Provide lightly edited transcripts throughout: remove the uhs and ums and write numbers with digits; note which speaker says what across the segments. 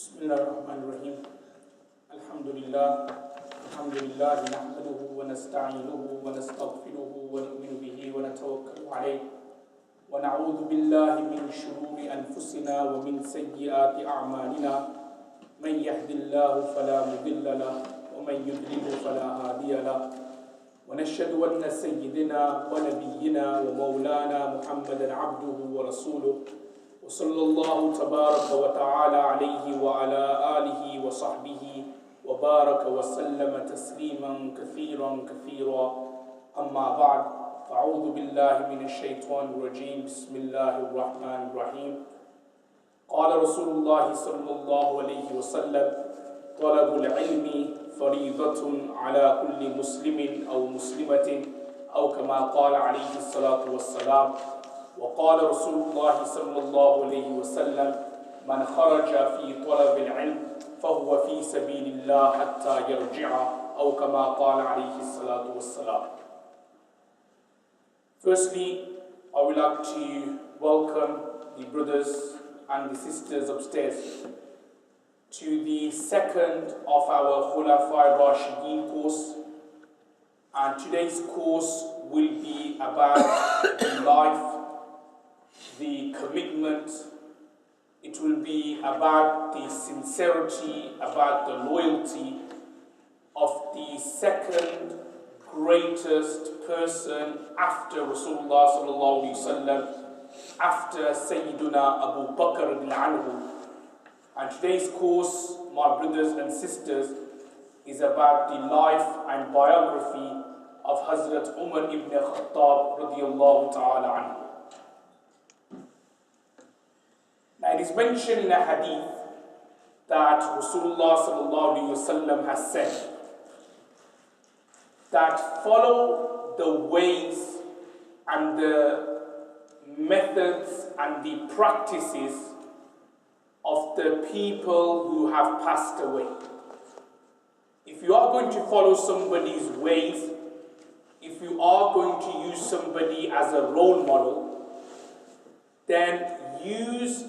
Speaker 1: بسم الله الرحمن الرحيم الحمد لله نحمده ونستعينه ونستغفره ونؤمن به ونتوكل عليه ونعوذ بالله من شرور أنفسنا ومن سيئات أعمالنا من يهد الله فلا مضل له ومن يضلل فلا هادي له ونشهد أن سيدنا ونبينا ومولانا محمدا عبده ورسوله وصلى الله تبارك وتعالى عليه وعلى آله وصحبه وبارك وسلم تسليما كثيرا أما بعد فأعوذ بالله من الشيطان الرجيم بسم الله الرحمن الرحيم قال رسول الله صلى الله عليه وسلم طلب العلم فريضة على كل مسلم أو مسلمة أو كما قال عليه الصلاة والسلام وقال رسول الله صلى الله عليه وسلم من خرج في طلب العلم فهو في سبيل الله حتى يرجع أو كما قال عليه الصلاة والسلام. Firstly, I would like to welcome the brothers and the sisters upstairs to the second of our Khulafai Rashideen course, and today's course will be about the life, the commitment. It will be about the sincerity, about the loyalty of the second greatest person after Rasulullah sallallahu alaihi wasallam, after Sayyiduna Abu Bakr anhu. And today's course, my brothers and sisters, is about the life and biography of Hazrat Umar ibn Khattab radiyallahu ta'ala anhu. Now it is mentioned in a hadith that Rasulullah sallallahu alaihi wasallam has said that follow the ways and the methods and the practices of the people who have passed away. If you are going to follow somebody's ways, if you are going to use somebody as a role model, then use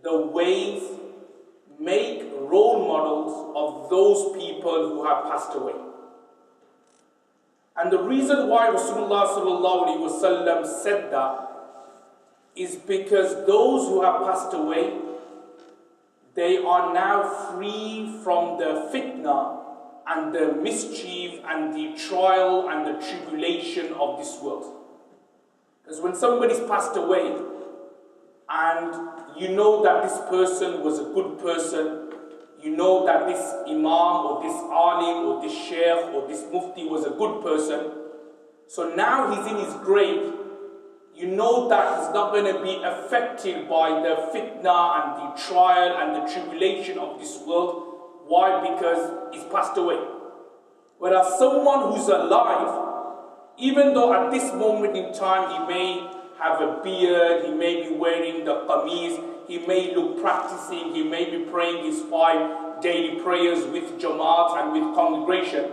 Speaker 1: the ways, make role models of those people who have passed away. And the reason why Rasulullah sallallahu alaihi wasallam said that is because those who have passed away, they are now free from the fitna and the mischief and the trial and the tribulation of this world. Because when somebody's passed away and you know that this person was a good person, you know that this imam or this alim or this sheikh or this mufti was a good person, so now he's in his grave, you know that he's not going to be affected by the fitna and the trial and the tribulation of this world. Why? Because he's passed away. Whereas someone who's alive, even though at this moment in time he may have a beard, he may be wearing the qameez, he may look practicing, he may be praying his 5 daily prayers with jamaat and with congregation,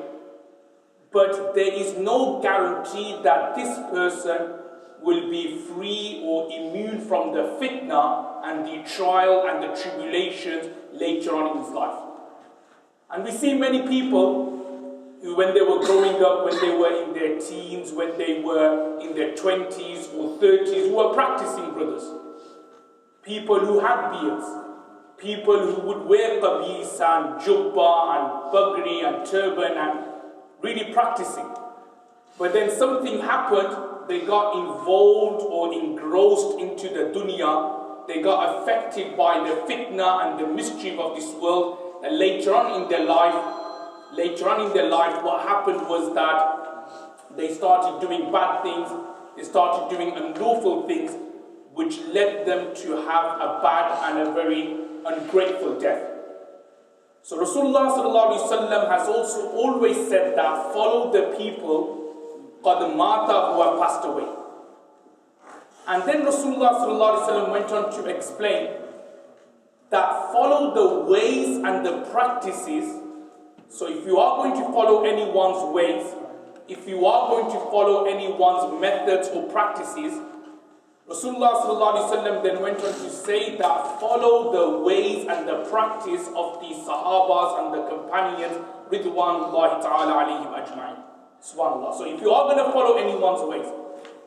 Speaker 1: but there is no guarantee that this person will be free or immune from the fitna and the trial and the tribulations later on in his life. And we see many people who, when they were growing up, when they were in their teens, when they were in their 20s or 30s, who were practicing, brothers. People who had beards, people who would wear qameez and jubba and bagri and turban and really practicing. But then something happened, they got involved or engrossed into the dunya, they got affected by the fitna and the mischief of this world, and later on in their life, what happened was that they started doing bad things, they started doing unlawful things, which led them to have a bad and a very ungrateful death. So Rasulullah sallallahu alaihi wasallam has also always said that follow the people qad mata who have passed away. And then Rasulullah sallallahu alaihi wasallam went on to explain that follow the ways and the practices. So if you are going to follow anyone's ways, if you are going to follow anyone's methods or practices, Rasulullah sallallahu alaihi wasallam then went on to say that follow the ways and the practice of the Sahabas and the companions ridwanullahi ta'ala alayhim ajma'in. Subhanallah. So if you are going to follow anyone's ways,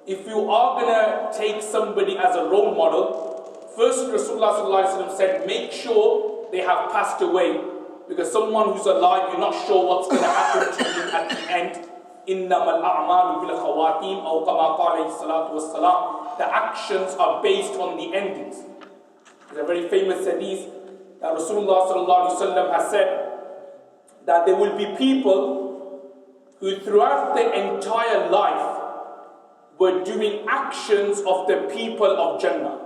Speaker 1: if you are going to take somebody as a role model, first Rasulullah sallallahu alaihi wasallam said make sure they have passed away, because someone who's alive, you're not sure what's going to happen to him at the end. إِنَّمَا الْأَعْمَالُ بِالْخَوَاتِيمِ أَوْ كَمَا قَالَ عَلَيْهِ الصَّلَاةُ وَالسَّلَامُ. The actions are based on the endings. There's a very famous hadith that Rasulullah sallallahu alaihi wasallam has said that there will be people who throughout their entire life were doing actions of the people of Jannah.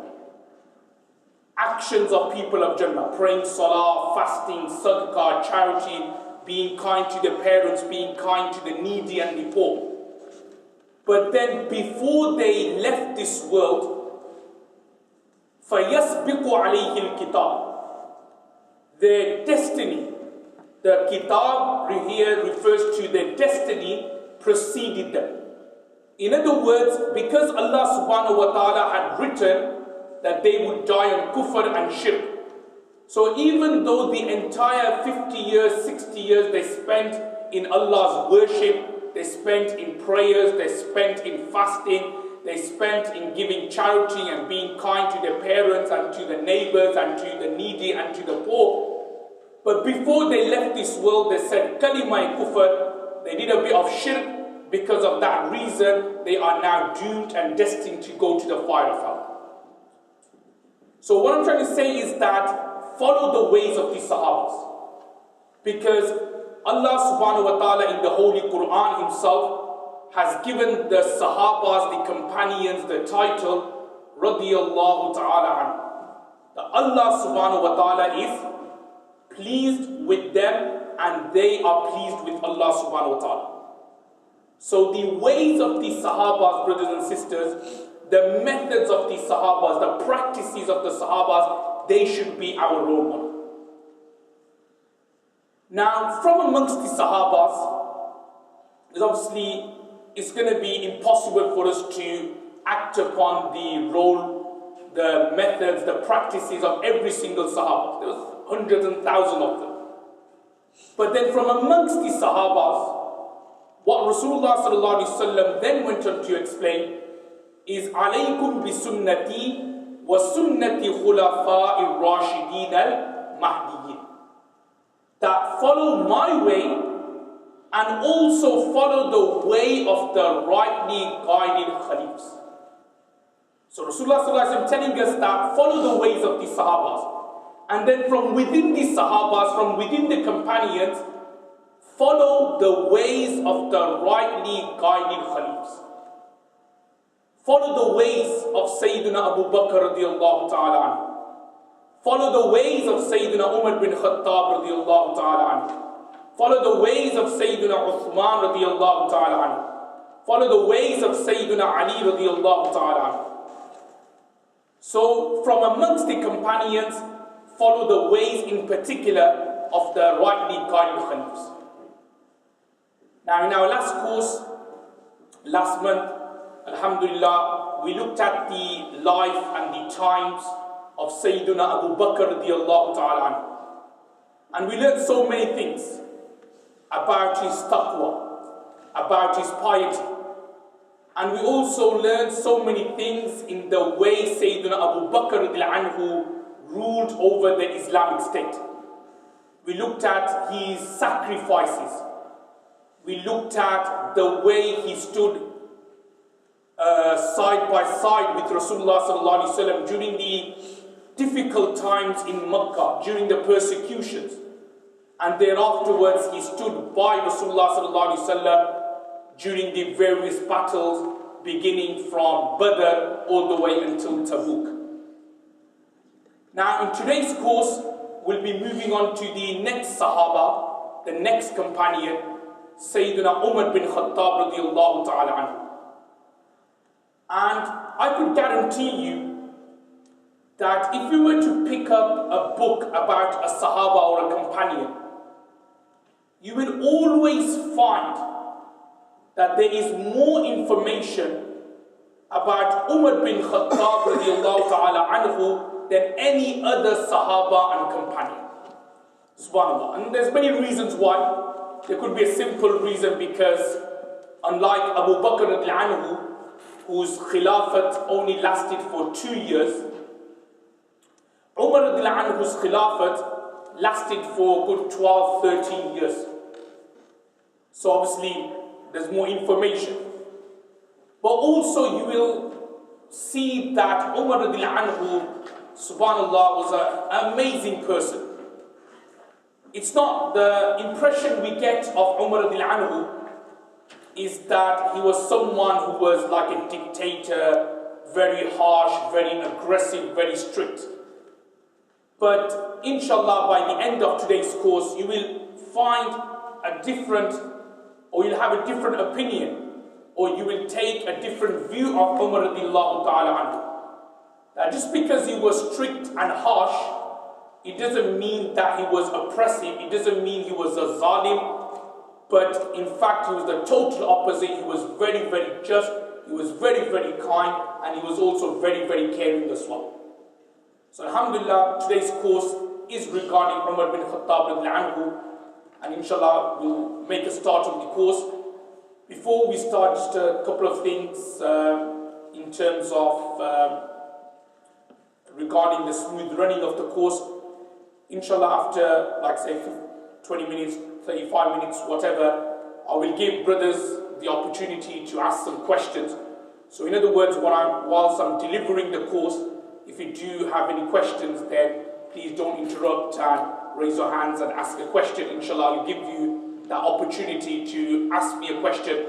Speaker 1: Actions of people of Jannah, praying salah, fasting, sadaqah, charity, being kind to the parents, being kind to the needy and the poor. But then before they left this world, فَيَسْبِقُ عَلَيْهِ الْكِتَابِ. Their destiny, the kitab here refers to their destiny, preceded them. In other words, because Allah subhanahu wa ta'ala had written that they would die on kufr and shirk. So even though the entire 50 years, 60 years they spent in Allah's worship, they spent in prayers, they spent in fasting, they spent in giving charity and being kind to their parents and to the neighbors and to the needy and to the poor. But before they left this world, they said, Kalima kufr, they did a bit of shirk. Because of that reason, they are now doomed and destined to go to the fire of hell. So what I'm trying to say is that follow the ways of the Sahabas. Because Allah subhanahu wa ta'ala in the Holy Quran himself has given the Sahabas, the companions, the title radiyallahu ta'ala anhu. That Allah subhanahu wa ta'ala is pleased with them and they are pleased with Allah subhanahu wa ta'ala. So the ways of the Sahabas, brothers and sisters, the methods of the Sahabas, the practices of the Sahabas, they should be our role model. Now, from amongst the Sahabas, obviously it's going to be impossible for us to act upon the role, the methods, the practices of every single Sahaba. There was hundreds and thousands of them. But then from amongst the Sahabas, what Rasulullah sallallahu alaihi wasallam then went on to explain is alaykum bi sunnati wa sunnati khulafa'i ar-rashidin al-mahdiyyin. That follow my way and also follow the way of the rightly guided Khalifs. So Rasulullah sallallahu alaihi wasallam telling us that follow the ways of the Sahabas. And then from within the Sahabas, from within the companions, follow the ways of the rightly guided Khalifs. Follow the ways of Sayyidina Abu Bakr radiallahu ta'ala anhu. Follow the ways of Sayyidina Umar bin Khattab radiallahu ta'ala anhu. Follow the ways of Sayyidina Uthman radiallahu ta'ala anhu. Follow the ways of Sayyidina Ali radiallahu ta'ala anhu. So from amongst the companions, follow the ways in particular of the rightly guided Khalifs. Now in our last course, last month, alhamdulillah, we looked at the life and the times of Sayyidina Abu Bakr radiallahu ta'ala anhu. And we learned so many things about his taqwa, about his piety. And we also learned so many things in the way Sayyidina Abu Bakr radiallahu anhu ruled over the Islamic State. We looked at his sacrifices. We looked at the way he stood side by side with Rasulullah sallallahu alaihi wasallam during the difficult times in Makkah, during the persecutions. And then afterwards he stood by Rasulullah sallallahu alaihi wasallam during the various battles, beginning from Badr all the way until Tabuk. Now in today's course, we'll be moving on to the next Sahaba, the next companion, Sayyidina Umar bin Khattab radiallahu ta'ala anhu. And I could guarantee you that if you were to pick up a book about a Sahaba or a companion, you will always find that there is more information about Umar bin Khattab radiallahu ta'ala anhu than any other Sahaba and companion. Subhanallah. And there's many reasons why. There could be a simple reason because unlike Abu Bakr radiallahu anhu, whose khilafat only lasted for 2 years, Umar radiallahu anhu's khilafat lasted for a good 12, 13 years. So obviously there's more information. But also you will see that Umar radiallahu anhu, subhanallah, was an amazing person. It's not the impression we get of Umar radiallahu anhu is that he was someone who was like a dictator, very harsh, very aggressive, very strict. But inshallah, by the end of today's course, you will find a different, or you'll have a different opinion, or you will take a different view of Umar radiallahu ta'ala anhu. That just because he was strict and harsh, it doesn't mean that he was oppressive, it doesn't mean he was a zalim, but in fact he was the total opposite. He was very, very just, he was very, very kind, and he was also very, very caring as well. So alhamdulillah, today's course is regarding Umar bin Khattab radiallahu anhu, and inshallah we'll make a start of the course. Before we start, just a couple of things in terms of regarding the smooth running of the course. Inshallah, after like say 20 minutes, 35 minutes, whatever, I will give brothers the opportunity to ask some questions. So in other words, whilst I'm delivering the course, if you do have any questions, then please don't interrupt and raise your hands and ask a question. Inshallah, I'll give you that opportunity to ask me a question.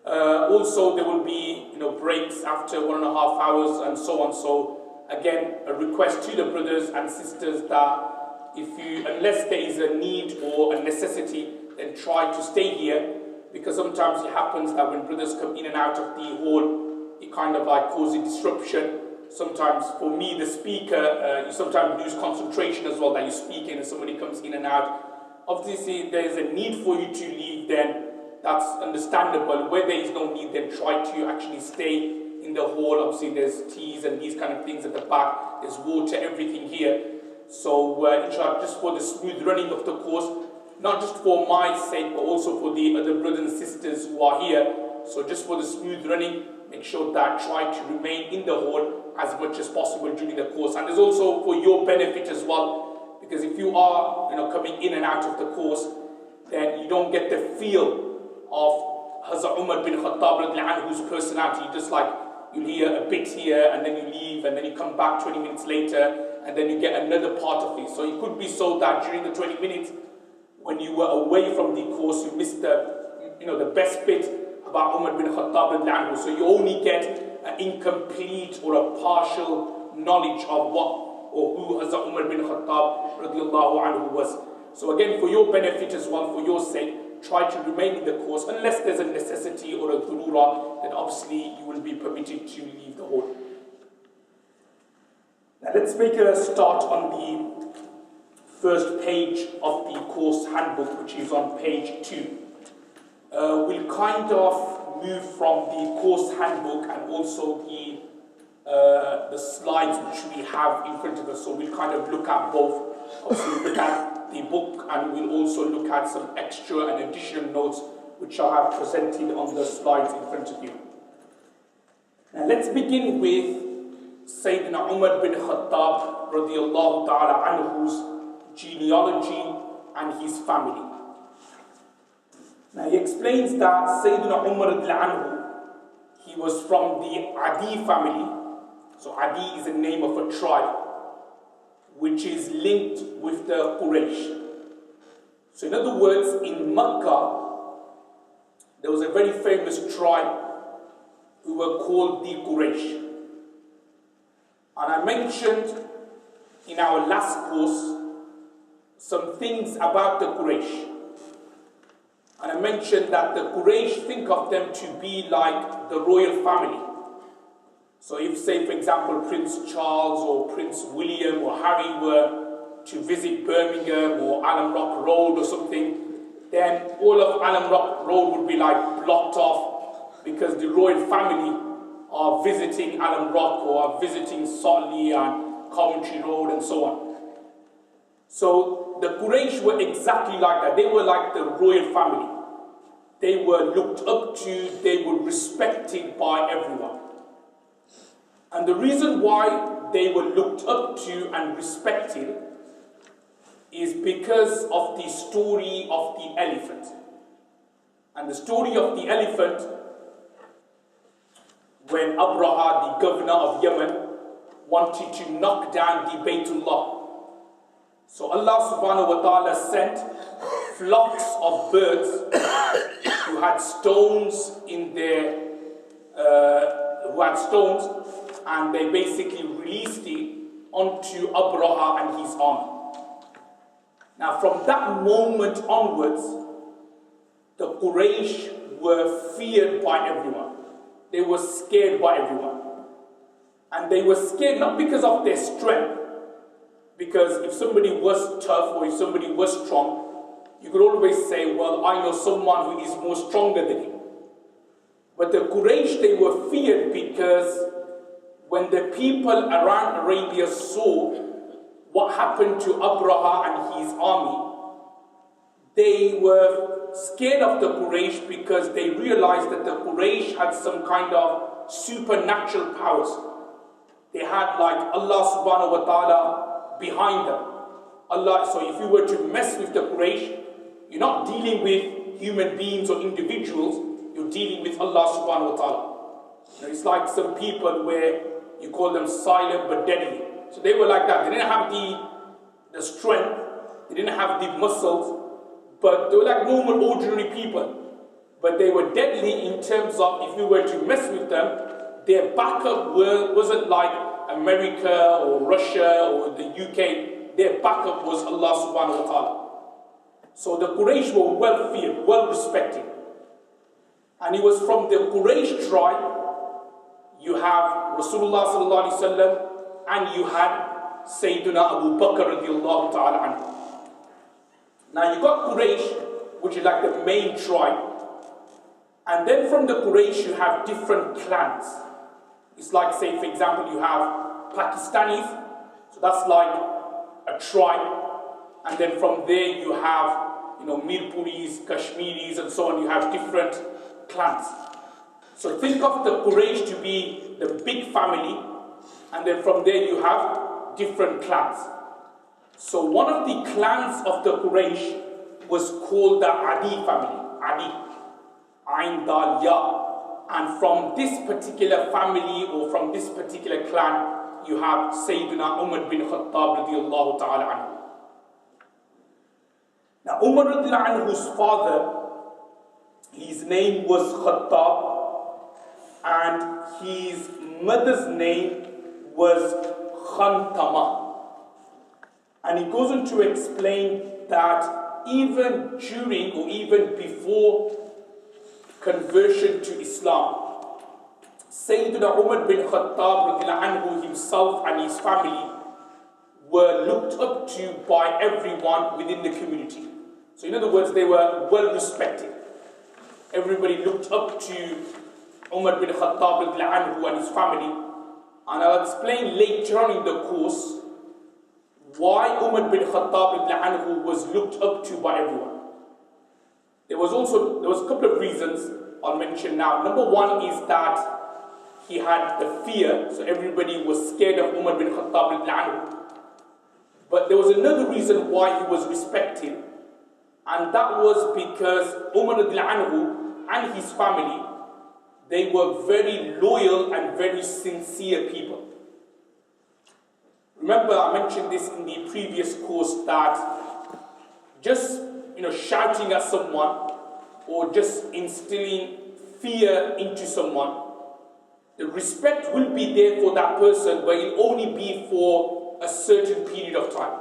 Speaker 1: Also, there will be breaks after 1.5 hours and so on. So again, a request to the brothers and sisters that unless there is a need or a necessity, then try to stay here, because sometimes it happens that when brothers come in and out of the hall, it kind of like causes disruption. Sometimes for me, the speaker, you sometimes lose concentration as well, that you're speaking and somebody comes in and out. Obviously, there is a need for you to leave, then that's understandable. Where there is no need, then try to actually stay in the hall. Obviously, there's teas and these kind of things at the back. There's water, everything here. So, inshallah, just for the smooth running of the course, not just for my sake, but also for the other brothers and sisters who are here. So, just for the smooth running, make sure that try to remain in the hall as much as possible during the course. And there's also for your benefit as well, because if you are coming in and out of the course, then you don't get the feel of Hazrat Umar bin Khattab radiallahu anhu's personality. Just like you hear a bit here and then you leave and then you come back 20 minutes later and then you get another part of it. So it could be so that during the 20 minutes when you were away from the course, you missed the best bit about Umar bin Khattab radiallahu anhu. So you only get an incomplete or a partial knowledge of what or who Hazrat Umar bin Khattab radiallahu anhu was. So again, for your benefit as well, for your sake, try to remain in the course. Unless there's a necessity or a dhurura, then obviously you will be permitted to leave the hall. Now let's make a start on the first page of the course handbook, which is on page 2. We'll kind of move from the course handbook and also the slides which we have in front of us. So we'll kind of look at both. Also we'll look at the book and we'll also look at some extra and additional notes which I have presented on the slides in front of you. Now let's begin with Sayyidina Umar bin Khattab radiallahu ta'ala anhu's genealogy and his family. Now he explains that Sayyidina Umar radiallahu anhu, he was from the Adi family. So Adi is a name of a tribe which is linked with the Quraysh. So in other words, in Makkah, there was a very famous tribe who were called the Quraysh. And I mentioned in our last course some things about the Quraysh. And I mentioned that the Quraysh think of them to be like the royal family. So if, say, for example, Prince Charles or Prince William or Harry were to visit Birmingham or Alum Rock Road or something, then all of Alum Rock Road would be like blocked off because the royal family are visiting Alum Rock or are visiting Salih and Coventry Road and so on. So the Quraysh were exactly like that. They were like the royal family. They were looked up to, they were respected by everyone. And the reason why they were looked up to and respected is because of the story of the elephant. And the story of the elephant, when Abraha, the governor of Yemen, wanted to knock down the Baytullah. So Allah subhanahu wa ta'ala sent flocks of birds who had stones in their, and they basically released it onto Abraha and his army. Now from that moment onwards, the Quraysh were feared by everyone. They were scared by everyone. And they were scared not because of their strength, because if somebody was tough or if somebody was strong, you could always say, well, I know someone who is more stronger than him. But the Quraysh, they were feared because when the people around Arabia saw what happened to Abraha and his army, they were scared of the Quraysh because they realized that the Quraysh had some kind of supernatural powers. They had like Allah subhanahu wa ta'ala behind them. So if you were to mess with the Quraysh, you're not dealing with human beings or individuals, you're dealing with Allah subhanahu wa ta'ala. It's like some people where you call them silent but deadly. So they were like that. They didn't have the strength, they didn't have the muscles, but they were like normal, ordinary people. But they were deadly in terms of if you were to mess with them, their backup wasn't like America or Russia or the UK. Their backup was Allah subhanahu wa ta'ala. So the Quraysh were well feared, well respected. And it was from the Quraysh tribe, you have Rasulullah sallallahu alaihi wasallam, and you had Sayyidina Abu Bakr radiallahu ta'ala anhu. Now you got Quraysh, which is like the main tribe. And then from the Quraysh you have different clans. It's like, say for example, you have Pakistanis, so that's like a tribe. And then from there you have, Mirpuris, Kashmiris and so on. You have different clans. So think of the Quraysh to be the big family, and then from there you have different clans. So one of the clans of the Quraysh was called the Adi family. Adi. Ain Dal Ya. And from this particular family or from this particular clan, you have Sayyidina Umar bin Khattab radiallahu ta'ala anhu. Now Umar radiallahu anhu's father, his name was Khattab, and his mother's name was Khantama. And he goes on to explain that even during or even before conversion to Islam, Sayyidina Umar bin Khattab anhu himself and his family were looked up to by everyone within the community. So in other words, they were well respected. Everybody looked up to Umar bin Khattab anhu and his family. And I'll explain later on in the course why Umar bin Khattab anhu was looked up to by everyone. There was a couple of reasons I'll mention now. Number one is that he had the fear, so everybody was scared of Umar bin Khattab anhu. But there was another reason why he was respected, and that was because Umar anhu and his family, they were very loyal and very sincere people. Remember, I mentioned this in the previous course that just shouting at someone or just instilling fear into someone, the respect will be there for that person, but it'll only be for a certain period of time.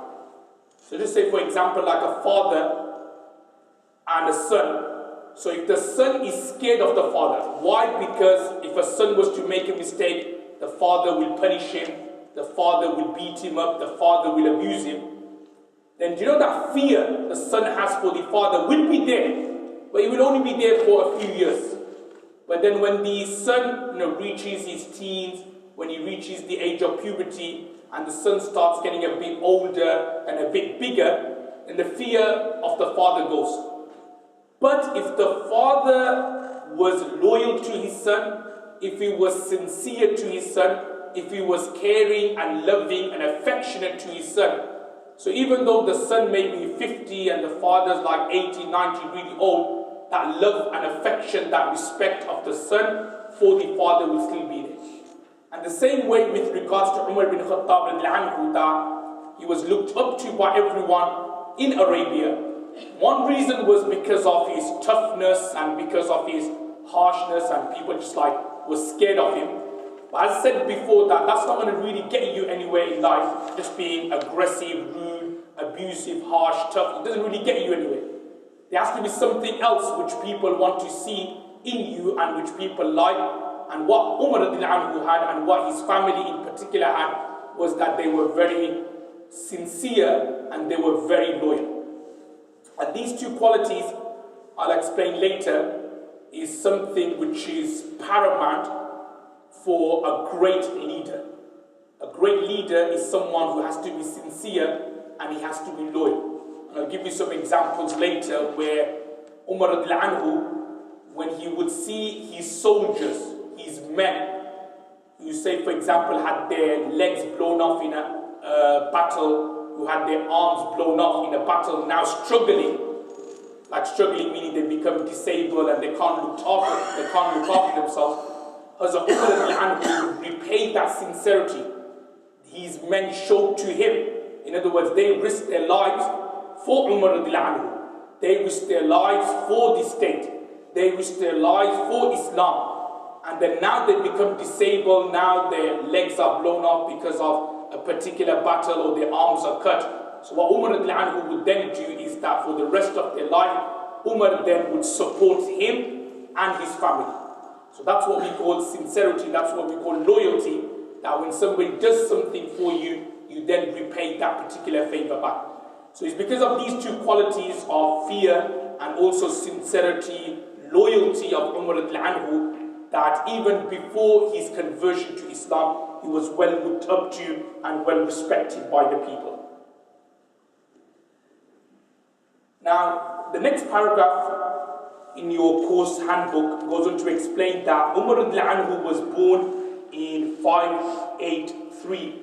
Speaker 1: So just say, for example, like a father and a son. So if the son is scared of the father, why? Because if a son was to make a mistake, the father will punish him, the father will beat him up, the father will abuse him. Then do you know that fear the son has for the father will be there, but it will only be there for a few years. But then when the son reaches his teens, when he reaches the age of puberty, and the son starts getting a bit older and a bit bigger, then the fear of the father goes. But if the father was loyal to his son, if he was sincere to his son, if he was caring and loving and affectionate to his son, so even though the son may be 50 and the father's like 80, 90, really old, that love and affection, that respect of the son for the father will still be there. And the same way with regards to Umar bin Khattab that he was looked up to by everyone in Arabia. One reason was because of his toughness and because of his harshness, and people just were scared of him. But as I said before, that's not going to really get you anywhere in life. Just being aggressive, rude, abusive, harsh, tough, it doesn't really get you anywhere. There has to be something else which people want to see in you and which people like. And what Umar had and what his family in particular had was that they were very sincere and they were very loyal. And these two qualities, I'll explain later, is something which is paramount for a great leader. A great leader is someone who has to be sincere and he has to be loyal. And I'll give you some examples later where Umar when he would see his soldiers, his men, who say for example had their legs blown off in a battle, who had their arms blown off in a battle, now struggling meaning they become disabled and they can't look after themselves. Hazrat Umar would repay that sincerity. His men showed to him. In other words, they risked their lives for Umar. They risked their lives for the state. They risked their lives for Islam. And then now they become disabled, now their legs are blown off because of a particular battle or their arms are cut. So what Umar would then do is that for the rest of their life, Umar then would support him and his family. So that's what we call sincerity, that's what we call loyalty, that when somebody does something for you, you then repay that particular favor back. So it's because of these two qualities of fear and also sincerity, loyalty of Umar that even before his conversion to Islam, he was well looked up to and well respected by the people. Now, the next paragraph in your course handbook goes on to explain that Umar was born in 583,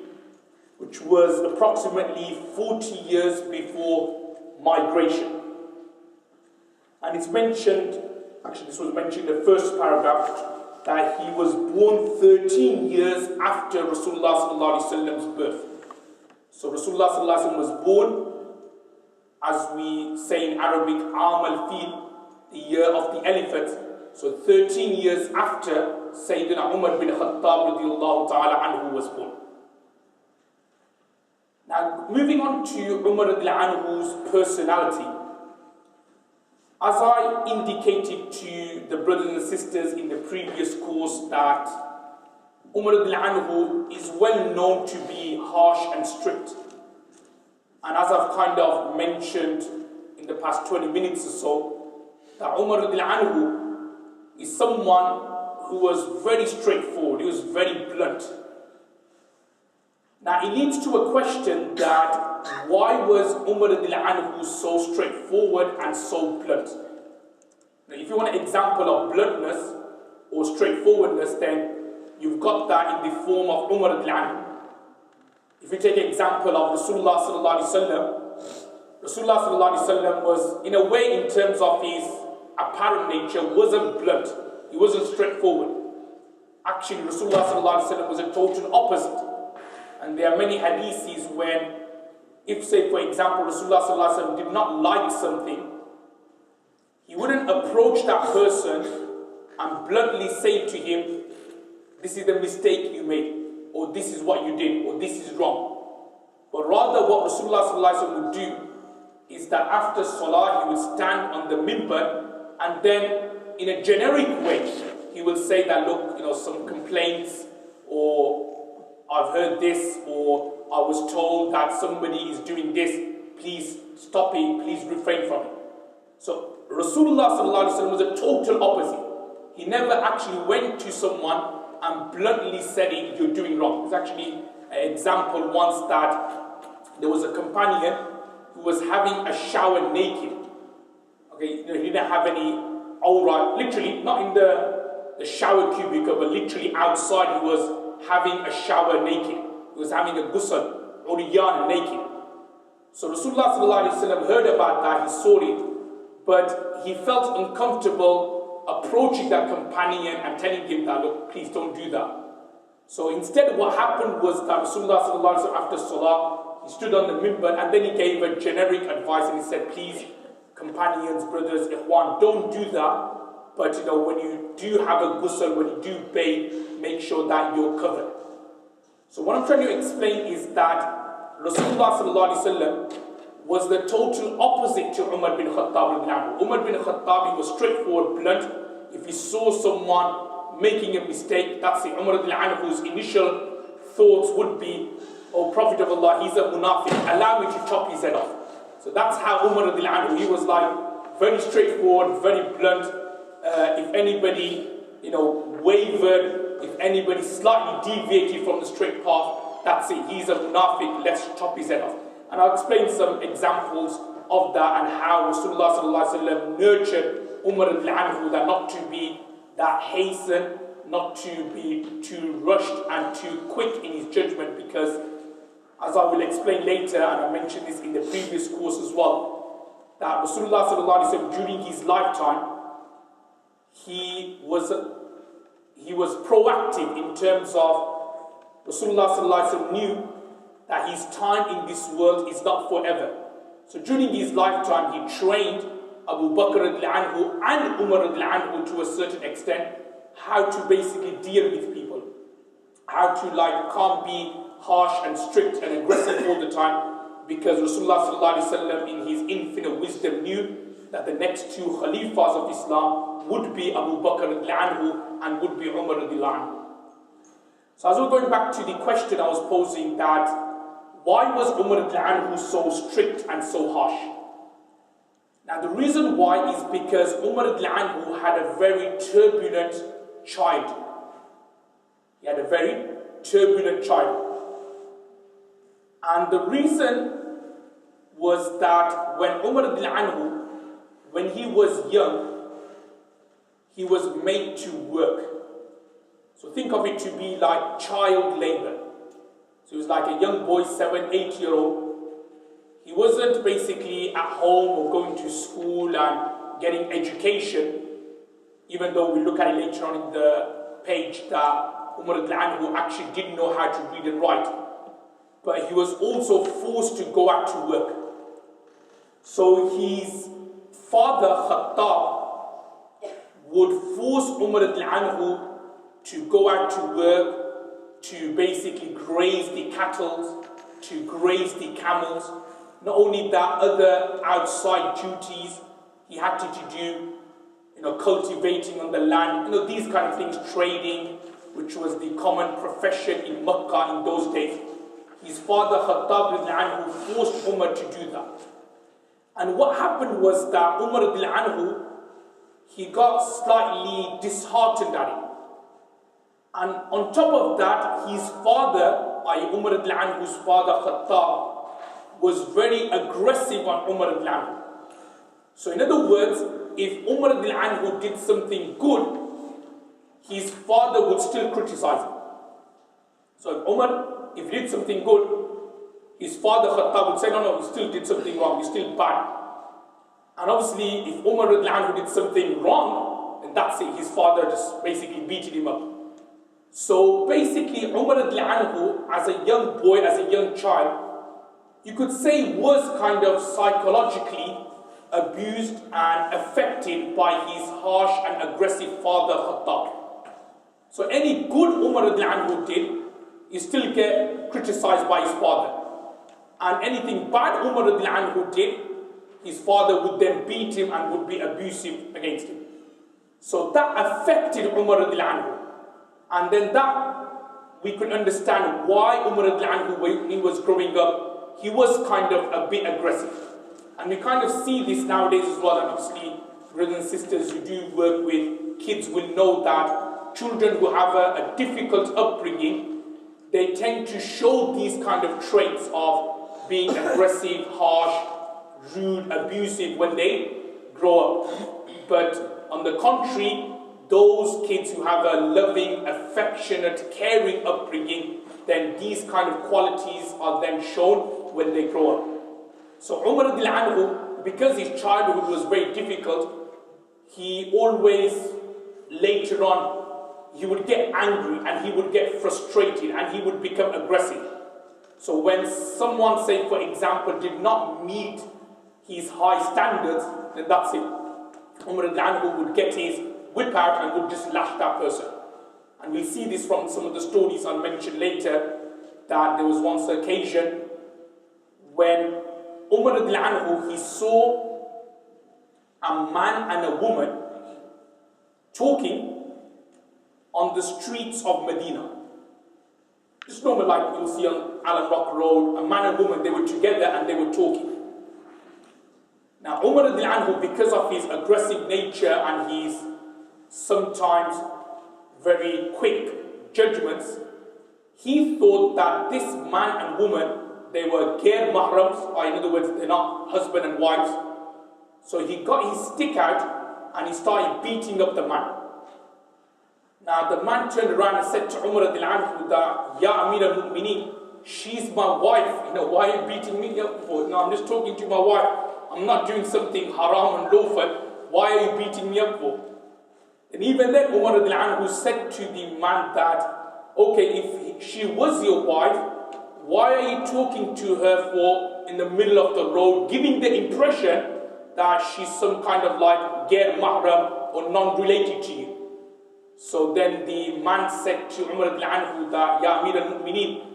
Speaker 1: which was approximately 40 years before migration. And it's mentioned, actually this was mentioned in the first paragraph, that he was born 13 years after Rasulullah's birth. So Rasulullah was born, as we say in Arabic, Aam al-Fil, the year of the elephant. So 13 years after Sayyidina Umar bin Khattab radiallahu ta'ala anhu was born. Now, moving on to Umar anhu's personality. As I indicated to the brothers and sisters in the previous course that Umar anhu is well known to be harsh and strict. And as I've kind of mentioned in the past 20 minutes or so, that Umar anhu is someone who was very straightforward, he was very blunt. Now it leads to a question that why was Umar anhu so straightforward and so blunt? Now, if you want an example of bluntness or straightforwardness, then you've got that in the form of Umar anhu. If you take an example of Rasulullah sallallahu alaihi wasallam, Rasulullah sallallahu alaihi wasallam was, in a way, in terms of his apparent nature, wasn't blunt. He wasn't straightforward. Actually, Rasulullah sallallahu alaihi wasallam was a total opposite. And there are many hadiths when, if say for example, Rasulullah sallallahu alaihi wasallam did not like something, he wouldn't approach that person and bluntly say to him, this is the mistake you made, or this is what you did, or this is wrong. But rather what Rasulullah sallallahu alaihi wasallam would do is that after salah he would stand on the minbar and then in a generic way he will say that, look, some complaints, or I've heard this, or I was told that somebody is doing this, please stop it, please refrain from it. So Rasulullah sallallahu alaihi wasallam was a total opposite. he never actually went to someone and bluntly said it, you're doing wrong. There's actually an example once that there was a companion who was having a shower naked. Okay, he didn't have any aura, literally, not in the shower cubicle, but literally outside he was having a shower naked. He was having a ghusl, uriyan, naked. So Rasulullah ﷺ heard about that, he saw it, but he felt uncomfortable approaching that companion and telling him that, look, please don't do that. So instead what happened was that Rasulullah ﷺ after Salah, he stood on the minbar and then he gave a generic advice and he said, please, companions, brothers, ikhwan, don't do that. But when you do have a ghusl, when you do bathe, make sure that you're covered. So what I'm trying to explain is that Rasulullah ﷺ was the total opposite to Umar bin Khattab. Umar bin Khattab, he was straightforward, blunt. If he saw someone making a mistake, that's it. Umar whose initial thoughts would be, oh Prophet of Allah, he's a munafiq, allow me to chop his head off. So that's how Umar he was like very straightforward, very blunt. If anybody wavered, if anybody slightly deviated from the straight path, that's it, he's a munafiq, let's chop his head off. And I'll explain some examples of that and how Rasulullah ﷺ nurtured Umar that not to be that hasten, not to be too rushed and too quick in his judgment, because as I will explain later, and I mentioned this in the previous course as well, that Rasulullah ﷺ during his lifetime, he was proactive in terms of Rasulullah ﷺ knew that his time in this world is not forever. So during his lifetime, he trained Abu Bakr and Umar to a certain extent how to basically deal with people, how to can't be harsh and strict and aggressive all the time, because Rasulullah ﷺ in his infinite wisdom knew that the next two Khalifas of Islam would be Abu Bakr and would be Umar. So as we're going back to the question I was posing, that why was Umar so strict and so harsh? Now the reason why is because Umar had a very turbulent child. He had a very turbulent child. And the reason was that when Umar when he was young, he was made to work. So think of it to be like child labor. So he was like a young boy, 7, 8-year-old. He wasn't basically at home or going to school and getting education, even though we look at it later on in the page that Umar actually didn't know how to read and write. But he was also forced to go out to work. So his father, Khattab, would force Umar to go out to work, to basically graze the cattle, to graze the camels. Not only that, other outside duties he had to do, cultivating on the land, these kind of things, trading, which was the common profession in Makkah in those days. His father Khattab forced Umar to do that. And what happened was that Umar he got slightly disheartened at it. And on top of that, his father, Umar whose father Khattab, was very aggressive on Umar. So in other words, if Umar did something good, his father would still criticize him. So if Umar, if he did something good, his father Khattab would say, no, you still did something wrong, you're still bad. And obviously, if Umar did something wrong, then that's it, his father just basically beated him up. So basically, Umar as a young boy, as a young child, you could say was kind of psychologically abused and affected by his harsh and aggressive father Khattab. So any good Umar did, he still get criticized by his father. And anything bad Umar did, his father would then beat him and would be abusive against him. So that affected Umar and then that we could understand why Umar when he was growing up, he was kind of a bit aggressive. And we kind of see this nowadays as well, and obviously brothers and sisters, you do work with kids will know that children who have a difficult upbringing, they tend to show these kind of traits of being aggressive, harsh, rude, abusive when they grow up. But on the contrary, those kids who have a loving, affectionate, caring upbringing, then these kind of qualities are then shown when they grow up. So Umar radiallahu anhu, because his childhood was very difficult, he always, later on, he would get angry and he would get frustrated and he would become aggressive. So when someone, say for example, did not meet his high standards, then that's it. Umar radiallahu anhu would get his whip out and would just lash that person. And we see this from some of the stories I'll mention later, that there was once an occasion when Umar radiallahu anhu, he saw a man and a woman talking on the streets of Medina. Just normal, like you'll see on Alum Rock Road, a man and woman, they were together and they were talking. Now Umar radiallahu anhu, because of his aggressive nature and his sometimes very quick judgments, he thought that this man and woman, they were ghair mahrams, or in other words, they're not husband and wives. So he got his stick out and he started beating up the man. Now the man turned around and said to Umar radiallahu anhu that, Ya Amir al-Mu'mineen, she's my wife, why are you beating me up for? No, I'm just talking to my wife. I'm not doing something haram and lawful. Why are you beating me up for? And even then Umar radiallahu anhu said to the man that, okay, if she was your wife, why are you talking to her for in the middle of the road, giving the impression that she's some kind of like ghair mahram or non-related to you? So then the man said to Umar radiallahu anhu that, Ya Amir al-Mu'mineen,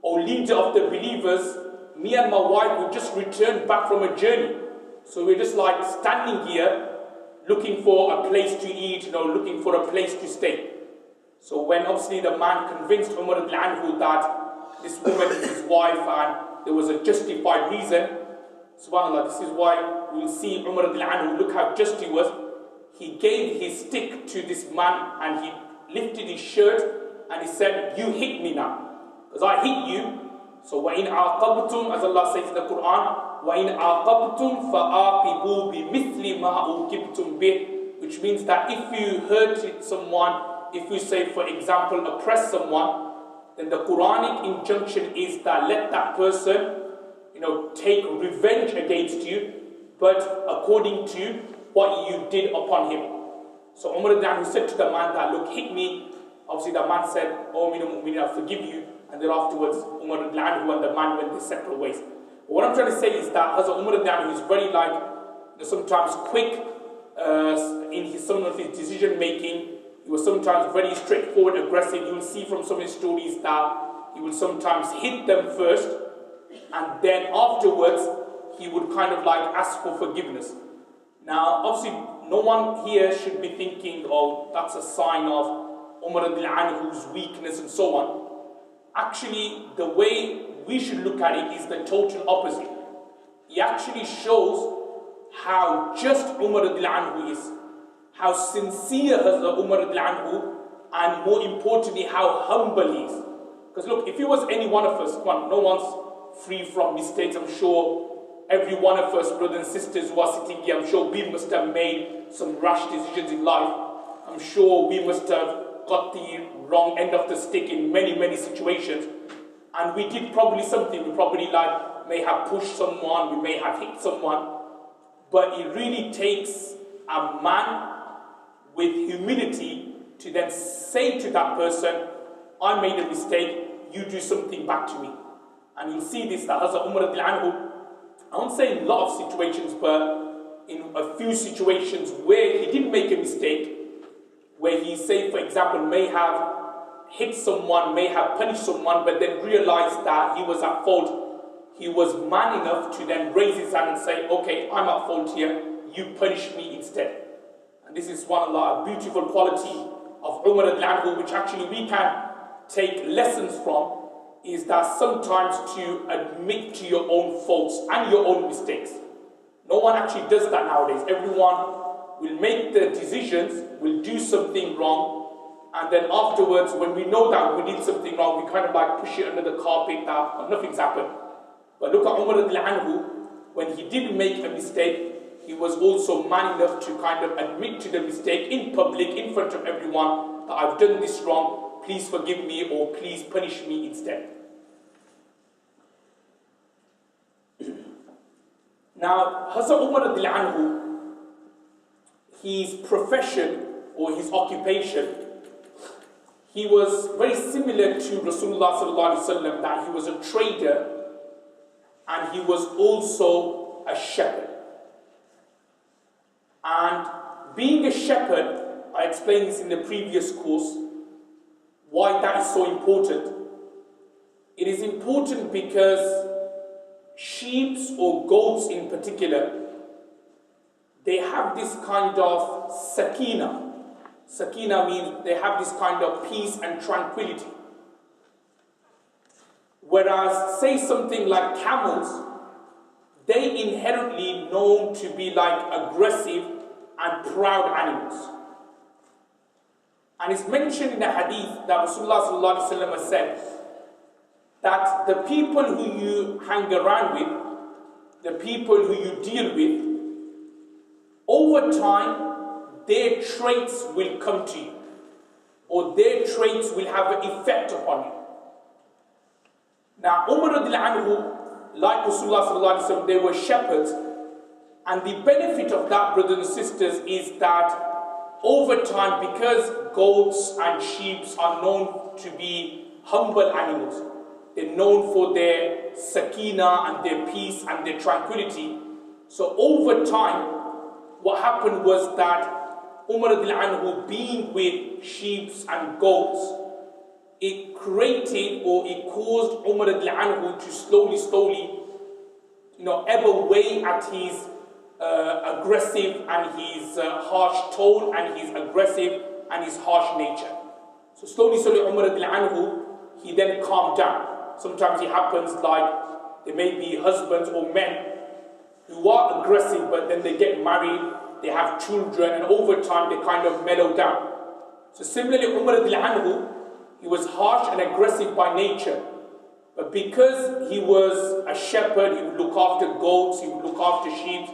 Speaker 1: O leader of the believers, me and my wife, we just returned back from a journey. So we're just like standing here, looking for a place to eat, looking for a place to stay. So when obviously the man convinced Umar radiallahu anhu that this woman is his wife and there was a justified reason, subhanAllah, this is why we'll see Umar radiallahu anhu, look how just he was. He gave his stick to this man and he lifted his shirt and he said, you hit me now, because I hit you. So وَإِنْ عَاقَبْتُمْ, as Allah says in the Quran, وَإِنْ عَاقَبْتُمْ فَآقِبُوا بِمِثْلِ مَا أُوْكِبْتُمْ بِهِ, which means that if you hurt someone, if you say for example oppress someone, then the Quranic injunction is that let that person take revenge against you, but according to what you did upon him. So Umar radiallahu anhu said to the man that, look, hit me. Obviously the man said, oh Amir al-Mu'mineen, I forgive you. And then afterwards Umar radiallahu anhu and the man went their separate ways. But what I'm trying to say is that Hazrat Umar radiallahu anhu is very sometimes quick in some of his decision making. He was sometimes very straightforward, aggressive. You will see from some of his stories that he would sometimes hit them first, and then afterwards he would kind of like ask for forgiveness. Now, obviously, no one here should be thinking, oh, that's a sign of Umar radiallahu anhu's weakness and so on. Actually, the way we should look at it is the total opposite. He actually shows how just Umar radiallahu anhu is, how sincere Hazrat Umar radiallahu anhu, and more importantly, how humble he is. Because look, if it was any one of us, no one's free from mistakes. I'm sure every one of us, brothers and sisters who are sitting here, I'm sure we must have made some rash decisions in life. I'm sure we must have got the wrong end of the stick in many, many situations. And we did probably something. We probably may have pushed someone, we may have hit someone. But it really takes a man with humility to then say to that person, I made a mistake, you do something back to me. And you'll see this, that Hazrat Umar radiallahu anhu, I won't say in a lot of situations, but in a few situations where he did make a mistake, where he, say for example, may have hit someone, may have punished someone, but then realized that he was at fault, he was man enough to then raise his hand and say, okay, I'm at fault here, you punish me instead. And this is one of the beautiful quality of Umar radiallahu anhu, which actually we can take lessons from, is that sometimes to admit to your own faults and your own mistakes. No one actually does that nowadays. Everyone we'll make the decisions, we'll do something wrong, and then afterwards, when we know that we did something wrong, we kind of like push it under the carpet that nothing's happened. But look at Umar anhu, when he did make a mistake, he was also man enough to kind of admit to the mistake in public, in front of everyone, that I've done this wrong, please forgive me or please punish me instead. Now, Hazrat Umar anhu, his profession or his occupation, he was very similar to Rasulullah sallallahu alaihi wasallam, that he was a trader and he was also a shepherd. And being a shepherd, I explained this in the previous course, why that is so important. It is important because sheep or goats in particular, they have this kind of sakina. Sakina means they have this kind of peace and tranquility. Whereas, say something like camels, they inherently known to be like aggressive and proud animals. And it's mentioned in the hadith that Rasulullah sallallahu alaihi wasallam has said that the people who you hang around with, the people who you deal with, over time, their traits will come to you, or their traits will have an effect upon you. Now, Umar anhu, like Rasulullah sallallahu alaihi wasallam, they were shepherds, and the benefit of that, brothers and sisters, is that over time, because goats and sheep are known to be humble animals, they're known for their sakina and their peace and their tranquility. So over time, what happened was that Umar anhu, being with sheep and goats, it created or it caused Umar anhu to slowly, ebb away at his aggressive and his harsh tone and his aggressive and his harsh nature. So slowly Umar anhu, he then calmed down. Sometimes it happens like there may be husbands or men who are aggressive, but then they get married, they have children, and over time they kind of mellow down. So similarly, Umar anhu, he was harsh and aggressive by nature, but because he was a shepherd, he would look after goats, he would look after sheep,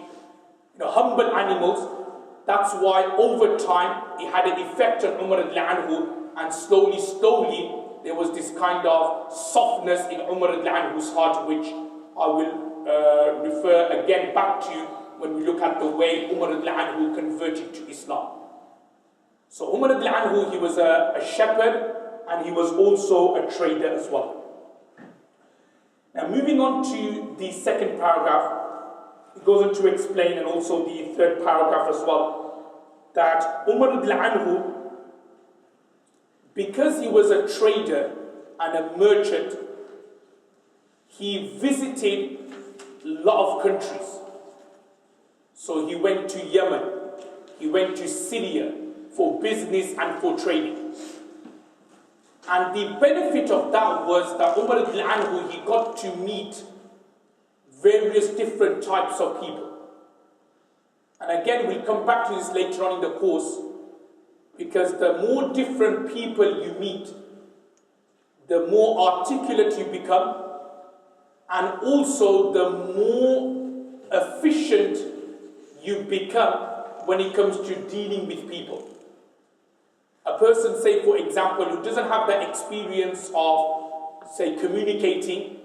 Speaker 1: humble animals. That's why over time it had an effect on Umar anhu, and slowly there was this kind of softness in Umar anhu's heart, which I will refer again back to when we look at the way Umar anhu converted to Islam. So Umar anhu, he was a shepherd and he was also a trader as well. Now moving on to the second paragraph, it goes on to explain, and also the third paragraph as well, that Umar anhu, because he was a trader and a merchant, he visited a lot of countries. So he went to Yemen, he went to Syria for business and for trading. And the benefit of that was that Umar anhu, he got to meet various different types of people. And again, we'll come back to this later on in the course, because the more different people you meet, the more articulate you become, and also the more efficient you become when it comes to dealing with people. A person, say for example, who doesn't have that experience of, say, communicating,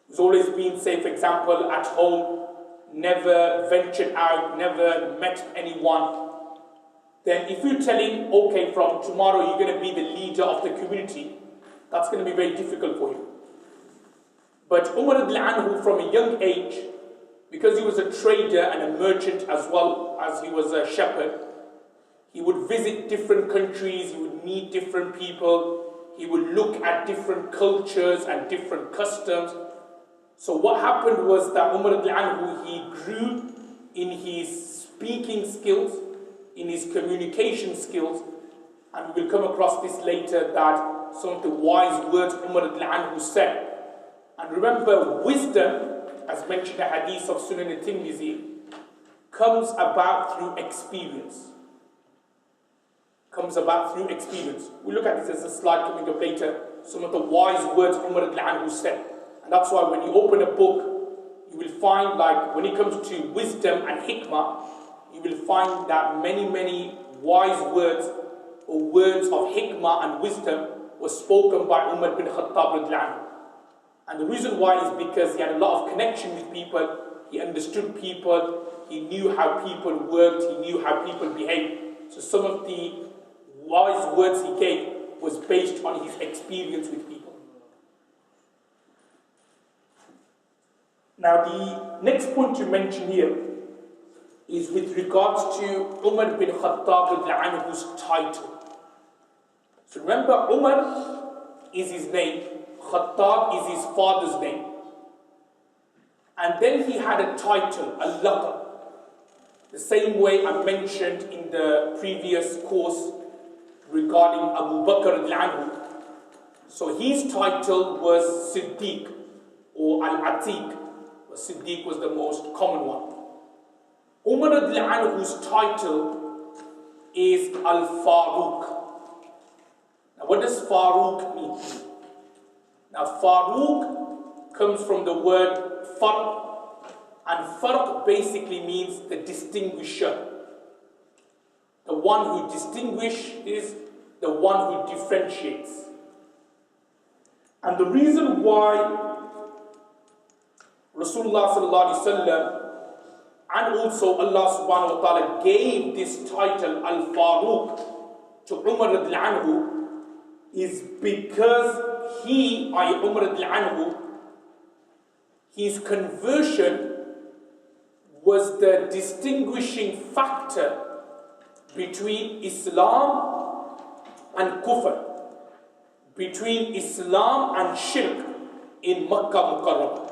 Speaker 1: who's always been, say for example, at home, never ventured out, never met anyone, then if you tell him, okay, from tomorrow you're going to be the leader of the community, that's going to be very difficult for him. But Umar anhu, from a young age, because he was a trader and a merchant as well as he was a shepherd, he would visit different countries, he would meet different people, he would look at different cultures and different customs. So what happened was that Umar anhu, he grew in his speaking skills, in his communication skills, and we will come across this later, that some of the wise words Umar anhu said. And remember, wisdom, as mentioned in the hadith of Sunan al-Tirmidhi, comes about through experience. Comes about through experience. We look at this as a slide coming up later, some of the wise words Umar radiallahu anhu said. And that's why when you open a book, you will find, like, when it comes to wisdom and hikmah, you will find that many wise words or words of hikmah and wisdom were spoken by Umar bin Khattab radiallahu anhu. And the reason why is because he had a lot of connection with people, he understood people, he knew how people worked, he knew how people behaved. So some of the wise words he gave was based on his experience with people. Now the next point to mention here is with regards to Umar bin Khattab radiallahu anhu's title. So remember, Umar is his name, Khattab is his father's name, and then he had a title, al-laqab, the same way I mentioned in the previous course regarding Abu Bakr radiallahu anhu. So his title was Siddiq or Al-Atiq. Siddiq was the most common one. Umar radiallahu anhu's title is Al-Faruq. Now what does Faruq mean? Now Faruq comes from the word farq, and farq basically means the distinguisher. The one who distinguishes, the one who differentiates. And the reason why Rasulullah sallallahu alaihi wasallam and also Allah subhanahu wa ta'ala gave this title Al-Faruq to Umar radiallahu anhu is because Umar radiallahu anhu, his conversion was the distinguishing factor between Islam and Kufr, between Islam and Shirk in Makkah Mukarramah.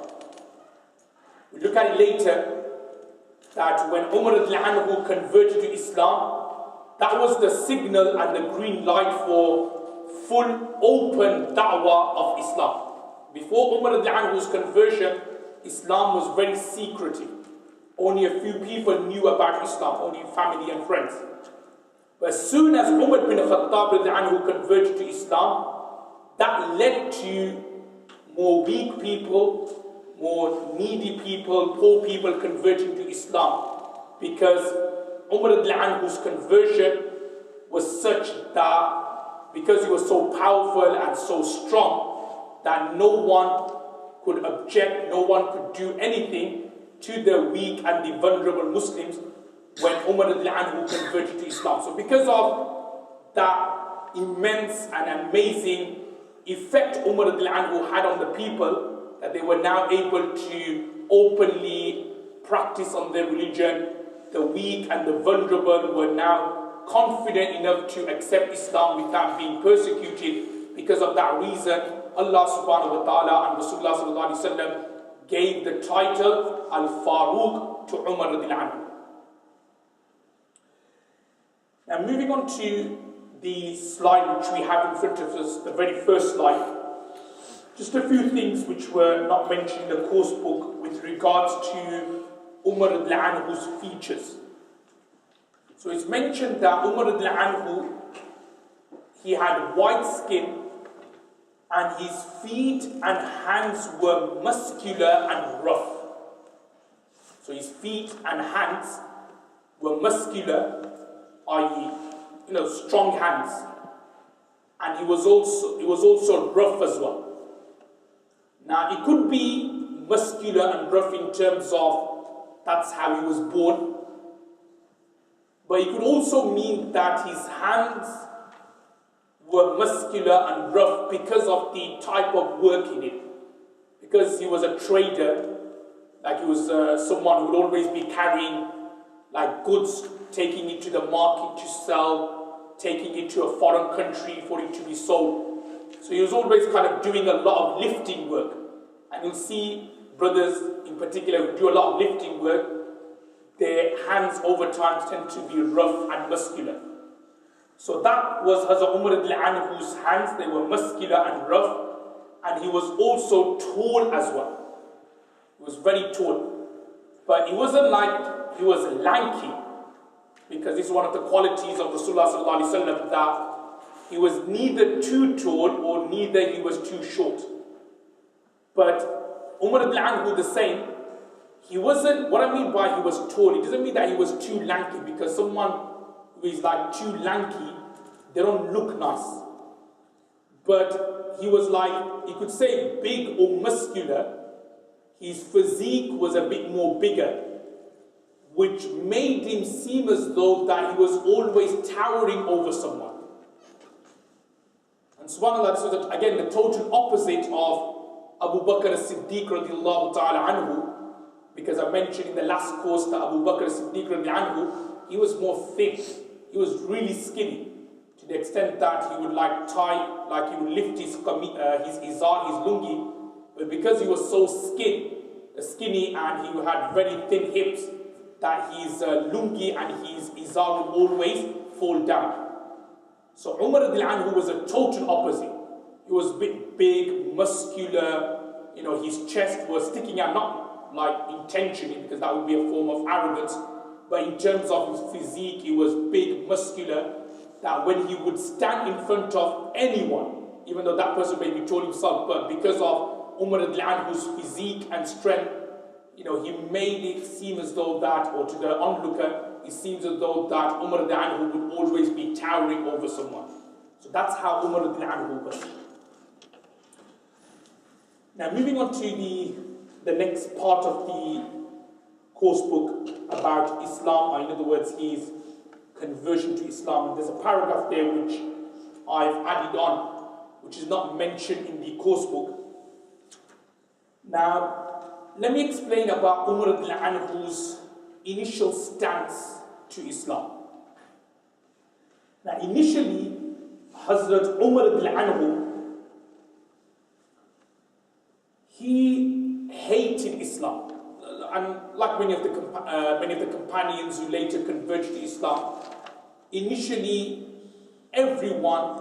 Speaker 1: We look at it later that when Umar radiallahu anhu converted to Islam, that was the signal and the green light for full open da'wah of Islam. Before Umar radiallahu anhu's conversion, Islam was very secretive. Only a few people knew about Islam, only family and friends. But as soon as Umar bin Khattab radiallahu anhu converted to Islam, that led to more weak people, more needy people, poor people converting to Islam, because Umar radiallahu anhu's conversion was such that, because he was so powerful and so strong, that no one could object, no one could do anything to the weak and the vulnerable Muslims when Umar radiallahu anhu converted to Islam. So because of that immense and amazing effect Umar radiallahu anhu had on the people, that they were now able to openly practice on their religion, the weak and the vulnerable were now confident enough to accept Islam without being persecuted. Because of that reason, Allah subhanahu wa ta'ala and Rasulullah sallallahu alaihi wasallam gave the title Al-Faruq to Umar radiallahu anhu. Now moving on to the slide which we have in front of us, the very first slide. Just a few things which were not mentioned in the course book with regards to Umar radiallahu anhu's features. So it's mentioned that Umar radiallahu anhu, he had white skin and his feet and hands were muscular and rough. So his feet and hands were muscular, i.e., strong hands, and he was also rough as well. Now it could be muscular and rough in terms of that's how he was born, but it could also mean that his hands were muscular and rough because of the type of work he did. Because he was a trader, like he was someone who would always be carrying like goods, taking it to the market to sell, taking it to a foreign country for it to be sold. So he was always kind of doing a lot of lifting work. And you'll see brothers in particular who do a lot of lifting work, their hands over time tend to be rough and muscular. So that was Hazrat Umar radiallahu anhu's hands, they were muscular and rough, and he was also tall as well. He was very tall. But it wasn't like he was lanky, because this is one of the qualities of Rasulullah sallallahu alaihi wasallam, that he was neither too tall or neither he was too short. But Umar ibn Anhu the same, he wasn't, what I mean by he was tall, it doesn't mean that he was too lanky, because someone who is like too lanky, they don't look nice. But he was like, you could say big or muscular. His physique was a bit more bigger, which made him seem as though that he was always towering over someone. And subhanAllah, this was again the total opposite of Abu Bakr as-Siddiq radiallahu ta'ala anhu, because I mentioned in the last course that Abu Bakr as-Siddiq radiallahu anhu, he was more thick, he was really skinny, to the extent that he would he would lift his izar, his lungi, but because he was so skinny and he had very thin hips, that his lungi and his izar would always fall down. So Umar radiallahu anhu was a total opposite. He was a bit big, muscular, his chest was sticking out, not like intentionally, because that would be a form of arrogance, but in terms of his physique, he was big, muscular, that when he would stand in front of anyone, even though that person may be tall himself, but because of Umar radiallahu anhu's physique and strength, he made it seem as though that, or to the onlooker, it seems as though that Umar radiallahu anhu would always be towering over someone. So that's how Umar radiallahu anhu was. Now moving on to the next part of the course book about Islam, or in other words, his conversion to Islam. And there's a paragraph there which I've added on, which is not mentioned in the course book. Now, let me explain about Umar radiallahu anhu's initial stance to Islam. Now, initially, Hazrat Umar radiallahu anhu, he hated Islam. And like many of the companions who later converted to Islam, initially everyone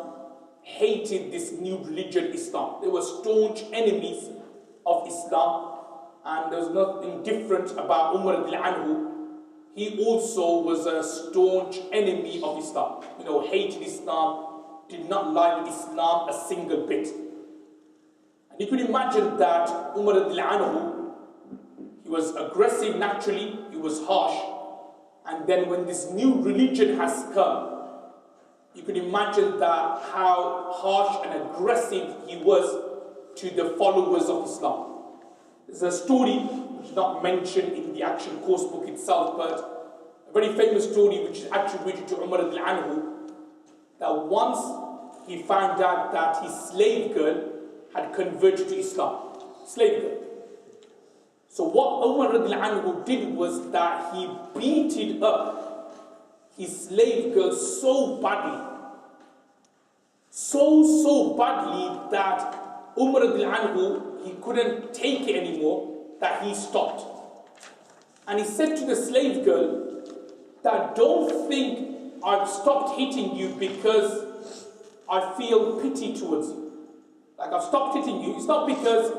Speaker 1: hated this new religion, Islam. They were staunch enemies of Islam, and there was nothing different about Umar radiallahu anhu. He also was a staunch enemy of Islam. Hated Islam, did not like Islam a single bit. And you could imagine that Umar radiallahu anhu, he was aggressive naturally, he was harsh. And then when this new religion has come, you could imagine that how harsh and aggressive he was to the followers of Islam. There's a story which is not mentioned in the actual course book itself, but a very famous story which is attributed to Umar radiallahu anhu, that once he found out that his slave girl had converted to Islam. Slave girl. So what Umar radiallahu anhu did was that he beated up his slave girl so badly. So badly that Umar radiallahu anhu, he couldn't take it anymore, that he stopped. And he said to the slave girl that, don't think I've stopped hitting you because I feel pity towards you. Like, I've stopped hitting you, it's not because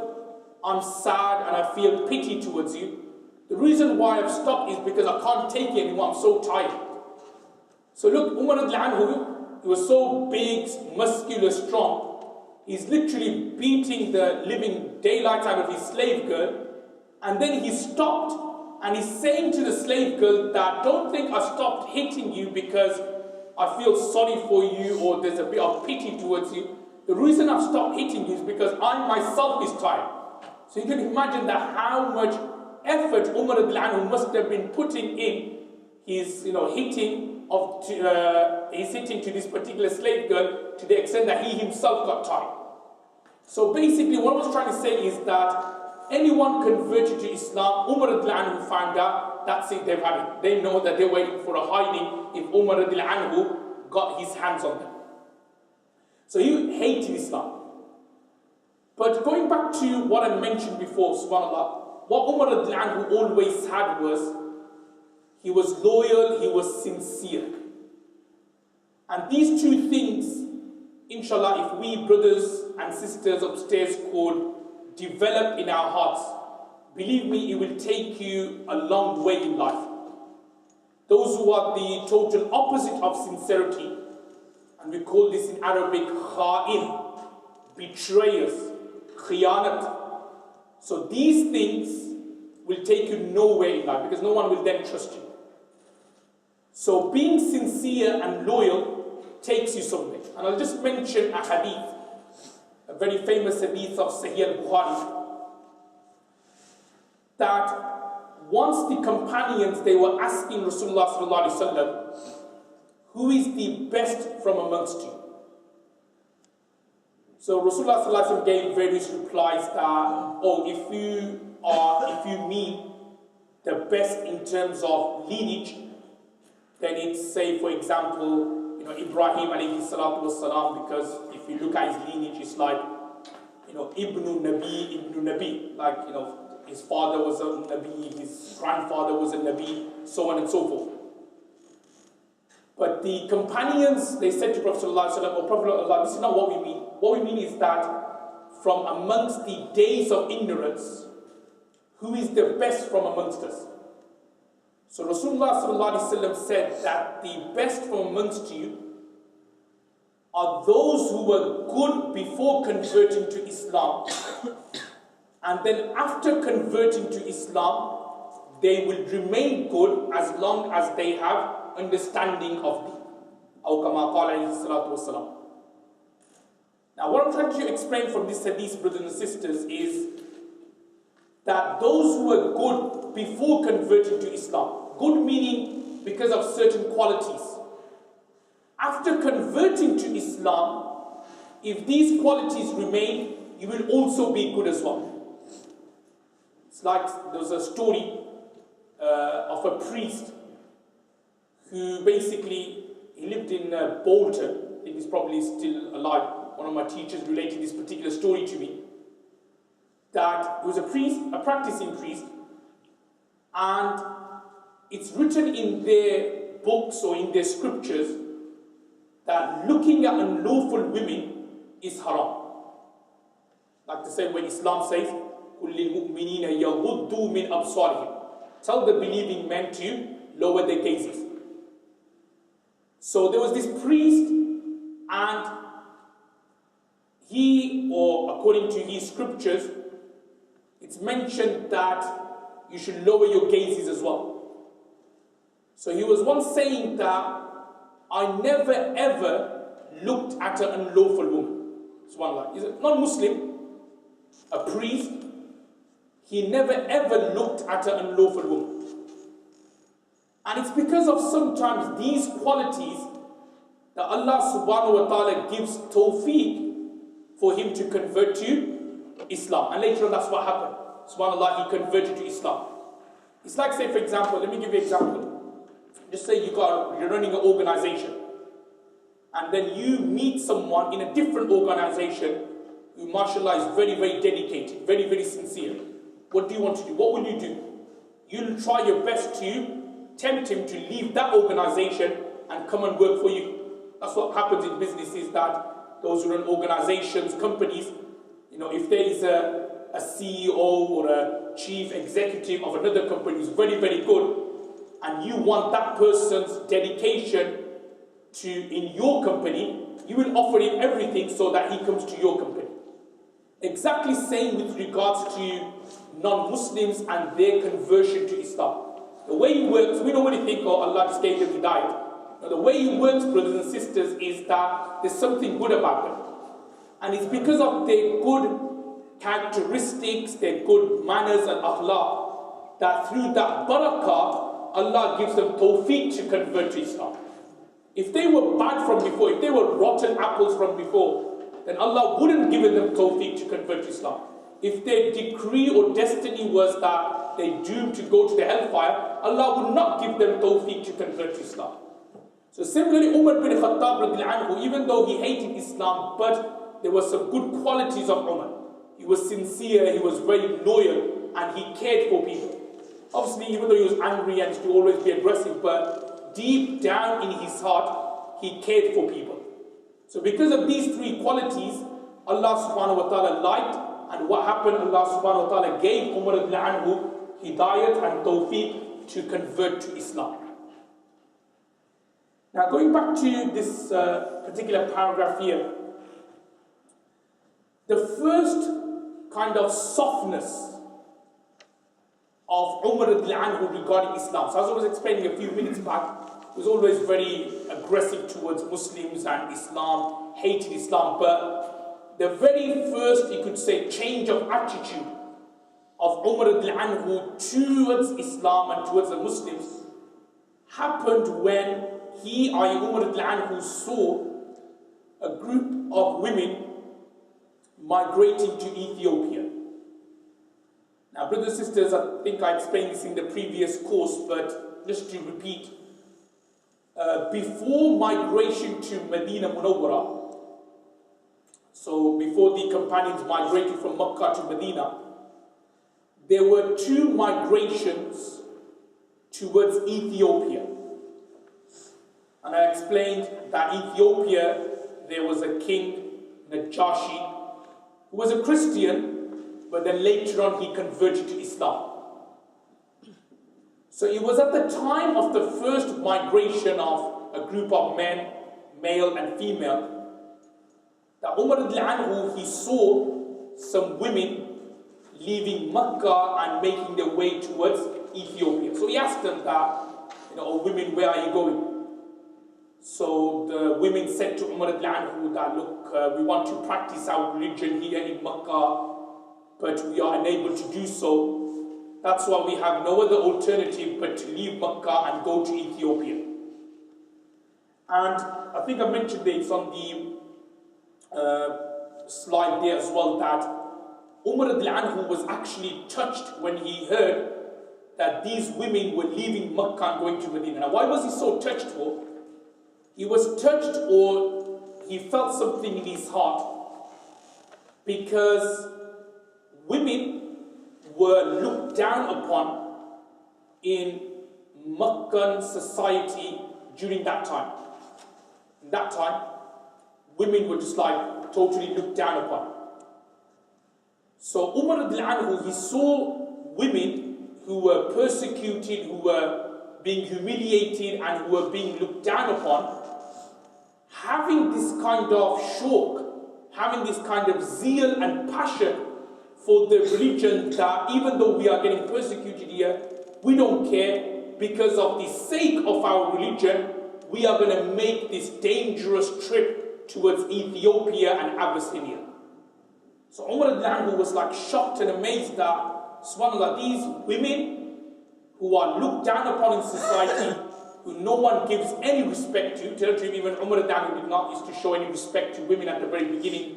Speaker 1: I'm sad and I feel pity towards you. The reason why I've stopped is because I can't take it anymore, I'm so tired. So look, Umar radiallahu anhu, he was so big, muscular, strong, he's literally beating the living daylight out of his slave girl, and then he stopped, and he's saying to the slave girl that, don't think I stopped hitting you because I feel sorry for you or there's a bit of pity towards you. The reason I've stopped hitting you is because I myself is tired. So you can imagine that how much effort Umar radiallahu anhu must have been putting in his hitting to this particular slave girl, to the extent that he himself got tired. So basically what I was trying to say is that anyone converted to Islam, Umar radiallahu anhu found out, that's it, they've had it. They know that they're waiting for a hiding if Umar radiallahu anhu got his hands on them. So he hated Islam. But going back to what I mentioned before, subhanAllah, what Umar radiallahu anhu always had was, he was loyal, he was sincere. And these two things, inshallah, if we brothers and sisters upstairs could develop in our hearts, believe me, it will take you a long way in life. Those who are the total opposite of sincerity, and we call this in Arabic kha'in, betrayers, khiyanat. So these things will take you nowhere in life because no one will then trust you. So being sincere and loyal takes you somewhere. And I'll just mention a hadith, a very famous hadith of Sahih al-Bukhari, that once the companions, they were asking Rasulullah sallallahu alaihi wasallam, who is the best from amongst you? So Rasulullah sallallahu alaihi wasallam gave various replies that, if you mean the best in terms of lineage, then it's, say, for example, Ibrahim alayhi salatu wassalam, because if you look at his lineage, it's like, Ibn Nabi, like, his father was a Nabi, his grandfather was a Nabi, so on and so forth. But the companions, they said to Prophet sallallahu alaihi wasallam, "Oh Prophet of Allah, this is not what we mean. What we mean is that from amongst the days of ignorance, who is the best from amongst us?" So Rasulullah sallallahu alaihi wasallam said that the best from amongst you are those who were good before converting to Islam, and then after converting to Islam, they will remain good as long as they have understanding of the. Now, what I'm trying to explain from this hadith, brothers and sisters, is that those who were good before converting to Islam, good meaning because of certain qualities, after converting to Islam, if these qualities remain, you will also be good as well. It's like there was a story of a priest who basically, he lived in Bolton. I think he's probably still alive. One of my teachers related this particular story to me. That he was a priest, a practicing priest, and it's written in their books or in their scriptures that looking at unlawful women is haram. Like the same way Islam says, قُلْ لِلْمُؤْمِنِينَ يَغُضُّوا مِنْ أَبْصَارِهِمْ. Tell the believing men to lower their gazes. So there was this priest, and he, or according to his scriptures, it's mentioned that you should lower your gazes as well. So he was once saying that I never ever looked at an unlawful woman. SubhanAllah. He's a non-Muslim, a priest. He never ever looked at an unlawful woman. And it's because of sometimes these qualities that Allah subhanahu wa ta'ala gives tawfiq for him to convert to Islam. And later on, that's what happened. SubhanAllah, he converted to Islam. It's like, say, for example, let me give you an example. Just say you're running an organization, and then you meet someone in a different organization who, mashallah, is very, very dedicated, very, very sincere. What do you want to do? What will you do? You'll try your best to tempt him to leave that organization and come and work for you. That's what happens in businesses, that those who run organizations, companies, if there is a CEO or a chief executive of another company who's very, very good, and you want that person's dedication in your company, you will offer him everything so that he comes to your company. Exactly same with regards to non-Muslims and their conversion to Islam. The way it works, we normally think, oh, Allah just gave them hidayah. Now, the way it works, brothers and sisters, is that there's something good about them. And it's because of their good characteristics, their good manners and akhlaq, that through that barakah, Allah gives them tawfiq to convert to Islam. If they were bad from before, if they were rotten apples from before, then Allah wouldn't give them tawfiq to convert to Islam. If their decree or destiny was that they're doomed to go to the hellfire, Allah would not give them tawfiq to convert to Islam. So similarly, Umar bin Khattab, even though he hated Islam, but there were some good qualities of Umar. He was sincere, he was very loyal, and he cared for people. Obviously, even though he was angry and to always be aggressive, but deep down in his heart, he cared for people. So because of these three qualities, Allah subhanahu wa ta'ala liked And what happened, Allah subhanahu wa ta'ala gave Umar anhu hidayat and tawfiq to convert to Islam. Now going back to this particular paragraph here, the first kind of softness of Umar anhu regarding Islam. So as I was explaining a few minutes back, he was always very aggressive towards Muslims and Islam, hated Islam. But the very first, you could say, change of attitude of Umar anhu towards Islam and towards the Muslims happened when he, Umar anhu, saw a group of women migrating to Ethiopia. Now, brothers and sisters, I think I explained this in the previous course, but just to repeat, before migration to Medina Munawwara, so before the companions migrated from Makkah to Medina, there were two migrations towards Ethiopia. And I explained that Ethiopia, there was a king, Najashi, who was a Christian, but then later on he converted to Islam. So it was at the time of the first migration of a group of men, male and female, that Umar anhu, he saw some women leaving Makkah and making their way towards Ethiopia. So he asked them that, oh women, where are you going? So the women said to Umar anhu that, look, we want to practice our religion here in Makkah, but we are unable to do so. That's why we have no other alternative but to leave Makkah and go to Ethiopia. And I think I mentioned this on the slide there as well, that Umar anhu was actually touched when he heard that these women were leaving Makkah and going to Medina. Now, why was he so touched for? He was touched, or he felt something in his heart, because women were looked down upon in Meccan society during that time. In that time, women were just like totally looked down upon. So Umar anhu, he saw women who were persecuted, who were being humiliated and who were being looked down upon, having this kind of shock, having this kind of zeal and passion for the religion, that even though we are getting persecuted here, we don't care. Because of the sake of our religion, we are going to make this dangerous trip towards Ethiopia and Abyssinia. So Umar anhu was like shocked and amazed that, subhanAllah, these women who are looked down upon in society, who no one gives any respect to, tell you even Umar anhu did not used to show any respect to women at the very beginning,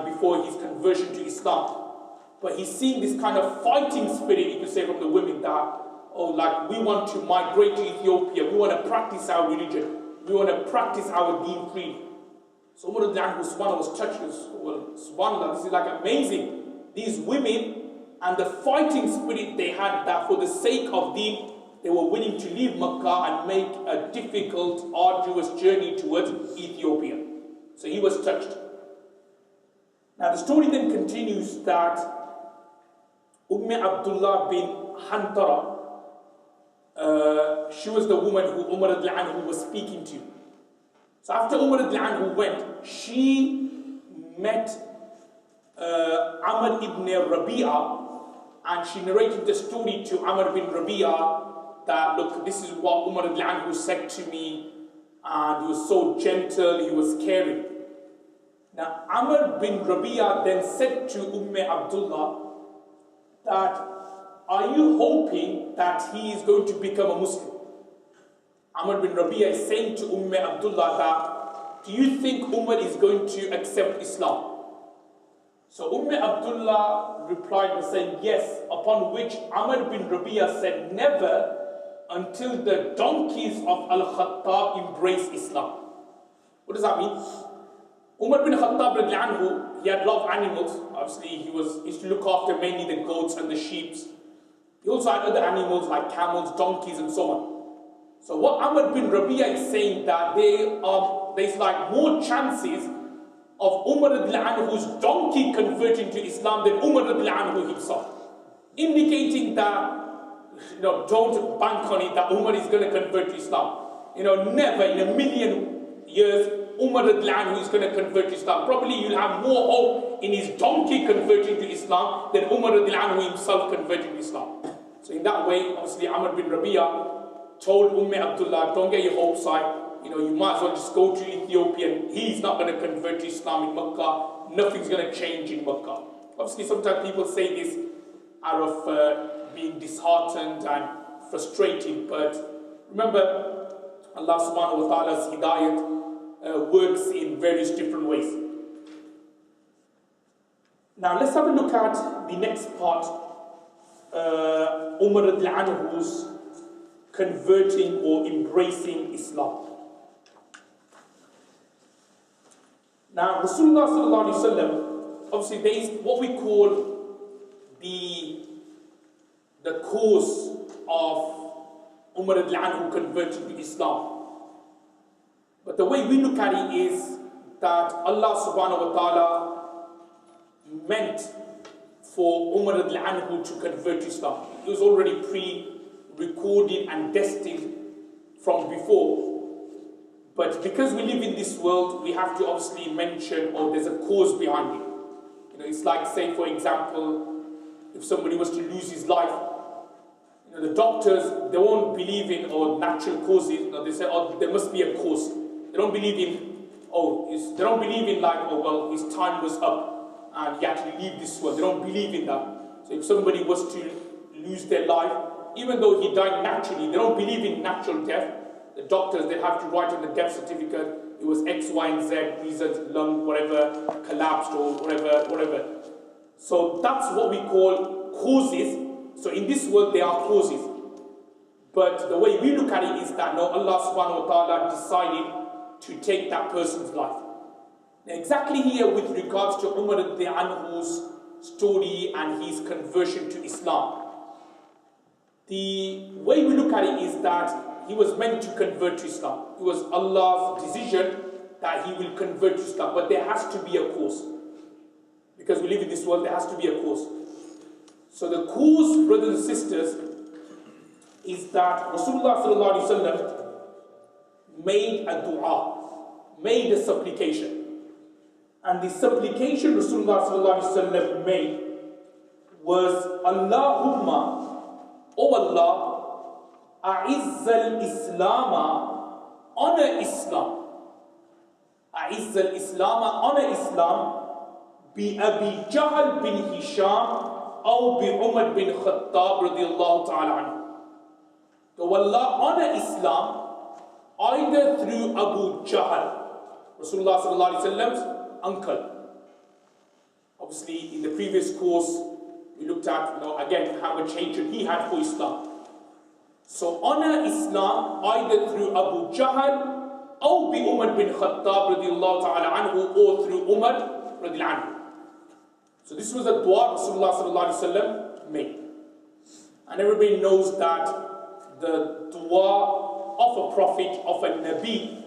Speaker 1: before his conversion to Islam. But he's seeing this kind of fighting spirit, you could say, from the women that, like we want to migrate to Ethiopia, we want to practice our religion, we want to practice our deen freely. So Umar anhu, subhanAllah, was touched. Well, subhanAllah, this is like amazing. These women and the fighting spirit they had, that for the sake of deen, they were willing to leave Makkah and make a difficult, arduous journey towards Ethiopia. So he was touched. Now the story then continues that Abdullah bin Hantara, she was the woman who Umar anhu was speaking to. So after Umar anhu went, she met Amr ibn Rabi'a, and she narrated the story to Amr bin Rabi'a that, look, this is what Umar anhu said to me, and he was so gentle, he was caring. Now, Amr bin Rabi'a then said to Abdullah that, are you hoping that he is going to become a Muslim? Amr bin Rabi'a is saying to Abdullah that, do you think Umar is going to accept Islam? So Abdullah replied by saying yes, upon which Amr bin Rabi'a said, never until the donkeys of Al-Khattab embrace Islam. What does that mean? Umar bin Khattab, he had a lot of animals. Obviously, he used to look after mainly the goats and the sheep. He also had other animals like camels, donkeys, and so on. So what Amr bin Rabi'a is saying, that there's like more chances of Umar anhu's donkey converting to Islam than Umar anhu himself. Indicating that, don't bank on it that Umar is going to convert to Islam. Never in a million years Umar anhu is going to convert to Islam. Probably you'll have more hope in his donkey converting to Islam than Umar anhu himself converting to Islam. So in that way, obviously Amr bin Rabi'ah told Abdullah, don't get your hopes high. You might as well just go to Ethiopia. He's not going to convert to Islam in Makkah. Nothing's going to change in Makkah. Obviously, sometimes people say this out of being disheartened and frustrated. But remember, Allah subhanahu wa ta'ala's hidayat works in various different ways. Now, let's have a look at the next part. Umar anhu's converting or embracing Islam. Now, Rasulullah sallallahu alaihi wasallam, obviously there is what we call the cause of Umar anhu converting to Islam. But the way we look at it is that Allah subhanahu wa ta'ala meant for Umar anhu to convert to Islam. It was already pre-recorded and destined from before. But because we live in this world, we have to obviously mention, or there's a cause behind it. It's like, say, for example, if somebody was to lose his life, the doctors, they won't believe in natural causes. They say, there must be a cause. They don't believe in, they don't believe in his time was up and he had to leave this world. They don't believe in that. So if somebody was to lose their life, even though he died naturally, they don't believe in natural death. The doctors, they have to write on the death certificate, it was X, Y, and Z reasons, lung, whatever, collapsed or whatever. So that's what we call causes. So in this world, there are causes. But the way we look at it is that, no, Allah subhanahu wa ta'ala decided to take that person's life. Now, exactly here with regards to Umar anhu's story and his conversion to Islam, the way we look at it is that he was meant to convert to Islam. It was Allah's decision that he will convert to Islam. But there has to be a cause. Because we live in this world, there has to be a cause. So the cause, brothers and sisters, is that Rasulullah sallallahu alaihi wasallam made a dua, made a supplication. And the supplication Rasulullah sallallahu alaihi wasallam made was, Allahumma, O Allah, A'izz al-Islam, honor Islam. A'izz al-Islam, honor Islam, bi Abi Jahl bin Hisham, or bi Umar bin Khattab radiyallahu ta'ala anhu. So Allah honor Islam either through Abu Jahl, Rasulullah sallallahu alaihi wasallam's uncle. Obviously, in the previous course, we looked at, again, how much hatred he had for Islam. So honor Islam either through Abu Jahl or bi Umar bin Khattab radiyallahu ta'ala anhu, or through Umar radiyallahu anhu. So this was a dua Rasulullah sallallahu alaihi wasallam made. And everybody knows that the dua of a prophet, of a Nabi,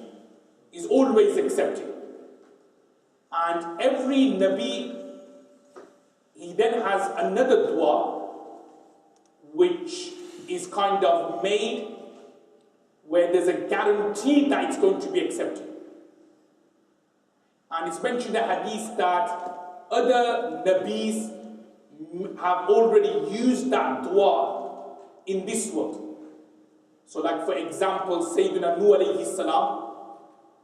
Speaker 1: is always accepted. And every Nabi, he then has another dua which is kind of made where there's a guarantee that it's going to be accepted. And it's mentioned in the hadith that other Nabis have already used that dua in this world. So like for example, Sayyidina Nuh alayhi salam,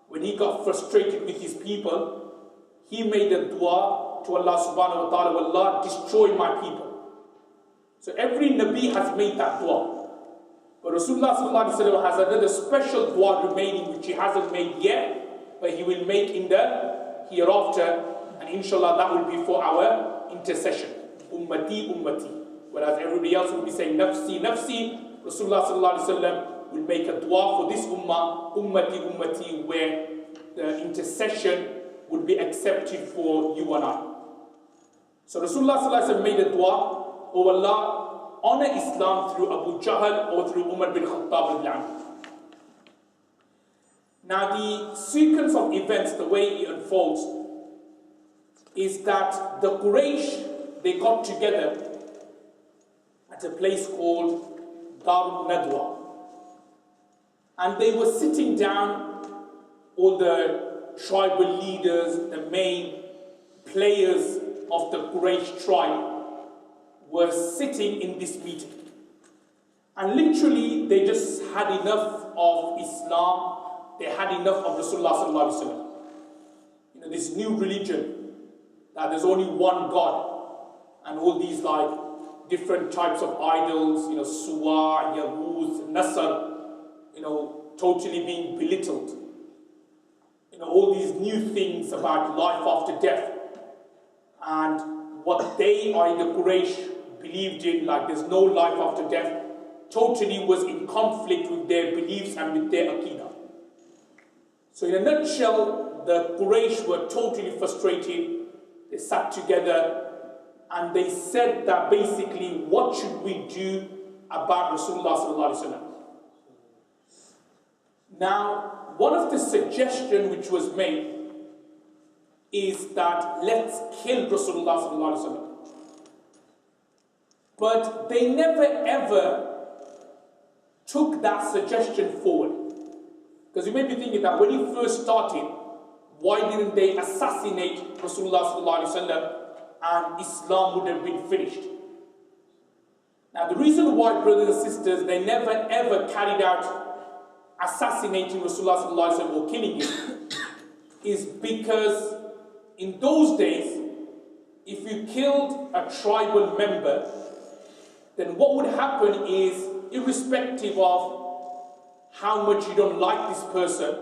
Speaker 1: when he got frustrated with his people, he made a dua to Allah subhanahu wa ta'ala, Allah, destroy my people. So every Nabi has made that dua. But Rasulullah sallallahu alaihi wasallam has another special dua remaining which he hasn't made yet, but he will make in the hereafter, and inshallah that will be for our intercession. Ummati, ummati. Whereas everybody else will be saying nafsi, nafsi, Rasulullah sallallahu alaihi wasallam will make a dua for this ummah, ummati, ummati, where the intercession would be accepted for you and I. So Rasulullah sallallahu alaihi wasallam made a dua, O Allah, honor Islam through Abu Jahl or through Umar bin Khattab. Now the sequence of events, the way it unfolds, is that the Quraysh, they got together at a place called Darul Nadwa. And they were sitting down, all the tribal leaders, the main players of the Quraysh tribe were sitting in this meeting. And literally, they just had enough of Islam, they had enough of Rasulullah sallallahu alaihi wasallam. You know, this new religion, that there's only one God, and all these like different types of idols, you know, Suwa, Yahuz, Nasr, you know, totally being belittled. You know, all these new things about life after death. And what they are in the Quraysh believed in, like there's no life after death, totally was in conflict with their beliefs and with their Aqidah. So in a nutshell, the Quraysh were totally frustrated. They sat together and they said that basically, what should we do about Rasulullah sallallahu alaihi wasallam? Now, one of the suggestions which was made is that let's kill Rasulullah sallallahu alaihi wasallam. But they never ever took that suggestion forward. Because you may be thinking that when he first started, why didn't they assassinate Rasulullah sallallahu alaihi wasallam and Islam would have been finished? Now the reason why, brothers and sisters, they never ever carried out assassinating Rasulullah sallallahu alaihi wasallam or killing him is because in those days, if you killed a tribal member, then what would happen is, irrespective of how much you don't like this person,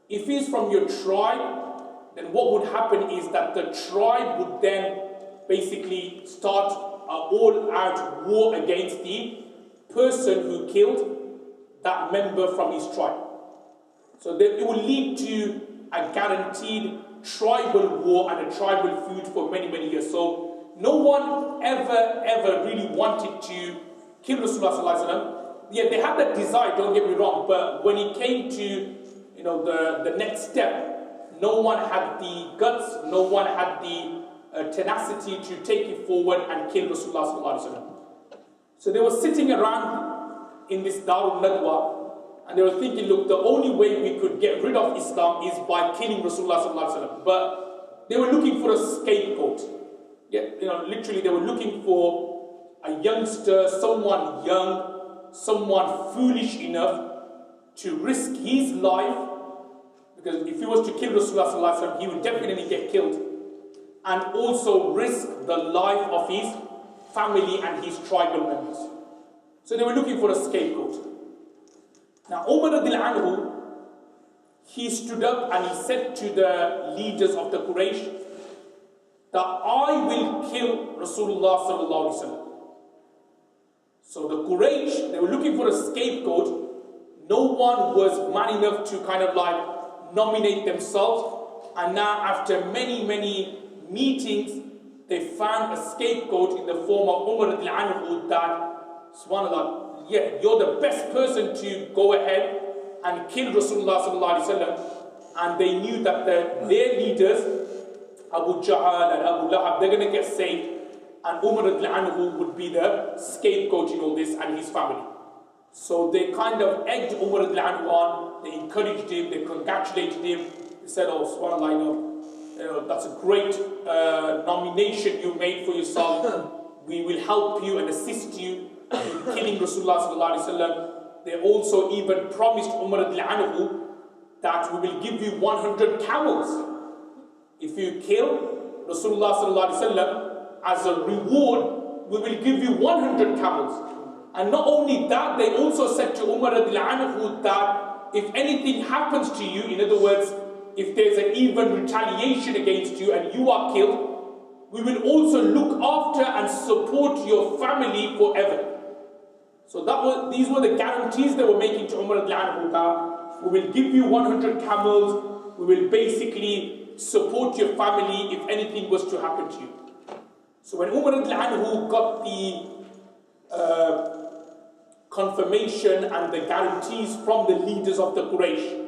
Speaker 1: if he's from your tribe, then what would happen is that the tribe would then basically start an all-out war against the person who killed that member from his tribe. So that it will lead to a guaranteed tribal war and a tribal feud for many, many years. So no one ever really wanted to kill Rasulullah sallallahu alaihi wasallam. Yeah, they had that desire, don't get me wrong, but when it came to, you know, the next step, no one had the guts, no one had the tenacity to take it forward and kill Rasulullah sallallahu alaihi wasallam. So they were sitting around in this Darul Nadwa, and they were thinking, look, the only way we could get rid of Islam is by killing Rasulullah sallallahu alaihi wasallam. But they were looking for a scapegoat. Yeah, you know, literally they were looking for a youngster, someone young, someone foolish enough to risk his life, because if he was to kill Rasulullah sallallahu alaihi wasallam, he would definitely get killed, and also risk the life of his family and his tribal members. So they were looking for a scapegoat. Now Umar radiallahu anhu, he stood up and he said to the leaders of the Quraysh that I will kill Rasulullah sallallahu alaihi wasallam. So the Quraysh, they were looking for a scapegoat. No one was man enough to kind of like nominate themselves. And now after many meetings, they found a scapegoat in the form of Umar radiallahu anhu that, subhanAllah, yeah, you're the best person to go ahead and kill Rasulullah sallallahu alaihi wasallam. And they knew that their leaders, Abu Jahl and Abu Lahab, they're going to get saved, and Umar radiallahu anhu would be the scapegoat in all this and his family. So they kind of egged Umar radiallahu anhu on, they encouraged him, they congratulated him, they said, oh, subhanAllah, you know, that's a great nomination you made for yourself. We will help you and assist you in killing Rasulullah sallallahu alaihi wasallam. They also even promised Umar radiallahu anhu that we will give you 100 camels. If you kill Rasulullah sallallahu alaihi wasallam, as a reward, we will give you 100 camels. And not only that, they also said to Umar radiallahu anhu that if anything happens to you, in other words, if there's an even retaliation against you and you are killed, we will also look after and support your family forever. So these were the guarantees they were making to Umar radiallahu anhu that we will give you 100 camels, we will basically support your family if anything was to happen to you. So when Umar radiallahu anhu got the confirmation and the guarantees from the leaders of the Quraysh,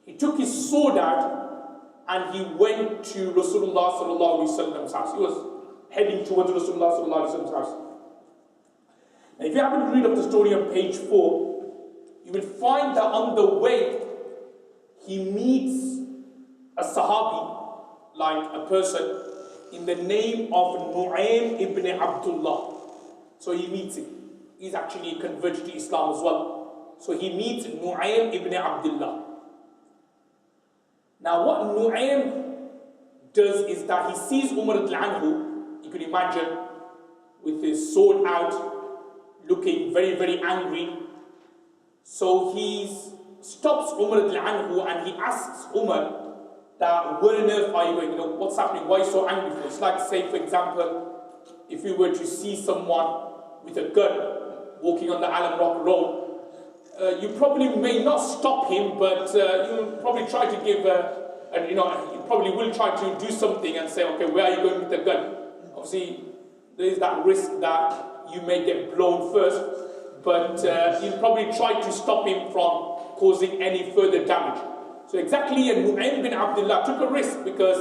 Speaker 1: he took his sword out and he went to Rasulullah sallallahu alaihi wasallam's house. He was heading towards Rasulullah sallallahu alaihi wasallam's house. Now, if you happen to read up the story on page 4, you will find that on the way he meets a Sahabi, like a person, in the name of Nu'aym ibn Abdullah. So he meets him. He's actually converted to Islam as well. So he meets Nu'aym ibn Abdullah. Now what Nu'aym does is that he sees Umar al-Anhu, you can imagine, with his sword out, looking very, very angry. So he stops Umar al-Anhu and he asks Umar that, where on earth are you going? You know, what's happening? Why are you so angry for? It's like, say, for example, if you were to see someone with a gun walking on the Alum Rock Road, you probably may not stop him, but you probably try to give, and you know, you probably will try to do something and say, okay, where are you going with the gun? Obviously, there is that risk that you may get blown first, but you'll probably try to stop him from causing any further damage. So exactly, and Nu'aym bin Abdullah took a risk because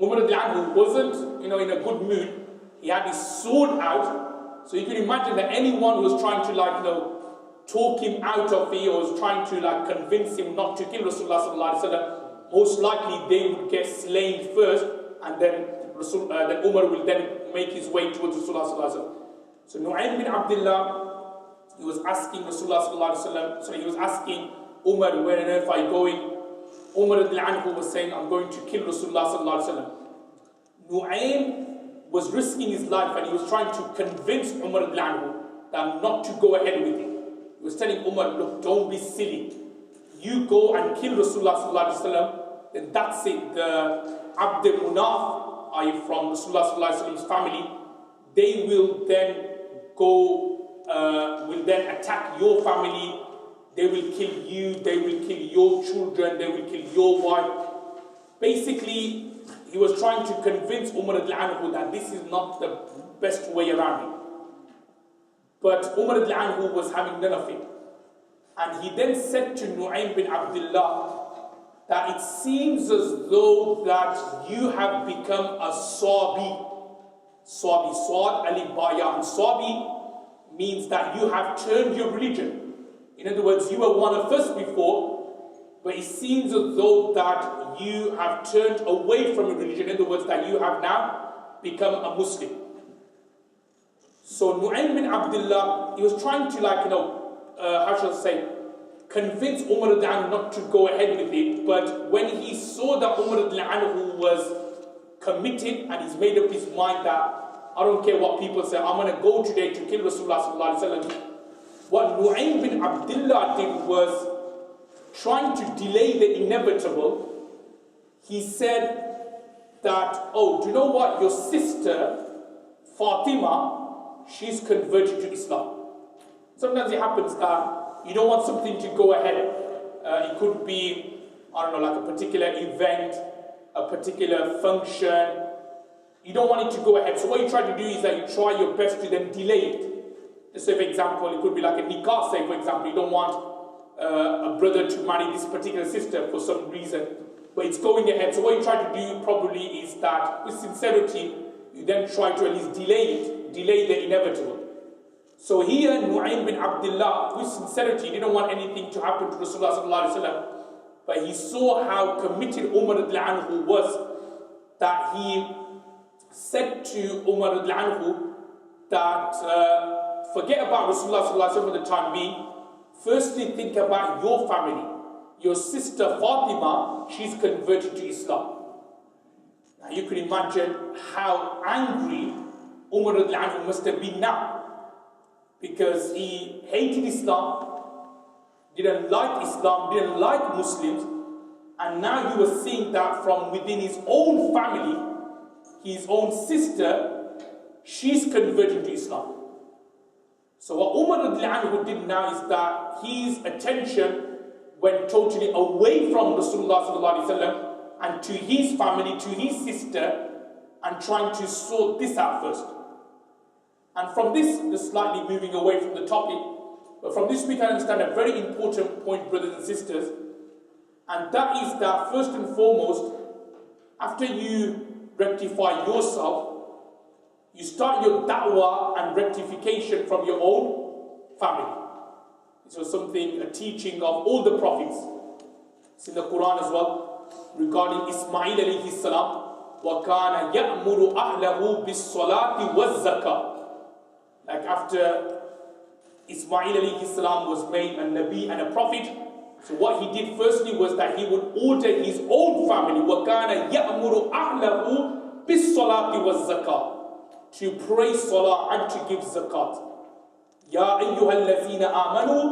Speaker 1: Umar al-Anhu wasn't, you know, in a good mood. He had his sword out, so you can imagine that anyone who was trying to, like, you know, talk him out of it, or was trying to, like, convince him not to kill Rasulullah sallallahu alaihi wasallam, most likely they would get slain first, and then then Umar will then make his way towards Rasulullah sallallahu alaihi wasallam. So Nu'aym bin Abdullah, he was asking Rasulullah sallallahu alaihi wasallam, so he was asking Umar, where on earth are you going? Umar al-Anhu was saying, I'm going to kill Rasulullah sallallahu alaihi wasallam. Nu'aym was risking his life and he was trying to convince Umar al-Anhu that not to go ahead with it. He was telling Umar, look, don't be silly. You go and kill Rasulullah sallallahu alaihi wasallam, then that's it. The Abd al-Munaf, i.e. from Rasulullah sallallahu alaihi wasallam's family, they will then will then attack your family. They will kill you, they will kill your children, they will kill your wife. Basically, he was trying to convince Umar al-Anhu that this is not the best way around it. But Umar al-Anhu was having none of it. And he then said to Nu'aym bin Abdullah that it seems as though that you have become a Sabi. Sabi, Swad al-Baya. And Sabi means that you have turned your religion. In other words, you were one of us before, but it seems as though that you have turned away from your religion. In other words, that you have now become a Muslim. So Nu'aym bin Abdullah, he was trying to, like, you know, how shall I say, convince Umar al-Anhu not to go ahead with it. But when he saw that Umar al-Anhu was committed and he's made up his mind that I don't care what people say, I'm going to go today to kill Rasulullah sallallahu alaihi wasallam. What Nu'aym bin Abdullah did was trying to delay the inevitable. He said that, oh, do you know what? Your sister, Fatima, she's converted to Islam. Sometimes it happens that you don't want something to go ahead. It could be, I don't know, like a particular event, a particular function. You don't want it to go ahead. So what you try to do is that you try your best to then delay it. Say, for example, it could be like a nikah, say, for example, you don't want a brother to marry this particular sister for some reason, but it's going ahead. So what you try to do probably is that, with sincerity, you then try to at least delay it, delay the inevitable. So here, Nu'aym bin Abdullah, with sincerity, didn't want anything to happen to Rasulullah sallallahu alaihi wasallam, but he saw how committed Umar al-Anhu was, that he said to Umar al-Anhu that, forget about Rasulullah sallallahu alaihi wasallam for the time being. Firstly, think about your family. Your sister Fatima, she's converted to Islam. Now you can imagine how angry Umar al-Anhu must have been now, because he hated Islam, didn't like Islam, didn't like Muslims, and now he was seeing that from within his own family, his own sister, she's converted to Islam. So what Umar al-Anhu did now is that his attention went totally away from Rasulullah sallallahu alaihi wasallam and to his family, to his sister, and trying to sort this out first. And from this, just slightly moving away from the topic, but from this we can understand a very important point, brothers and sisters, and that is that first and foremost,
Speaker 2: After you rectify yourself, you start your da'wah and rectification from your own family. This was something, a teaching of all the prophets. It's in the Quran as well, regarding Ismail alayhi salam. وَكَانَ يَأْمُرُ أَهْلَهُ بِالصَّلَاةِ وَالزَّكَاةِ. Like after Ismail alayhi salam was made a Nabi and a Prophet, so what he did firstly was that he would order his own family, وَكَانَ يَأْمُرُ أَهْلَهُ بِالصَّلَاةِ وَالزَّكَاةِ, to pray salah and to give zakat. يَا أَيُّهَا الَّذِينَ آمَنُوا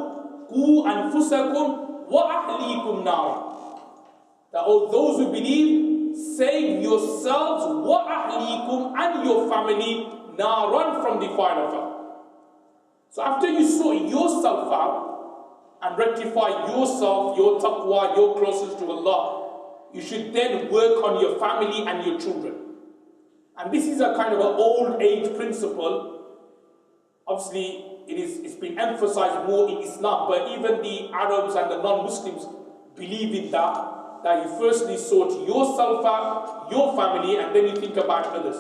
Speaker 2: قُوا أَنفُسَكُمْ وَأَهْلِيكُمْ نَارًا. That all those who believe, save yourselves وَأَهْلِيكُمْ, and your family, نَارًا, from the fire of hell. So after you sort yourself out and rectify yourself, your taqwa, your closeness to Allah, you should then work on your family and your children. And this is a kind of an old age principle. Obviously, it's been emphasized more in Islam, but even the Arabs and the non-Muslims believe in that you firstly sort yourself out, your family, and then you think about others.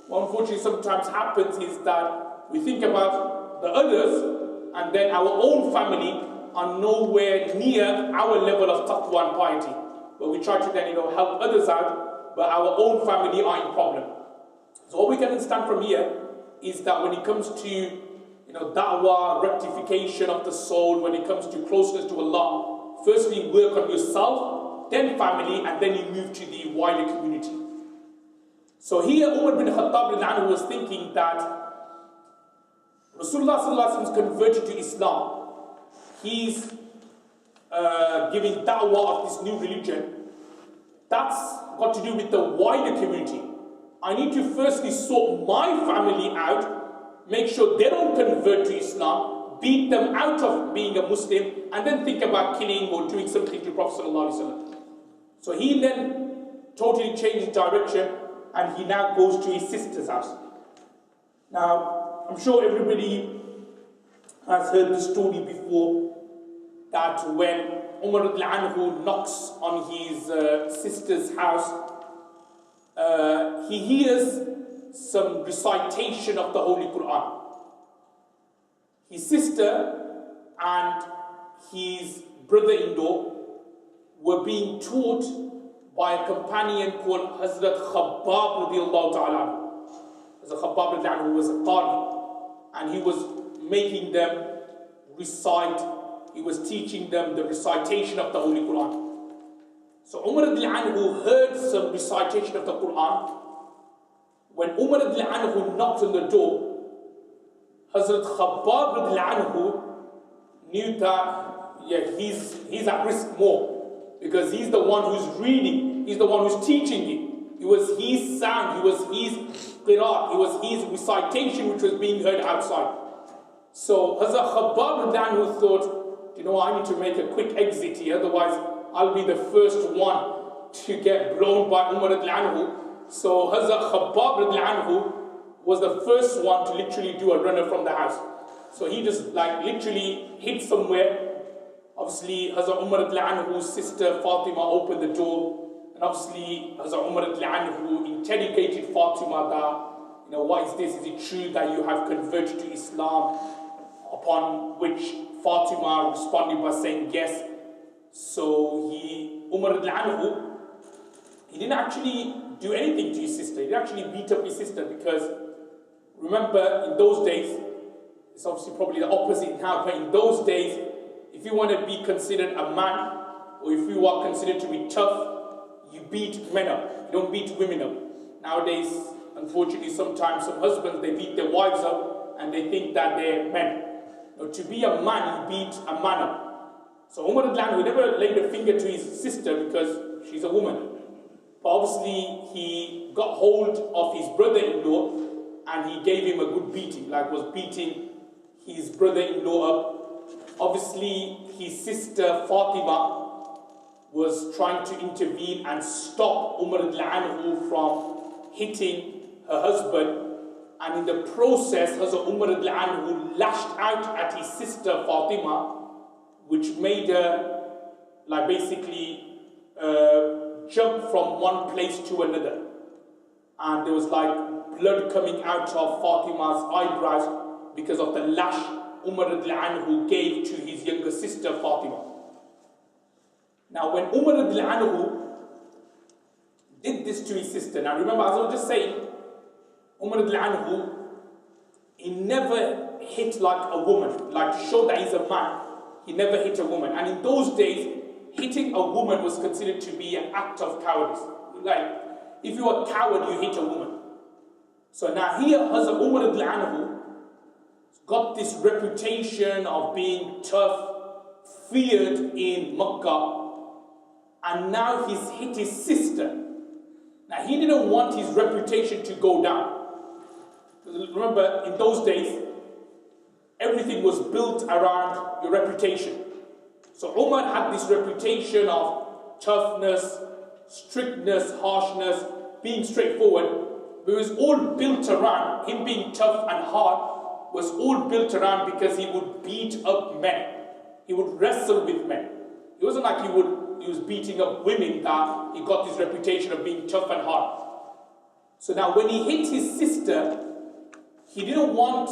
Speaker 2: What unfortunately sometimes happens is that we think about the others, and then our own family are nowhere near our level of taqwa and piety. But we try to then, help others out, but our own family are in problem. So what we can understand from here is that when it comes to da'wah, rectification of the soul, when it comes to closeness to Allah, firstly work on yourself, then family, and then you move to the wider community. So here Umar bin Khattab was thinking that Rasulullah is converted to Islam. He's giving da'wah of this new religion. That's got to do with the wider community. I need to firstly sort my family out, make sure they don't convert to Islam, beat them out of being a Muslim, and then think about killing or doing something to Prophet ﷺ. So he then totally changed direction, and he now goes to his sister's house. Now, I'm sure everybody has heard the story before, that when Umar anhu knocks on his sister's house, he hears some recitation of the Holy Quran. His sister and his brother-in-law were being taught by a companion called Hazrat Khabbab radiallahu ta'ala. Hazrat Khabbab radiallahu anhu was a qari, and he was making them recite, he was teaching them the recitation of the Holy Quran. So Umar anhu heard some recitation of the Quran. When Umar anhu knocked on the door, Hazrat Khabbab anhu knew that he's at risk more, because he's the one who's reading, he's the one who's teaching it. It was his sound, it was his qiraat, it was his recitation which was being heard outside. So Hazrat Khabbab anhu thought, I need to make a quick exit here, otherwise I'll be the first one to get blown by Umar anhu. So Hazrat Khabbab anhu was the first one to literally do a runner from the house. So he just literally hid somewhere. Obviously Hazrat Umar anhu's sister Fatima opened the door, and obviously Hazrat Umar anhu interrogated Fatima that, what is this? Is it true that you have converted to Islam? Upon which Fatima responded by saying yes. So Umar anhu, he didn't actually do anything to his sister. He didn't actually beat up his sister, because remember, in those days, it's obviously probably the opposite now, but in those days, if you want to be considered a man, or if you are considered to be tough, you beat men up. You don't beat women up. Nowadays, unfortunately, sometimes some husbands, they beat their wives up and they think that they're men. Now, to be a man, you beat a man up. So Umar anhu never laid a finger to his sister because she's a woman. But obviously, he got hold of his brother-in-law and he gave him a good beating, was beating his brother-in-law up. Obviously, his sister Fatima was trying to intervene and stop Umar anhu from hitting her husband. And in the process, Hazrat Umar anhu lashed out at his sister Fatima, which made her basically
Speaker 1: jumped from one place to another. And there was like blood coming out of Fatima's eyebrows because of the lash Umar radiallahu anhu gave to his younger sister Fatima. Now when Umar radiallahu anhu did this to his sister, now remember as I was just saying, Umar radiallahu anhu, he never hit like a woman, like to show that he's a man. He never hit a woman. And in those days, hitting a woman was considered to be an act of cowardice. Like, if you are a coward, you hit a woman. So now here, Hazrat Umar radiallahu anhu got this reputation of being tough, feared in Makkah, and now he's hit his sister. Now he didn't want his reputation to go down. Remember, in those days, everything was built around your reputation. So Umar had this reputation of toughness, strictness, harshness, being straightforward. But it was all built around him being tough and hard, was all built around because he would beat up men. He would wrestle with men. It wasn't like he was beating up women that he got this reputation of being tough and hard. So now when he hit his sister, he didn't want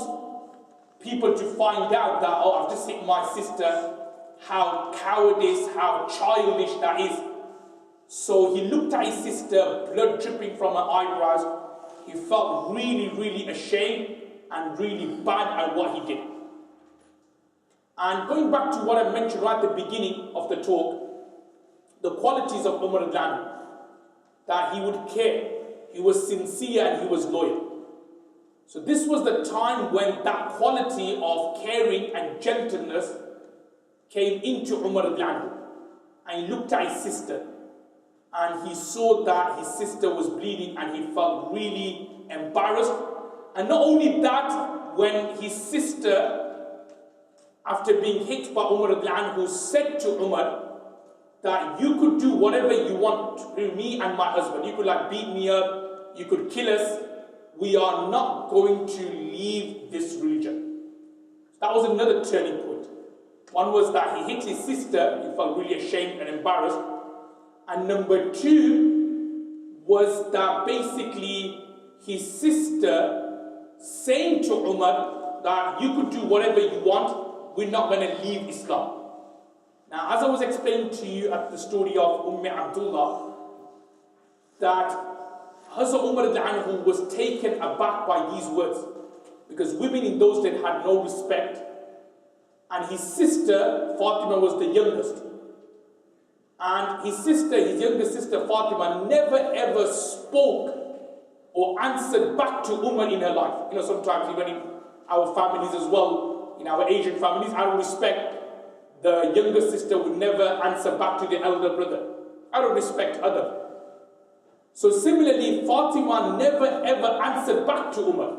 Speaker 1: people to find out that, oh, I've just hit my sister, how cowardice, how childish that is. So he looked at his sister, blood dripping from her eyebrows. He felt really, really ashamed and really bad at what he did. And going back to what I mentioned right at the beginning of the talk, the qualities of Umar radiallahu anhu, that he would care, he was sincere and he was loyal. So this was the time when that quality of caring and gentleness came into Umar radiallahu anhu. And he looked at his sister and he saw that his sister was bleeding and he felt really embarrassed. And not only that, when his sister, after being hit by Umar radiallahu anhu, said to Umar that you could do whatever you want to me and my husband. You could like beat me up, you could kill us. We are not going to leave this religion. That was another turning point. One was that he hit his sister, he felt really ashamed and embarrassed. And number two was that basically his sister saying to Umar that you could do whatever you want, we're not going to leave Islam. Now, as I was explaining to you at the story of Abdullah, that Hazrat Umar radiallahu anhu was taken aback by these words because women in those days had no respect, and his sister Fatima was the youngest, and his younger sister Fatima never ever spoke or answered back to Umar in her life. You know, sometimes even in our families as well, in our Asian families, out of respect, the younger sister would never answer back to the elder brother, out of respect other. So similarly, Fatima never ever answered back to Umar.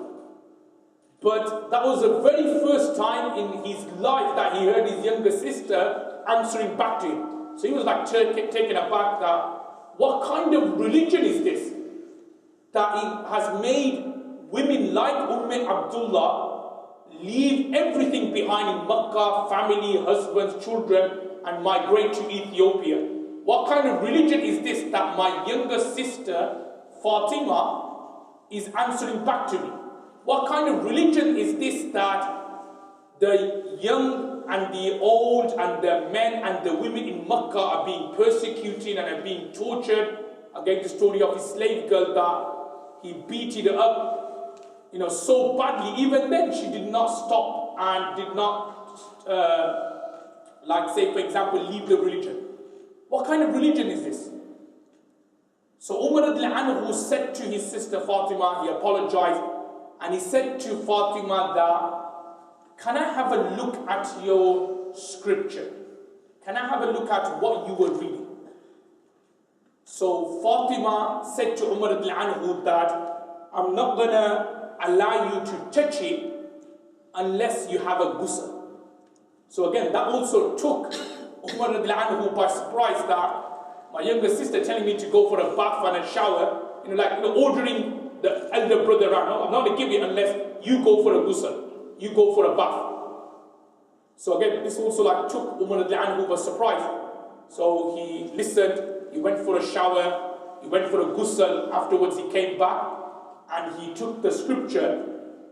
Speaker 1: But that was the very first time in his life that he heard his younger sister answering back to him. So he was like taken aback that, what kind of religion is this? That it has made women like Abdullah leave everything behind in Makkah, family, husbands, children, and migrate to Ethiopia. What kind of religion is this that my younger sister, Fatima, is answering back to me? What kind of religion is this that the young and the old and the men and the women in Makkah are being persecuted and are being tortured? Again, the story of his slave girl that he beat her up, so badly. Even then, she did not stop and did not, say, for example, leave the religion. What kind of religion is this? So Umar radiallahu anhu said to his sister Fatima, he apologized, and he said to Fatima that, can I have a look at your scripture? Can I have a look at what you were reading? So Fatima said to Umar radiallahu anhu that, I'm not going to allow you to touch it unless you have a ghusl. So again, that also took Umar radiallahu anhu by surprise, that my younger sister telling me to go for a bath and a shower, ordering the elder brother around. No, I'm not going to give it unless you go for a ghusl, you go for a bath. So again, this also took Umar radiallahu anhu by surprise. So he listened,
Speaker 2: he went for a shower, he went for a ghusl, afterwards he came back and he took the scripture,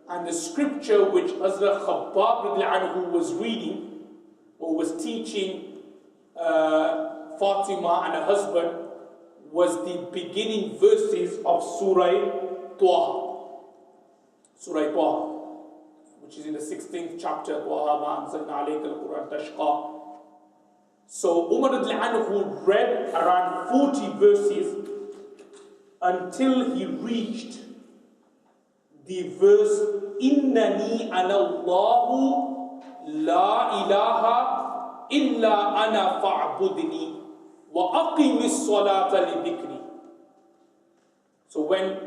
Speaker 2: and the scripture which Hazrat Khabbab anhu was reading or was teaching Fatima and her husband was the beginning verses of Surah Taha. Surah Taha, which is in the 16th chapter, Taha ma anzalna alayka al-Quran tashqa. So Umar anhu read around 40 verses until he reached the verse Innani ana Allahu la ilaha illa ana fa'budni wa aqimis salata li dhikri. So when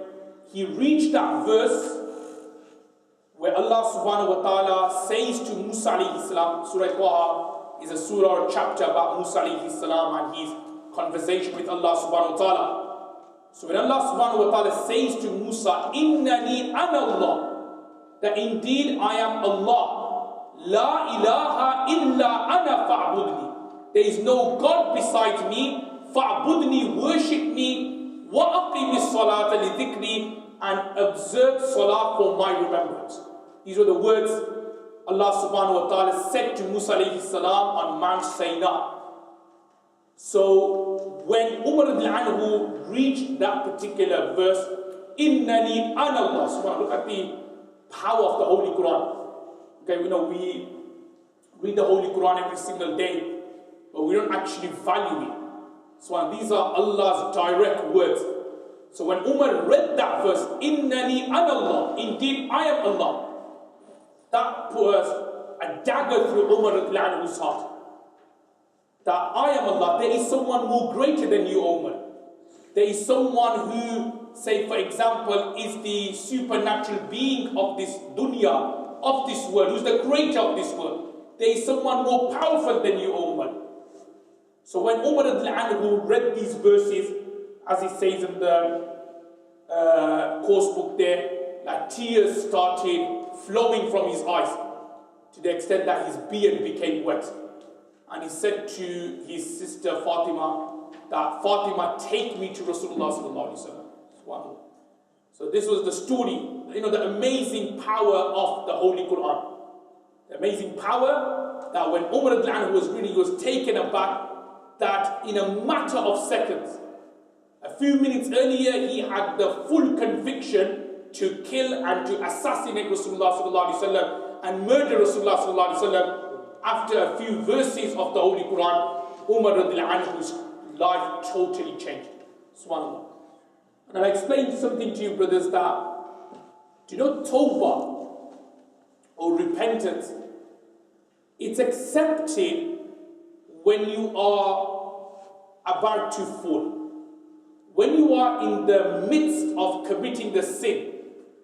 Speaker 2: he reached that verse where Allah subhanahu wa ta'ala says to Musa alayhi salam, Surah Taha is a surah or chapter about Musa alayhi salam and his conversation with Allah subhanahu wa ta'ala. So when Allah subhanahu wa ta'ala says to Musa, Innani ana Allah, that indeed I am Allah, La ilaha illa ana fa'budni, there is no God besides me, fa'budni, worship me, wa aqimis salata li dhikri, and observe salah for my remembrance. These were the words Allah subhanahu wa ta'ala said to Musa alayhi salam on Mount Sinai. So when Umar anhu reached that particular verse, Innani ana Allah, subhanahu, look at the power of the Holy Quran. Okay, we read the Holy Quran every single day, but we don't actually value it. So these are Allah's direct words. So when Umar read that verse, Innani ana Allah, indeed I am Allah, that put a dagger through Umar anhu's heart. That I am Allah, there is someone more greater than you, Umar. There is someone who, say for example, is the supernatural being of this dunya, of this world, who's the creator of this world. There is someone more powerful than you, Umar. So when Umar anhu read these verses, as he says in the course book there, like tears started flowing from his eyes to the extent that his beard became wet. And he said to his sister Fatima that, Fatima, take me to Rasulullah sallallahu alaihi wasallam. So this was the story, the amazing power of the Holy Quran. The amazing power that when Umar was reading, he was taken aback that in a matter of seconds, a few minutes earlier, he had the full conviction to kill and to assassinate Rasulullah sallallahu alaihi wasallam and murder Rasulullah sallallahu alaihi wasallam. After a few verses of the Holy Quran, Umar anhu's life totally changed. Subhanallah. And I'll explain something to you, brothers, that, tawbah or repentance, it's accepted when you are about to fall. When you are in the midst of committing the sin,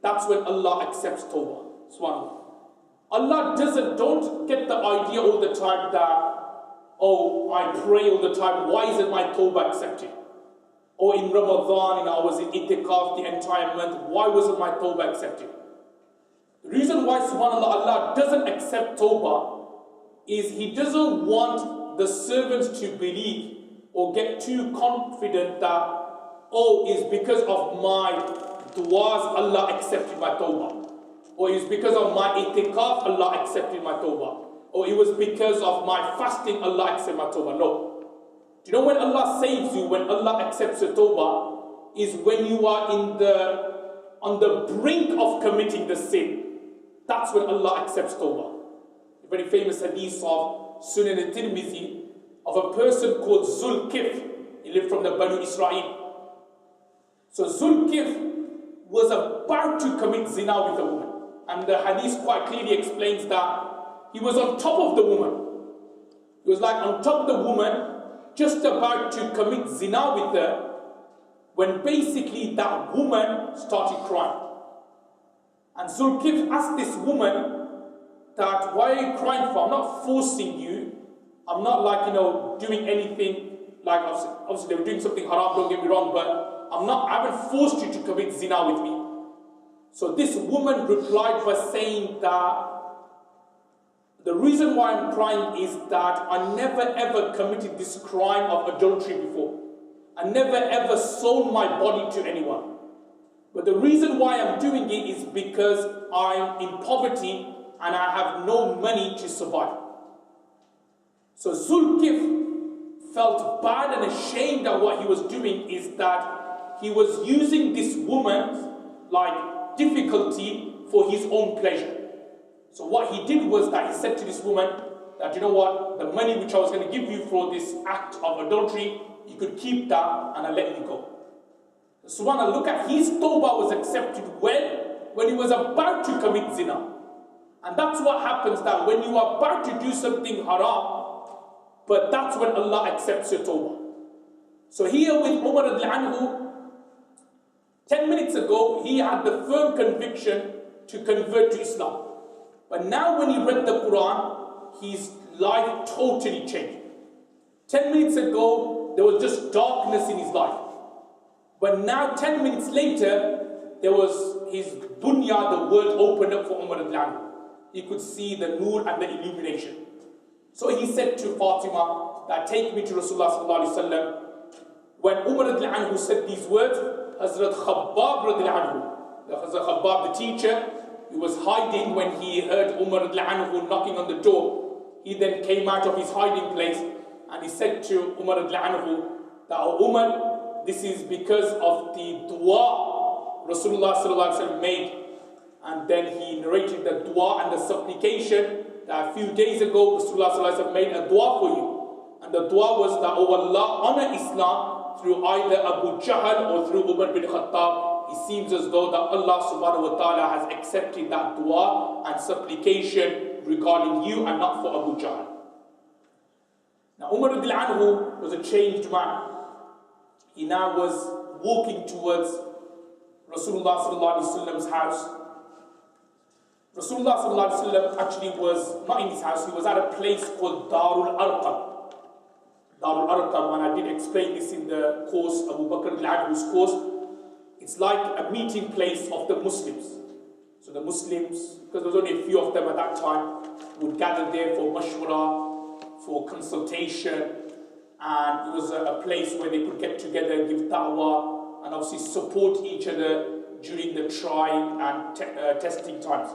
Speaker 2: that's when Allah accepts tawbah. Subhanallah. Allah don't get the idea all the time that, oh, I pray all the time, why isn't my tawbah accepted? Or in Ramadan, I was in itikaf the entire month, why wasn't my tawbah accepted? The reason why, subhanAllah, Allah doesn't accept tawbah is He doesn't want the servants to believe or get too confident that, oh, it's because of my du'as Allah accepted my tawbah. Or it was because of my itikaf, Allah accepted my tawbah. Or it was because of my fasting, Allah accepted my tawbah. No. Do you know when Allah saves you, when Allah accepts your tawbah, is when you are on the brink of committing the sin. That's when Allah accepts tawbah. A very famous hadith of Sunan al-Tirmidhi of a person called Zulkif. He lived from the Banu Israel. So Zulkif was about to commit zina with a woman. And the hadith quite clearly explains that he was on top of the woman. He was like on top of the woman, just about to commit zina with her, when basically that woman started crying. And Zulkif asked this woman that, why are you crying for? I'm not forcing you. I'm not doing anything, like obviously they were doing something haram, don't get me wrong, but I haven't forced you to commit zina with me. So this woman replied by saying that the reason why I'm crying is that I never ever committed this crime of adultery before. and never ever sold my body to anyone. But the reason why I'm doing it is because I'm in poverty and I have no money to survive. So Zulkif felt bad and ashamed at what he was doing, is that he was using this woman's difficulty for his own pleasure. So what he did was that he said to this woman that, you know what, the money which I was going to give you for this act of adultery, you could keep that and I'll let you go. Subhanallah, look at his tawbah was accepted when he was about to commit zina. And that's what happens, that when you are about to do something haram, but that's when Allah accepts your tawbah. So here with Umar anhu, 10 minutes ago, he had the firm conviction to convert to Islam. But now when he read the Quran, his life totally changed. 10 minutes ago, there was just darkness in his life. But now 10 minutes later, there was his dunya, the world opened up for Umar anhu. He could see the nur and the illumination. So he said to Fatima that, take me to Rasulullah sallallahu alaihi wasallam. When Umar anhu said these words, Hazrat Khabbab anhu, Hazrat Khabbab, the teacher, he was hiding when he heard Umar anhu knocking on the door. He then came out of his hiding place and he said to Umar anhu that, oh Umar, this is because of the dua Rasulullah sallallahu alaihi wasallam made. And then he narrated the dua and the supplication that a few days ago Rasulullah sallallahu alaihi wasallam made a dua for you. And the dua was that, oh Allah, honor Islam through either Abu Jahl or through Umar bin Khattab. It seems as though that Allah subhanahu wa ta'ala has accepted that dua and supplication regarding you and not for Abu Jahl. Now Umar anhu was a changed man. He now was walking towards Rasulullah sallallahu alaihi wasallam's house. Rasulullah sallallahu alaihi wasallam actually was not in his house, he was at a place called Darul Arqam. Darul Arqam, and I did explain this in the course, Abu Bakr al-Adhu's course, it's like a meeting place of the Muslims. So the Muslims, because there was only a few of them at that time, would gather there for mashwara, for consultation, and it was a place where they could get together, give da'wah, and obviously support each other during the trying and testing times.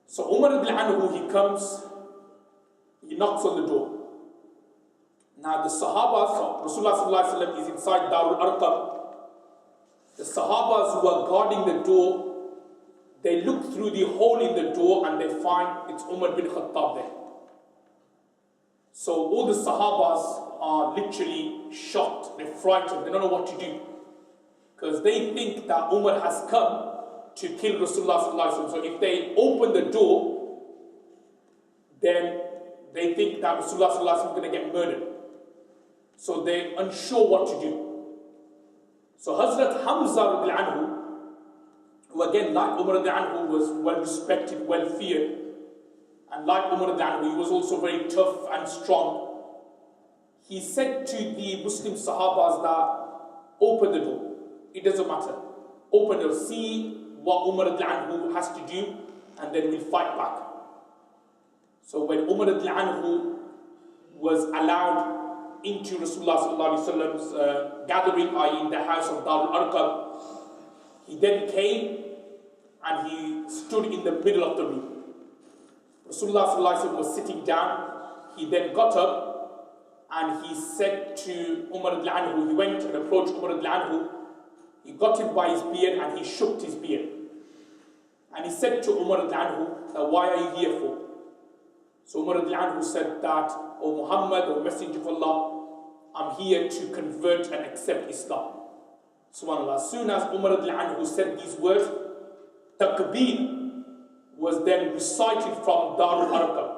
Speaker 2: So Umar anhu, he comes, he knocks on the door. Now the Sahabas, so Rasulullah sallallahu alaihi wasallam is inside Darul Arqam. The Sahabas who are guarding the door, they look through the hole in the door and they find it's Umar bin Khattab there. So all the Sahabas are literally shocked, they're frightened, they don't know what to do. Because they think that Umar has come to kill Rasulullah sallallahu alaihi wasallam. So if they open the door, then they think that Rasulullah sallallahu alaihi wasallam is going to get murdered. So they're unsure what to do. So Hazrat Hamza anhu, who again like Umar anhu was well respected, well feared, and like Umar anhu, he was also very tough and strong. He said to the Muslim Sahabas that, open the door. It doesn't matter. Open it, see what Umar anhu has to do, and then we'll fight back. So when Umar anhu was allowed into Rasulullah sallallahu alaihi wasallam's gathering, i.e. in the house of Darul Arqam, he then came and he stood in the middle of the room. Rasulullah sallallahu alaihi wasallam was sitting down. He then got up and he said to Umar anhu, he went and approached Umar anhu. He got him by his beard and he shook his beard. And he said to Umar anhu, why are you here for? So Umar anhu said that, O Muhammad, O Messenger of Allah, I'm here to convert and accept Islam. SubhanAllah. As soon as Umar anhu said these words, takbir was then recited from Darul Arqam.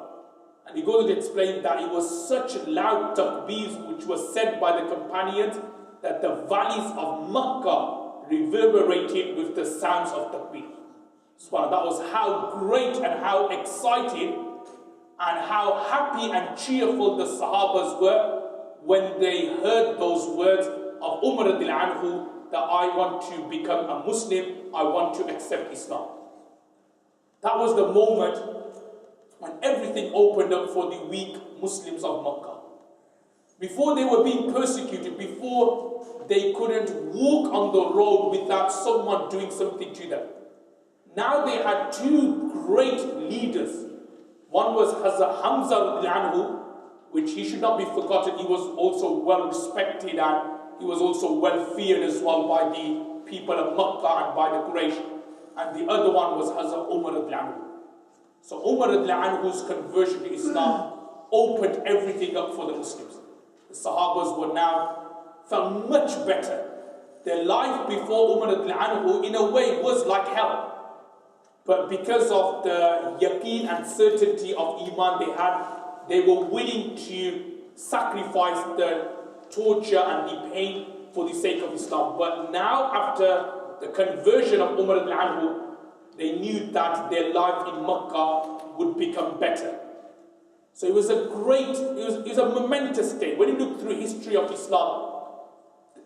Speaker 2: And he goes on to explain that it was such loud takbir which was said by the companions that the valleys of Makkah reverberated with the sounds of takbir. SubhanAllah. That was how great and how excited and how happy and cheerful the Sahabas were when they heard those words of Umar anhu that I want to become a Muslim, I want to accept Islam. That was the moment when everything opened up for the weak Muslims of Makkah. before they were being persecuted, before they couldn't walk on the road without someone doing something to them. Now they had two great leaders. One was Hazrat Hamza anhu, which he should not be forgotten. He was also well respected and he was also well feared as well by the people of Makkah and by the Quraysh. And the other one was Hazrat Umar anhu. So Umar anhu's conversion to Islam opened everything up for the Muslims. The Sahabas were now felt much better. Their life before Umar anhu in a way was like hell. But because of the yaqeen and certainty of Iman they had, they were willing to sacrifice the torture and the pain for the sake of Islam. But now after the conversion of Umar anhu, they knew that their life in Makkah would become better. So it was a great, it was a momentous day. When you look through history of Islam,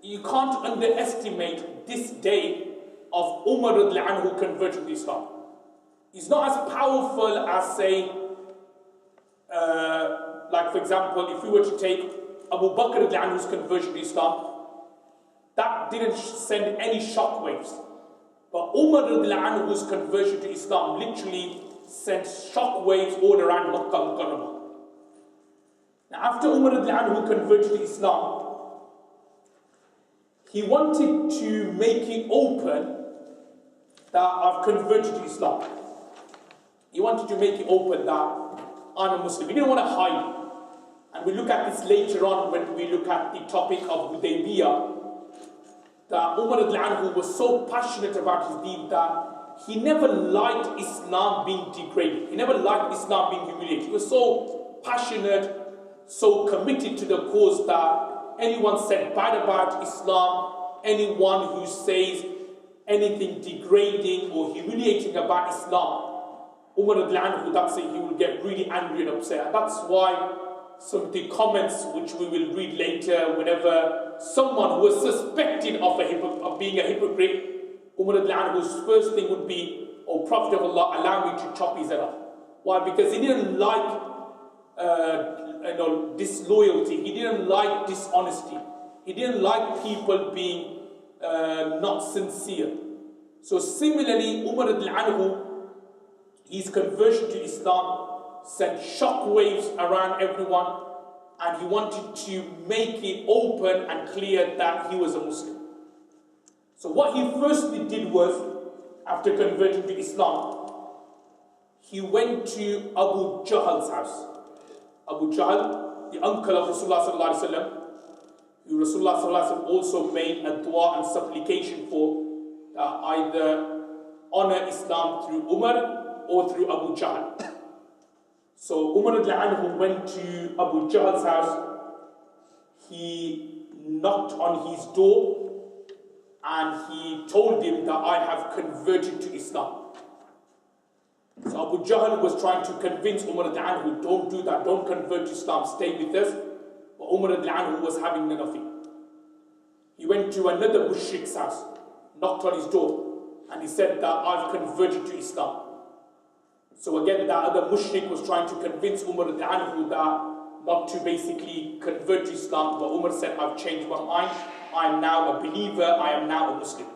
Speaker 2: you can't underestimate this day of Umar anhu converting to Islam. It's not as powerful as, say, like for example, if we were to take Abu Bakr anhu's conversion to Islam, that didn't send any shockwaves. But Umar anhu's conversion to Islam literally sent shockwaves all around Makkah al-Mukarramah. Now, after Umar anhu converted to Islam, he wanted to make it open that I've converted to Islam. He wanted to make it open that I'm a Muslim. He didn't want to hide it. And we look at this later on when we look at the topic of Hudaybiyah, that Umar anhu was so passionate about his deen that he never liked Islam being degraded. He never liked Islam being humiliated. He was so passionate, so committed to the cause that anyone said bad about Islam, anyone who says anything degrading or humiliating about Islam, Umar anhu, that's it, he will get really angry and upset. And that's why some of the comments which we will read later, whenever someone who was suspected of being a hypocrite, Umar anhu's first thing would be, "Oh Prophet of Allah, allow me to chop his head off." Why? Because he didn't like disloyalty, he didn't like dishonesty, he didn't like people being not sincere. So similarly, Umar anhu, his conversion to Islam sent shockwaves around everyone, and he wanted to make it open and clear that he was a Muslim. So what he firstly did was, after converting to Islam, he went to Abu Jahl's house. Abu Jahl, the uncle of Rasulullah sallallahu alaihi wasallam, who Rasulullah sallallahu alaihi wasallam also made a dua and supplication for, either honor Islam through Umar or through Abu Jahl. So Umar anhu went to Abu Jahl's house. He knocked on his door and he told him that I have converted to Islam. So Abu Jahl was trying to convince Umar anhu, don't do that, don't convert to Islam, stay with us. But Umar anhu was having none of it. He went to another mushrik's house, knocked on his door, and he said that I've converted to Islam. So again, that other mushrik was trying to convince Umar anhu that not to basically convert to Islam, but Umar said, I've changed my mind, I am now a believer, I am now a Muslim.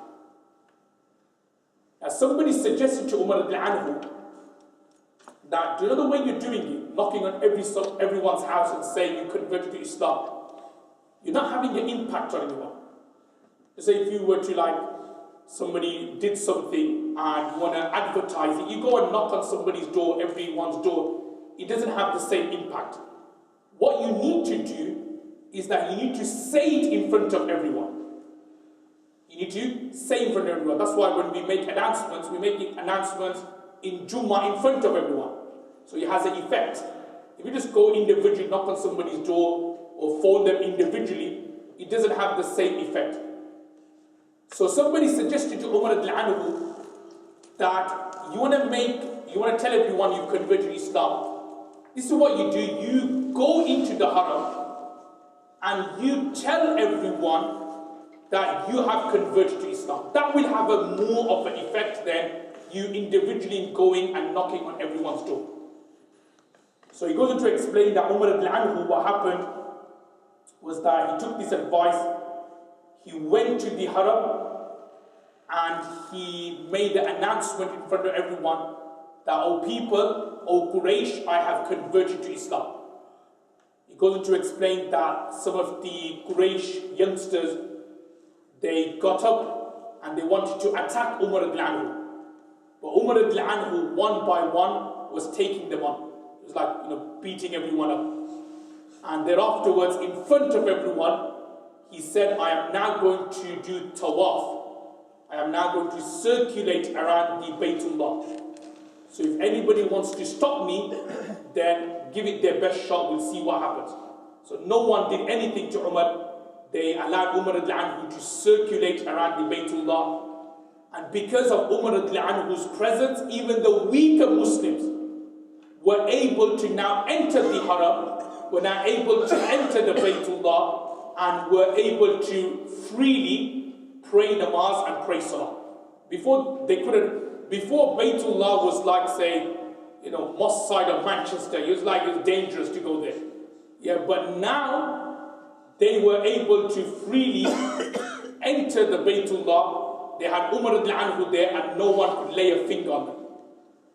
Speaker 2: Now somebody suggested to Umar anhu that, do you know the way you're doing it, knocking on everyone's house and saying you converted to Islam, you're not having an impact on anyone. Say if you were to somebody did something and you want to advertise it, you go and knock on somebody's door, everyone's door, it doesn't have the same impact. What you need to do is that you need to say it in front of everyone. You need to say in front of everyone. That's why when we make announcements, we make announcements in Jummah in front of everyone. So it has an effect. If you just go individually, knock on somebody's door or phone them individually, it doesn't have the same effect. So somebody suggested to Umar anhu that you want to tell everyone you've converted to Islam. This is what you do. You go into the haram and you tell everyone that you have converted to Islam. That will have a more of an effect than you individually going and knocking on everyone's door. So he goes on to explain that Umar anhu, what happened, was that he took this advice, he went to the Haram, and he made the announcement in front of everyone that, "O people, O Quraysh, I have converted to Islam." He goes on to explain that some of the Quraysh youngsters, they got up and they wanted to attack Umar al-Anhu. But Umar al-Anhu, one by one, was taking them on. It was like, beating everyone up. And thereafterwards, in front of everyone, he said, "I am now going to do tawaf. I am now going to circulate around the Baytullah. So if anybody wants to stop me, then give it their best shot, we'll see what happens." So no one did anything to Umar. They allowed Umar al-Anhu to circulate around the Baytullah. And because of Umar al-Anhu's presence, even the weaker Muslims were able to now enter the Haram, were now able to enter the Baytullah, and were able to freely pray namaz and pray salah. Before they couldn't, before Baytullah was like, say, Moss side of Manchester. It was dangerous to go there. Yeah, but now they were able to freely enter the Baytullah. They had Umar al-Anhu there and no one could lay a finger on them.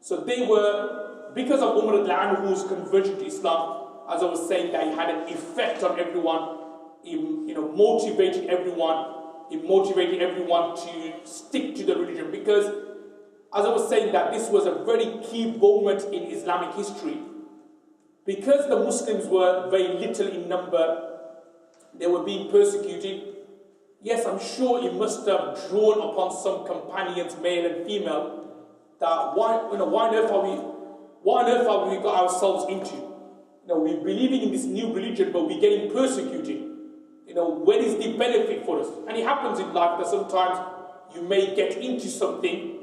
Speaker 2: So they were, because of Umar al-Anhu's conversion to Islam, as I was saying, that he had an effect on everyone. He motivated everyone. He motivated everyone to stick to the religion, because, as I was saying, that this was a very key moment in Islamic history. Because the Muslims were very little in number, they were being persecuted. Yes, I'm sure it must have drawn upon some companions, male and female, that why on earth have we got ourselves into? We're believing in this new religion, but we're getting persecuted. Where is the benefit for us? And it happens in life that sometimes you may get into something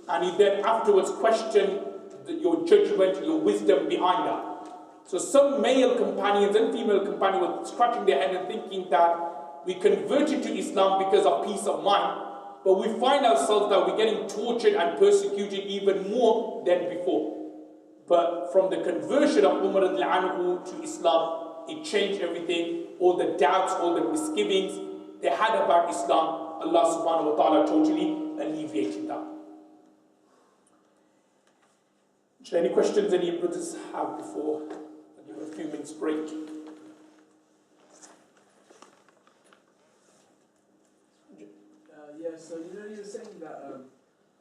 Speaker 2: and you then afterwards question your judgment, your wisdom behind that. So some male companions and female companions were scratching their head and thinking that we converted to Islam because of peace of mind, but we find ourselves that we're getting tortured and persecuted even more than before. But from the conversion of Umar al-Anhu to Islam, it changed everything. All the doubts, all the misgivings they had about Islam, Allah subhanahu wa ta'ala totally alleviated that. Is there any questions any brothers have before I give a few minutes break?
Speaker 3: Yeah, so you were saying that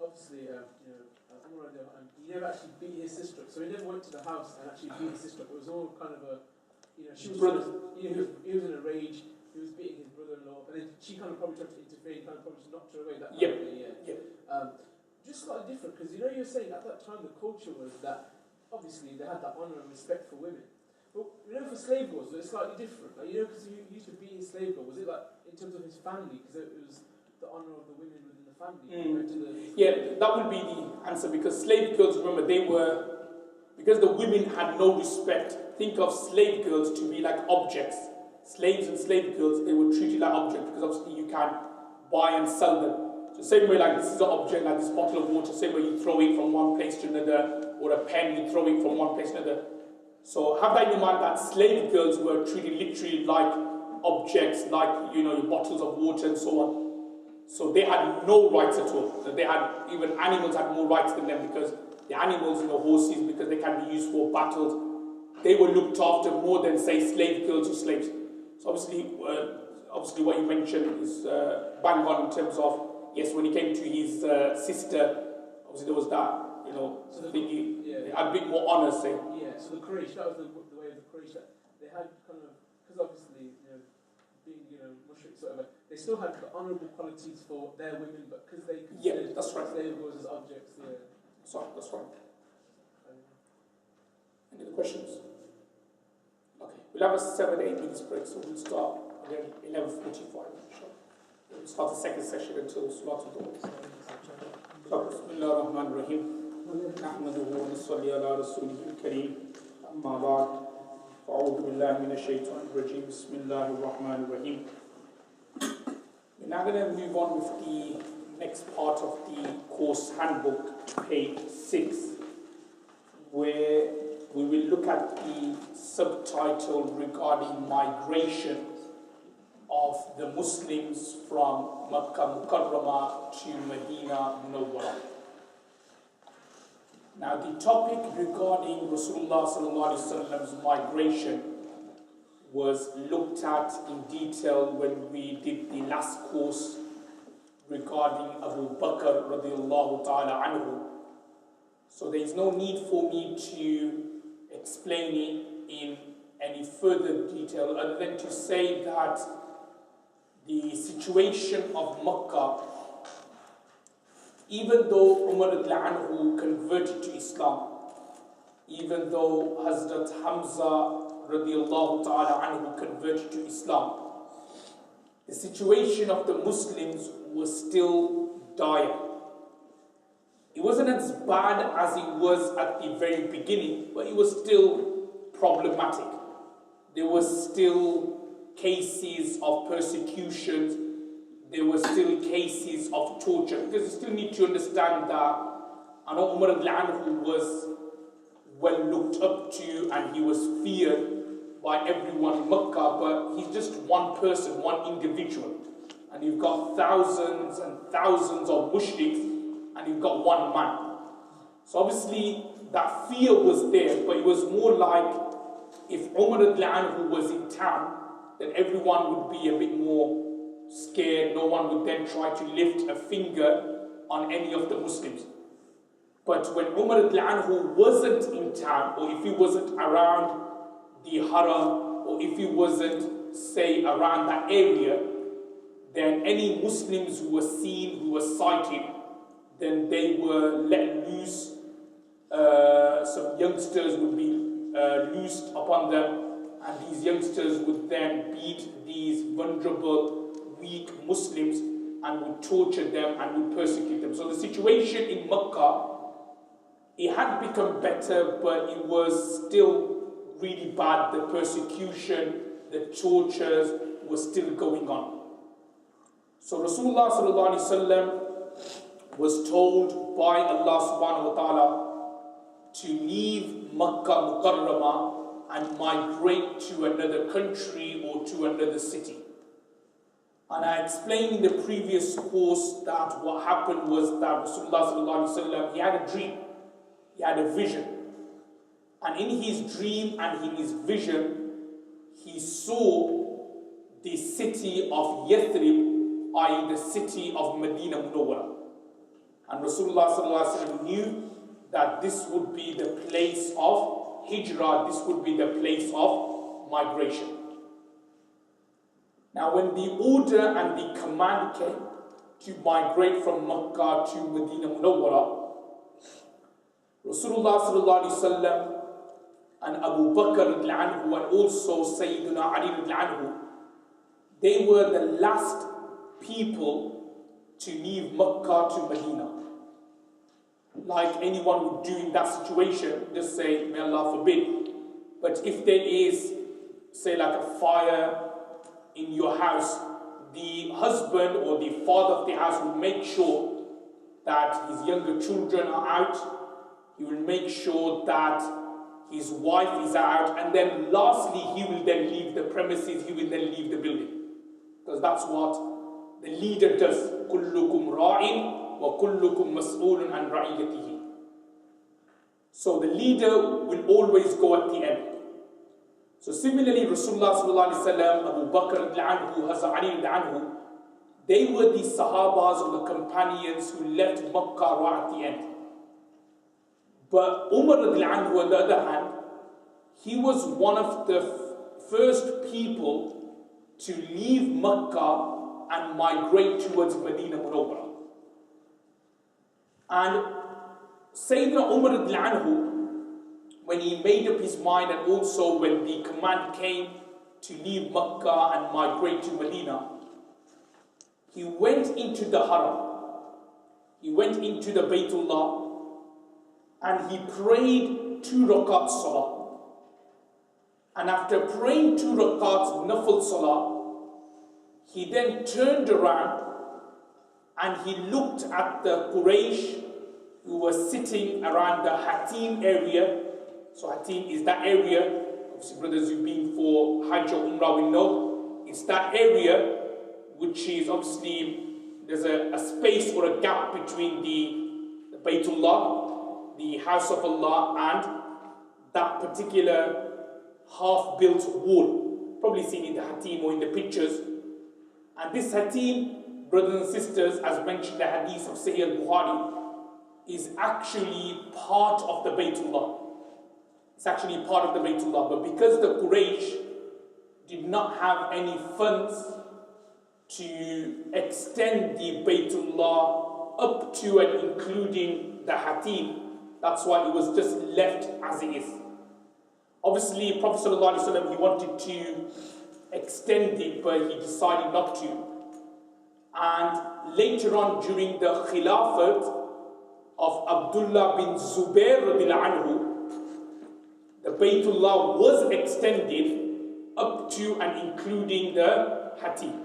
Speaker 3: obviously Umar, he never actually beat his sister, so he never went to the house and actually beat his sister. It was all kind of a, she was he was in a rage. He was beating his brother-in-law, and then she kind of probably tried to interfere. He kind of probably just knocked her away. That kind of thing, yeah. Just slightly different, because you were saying at that time the culture was that obviously they had that honour and respect for women. But for slave wars, it's slightly different. Because he used to beat his slave girl, was it like in terms of his family? Because it was the honour of the women within the family compared to the...
Speaker 2: Yeah, that would be the answer, because slave girls, remember, because the women had no respect. Think of slave girls to be like objects. Slaves and slave girls, they were treated like objects, because obviously you can buy and sell them. So same way, like this is an object, like this bottle of water, same way you throw it from one place to another, or a pen, you throw it from one place to another. So have that in mind that slave girls were treated literally like objects, like, your bottles of water and so on. So they had no rights at all. So even animals had more rights than them, because the animals, horses, because they can be used for battles, they were looked after more than, say, slave girls or slaves. So obviously what you mentioned is bang on in terms of, yes, when he came to his sister, obviously there was that,
Speaker 3: so
Speaker 2: they had a bit more honour, say.
Speaker 3: Yeah, so the Quraysh, that was the way of the Quraysh, that they had kind of, because obviously, being, mushriks, whatever, they still had the honourable qualities for their women, but because they considered
Speaker 2: that's right.
Speaker 3: slave girls as objects,
Speaker 2: That's right. Any other questions? Okay, we'll have a 7-8 minutes break, so we'll start again 11:45. We'll start the second session until Salatul Dhuhr. Bismillah ar-Rahman ar-Rahim. Nahmaduhu wa nusalli ala rasulihil kareem. Amma ba'd. A'udhu billahi minash shaitanir rajeem. Bismillah ar-Rahman ar-Rahim. We're now going to move on with the next part of the course handbook, page 6, where we will look at the subtitle regarding migration
Speaker 1: of the Muslims from Makkah Mukarramah to Medina Munawwara. Now the topic regarding Rasulullah sallallahu alaihi wasallam's migration was looked at in detail when we did the last course regarding Abu Bakr radiallahu ta'ala anhu. So there is no need for me to explain it in any further detail other than to say that the situation of Makkah, even though Umar anhu converted to Islam, even though Hazrat Hamza radiallahu ta'ala anhu converted to Islam, the situation of the Muslims was still dire. It wasn't as bad as it was at the very beginning, but it was still problematic. There were still cases of persecution, there were still cases of torture, because you still need to understand that I know Umar anhu was well looked up to and he was feared by everyone in Makkah, but he's just one person, one individual. And you've got thousands and thousands of mushriks, and you've got one man. So obviously that fear was there, but it was more like if Umar anhu was in town, then everyone would be a bit more scared. No one would then try to lift a finger on any of the Muslims. But when Umar anhu wasn't in town, or if he wasn't around the Haram, or if he wasn't, say, around that area, then any Muslims who were seen, who were sighted, then they were let loose. Some youngsters would be loosed upon them, and these youngsters would then beat these vulnerable, weak Muslims and would torture them and would persecute them. So the situation in Makkah, it had become better, but it was still really bad. The persecution, the tortures were still going on. So Rasulullah sallallahu alaihi wasallam was told by Allah subhanahu wa ta'ala to leave Makkah Mukarramah and migrate to another country or to another city. And I explained in the previous course that what happened was that Rasulullah sallallahu alaihi wasallam, he had a dream, he had a vision. And in his dream and in his vision, he saw the city of Yathrib, i.e. the city of Medina Munawwara. And Rasulullah sallallahu alaihi wasallam knew that this would be the place of Hijrah, this would be the place of migration. Now when the order and the command came to migrate from Makkah to Medina Munawwara, Rasulullah sallallahu alaihi wasallam and Abu Bakr anhu and also Sayyidina Ali anhu, they were the last people to leave Makkah to Medina. Like anyone would do in that situation, just say, may Allah forbid. But if there is, say, like a fire in your house, the husband or the father of the house will make sure that his younger children are out. He will make sure that his wife is out. And then lastly, he will then leave the premises, he will then leave the building. Because that's what the leader does. كُلُّكُمْ رَاعٍ وَكُلُّكُمْ مَسْئُولٌ عَنْ رَعِيَّتِهِ. So the leader will always go at the end. So similarly, Rasulullah sallallahu alaihi wasallam, Abu Bakr anhu, Hazrat Ali anhu, they were the Sahabas or the companions who left Makkah right at the end. But Umar anhu, on the other hand, he was one of the first people to leave Makkah and migrate towards Medina Munawwara. And Sayyidina Umar anhu, when he made up his mind and also when the command came to leave Makkah and migrate to Medina, he went into the Haram, he went into the Baytullah, and he prayed 2 rakat salah. And after praying 2 rakats nafil salah, he then turned around and he looked at the Quraysh who were sitting around the Hatim area. So Hatim is that area, obviously brothers who've been for Hajj or Umrah will know,
Speaker 2: It's that area which is obviously, there's a space or a gap between the Baytullah, the house of Allah, and that particular half-built wall, probably seen in the Hatim or in the pictures. And this Hatim, brothers and sisters, as mentioned in the hadith of Sahih al-Bukhari, is actually part of the Baytullah. It's actually part of the Baytullah, but because the Quraysh did not have any funds to extend the Baytullah up to and including the Hatim, that's why it was just left as it is. Obviously, Prophet ﷺ, he wanted to extend it, but he decided not to. And later on, during the Khilafat of Abdullah bin Zubair radiallahu anhu, the Baytullah was extended up to and including the Hatim.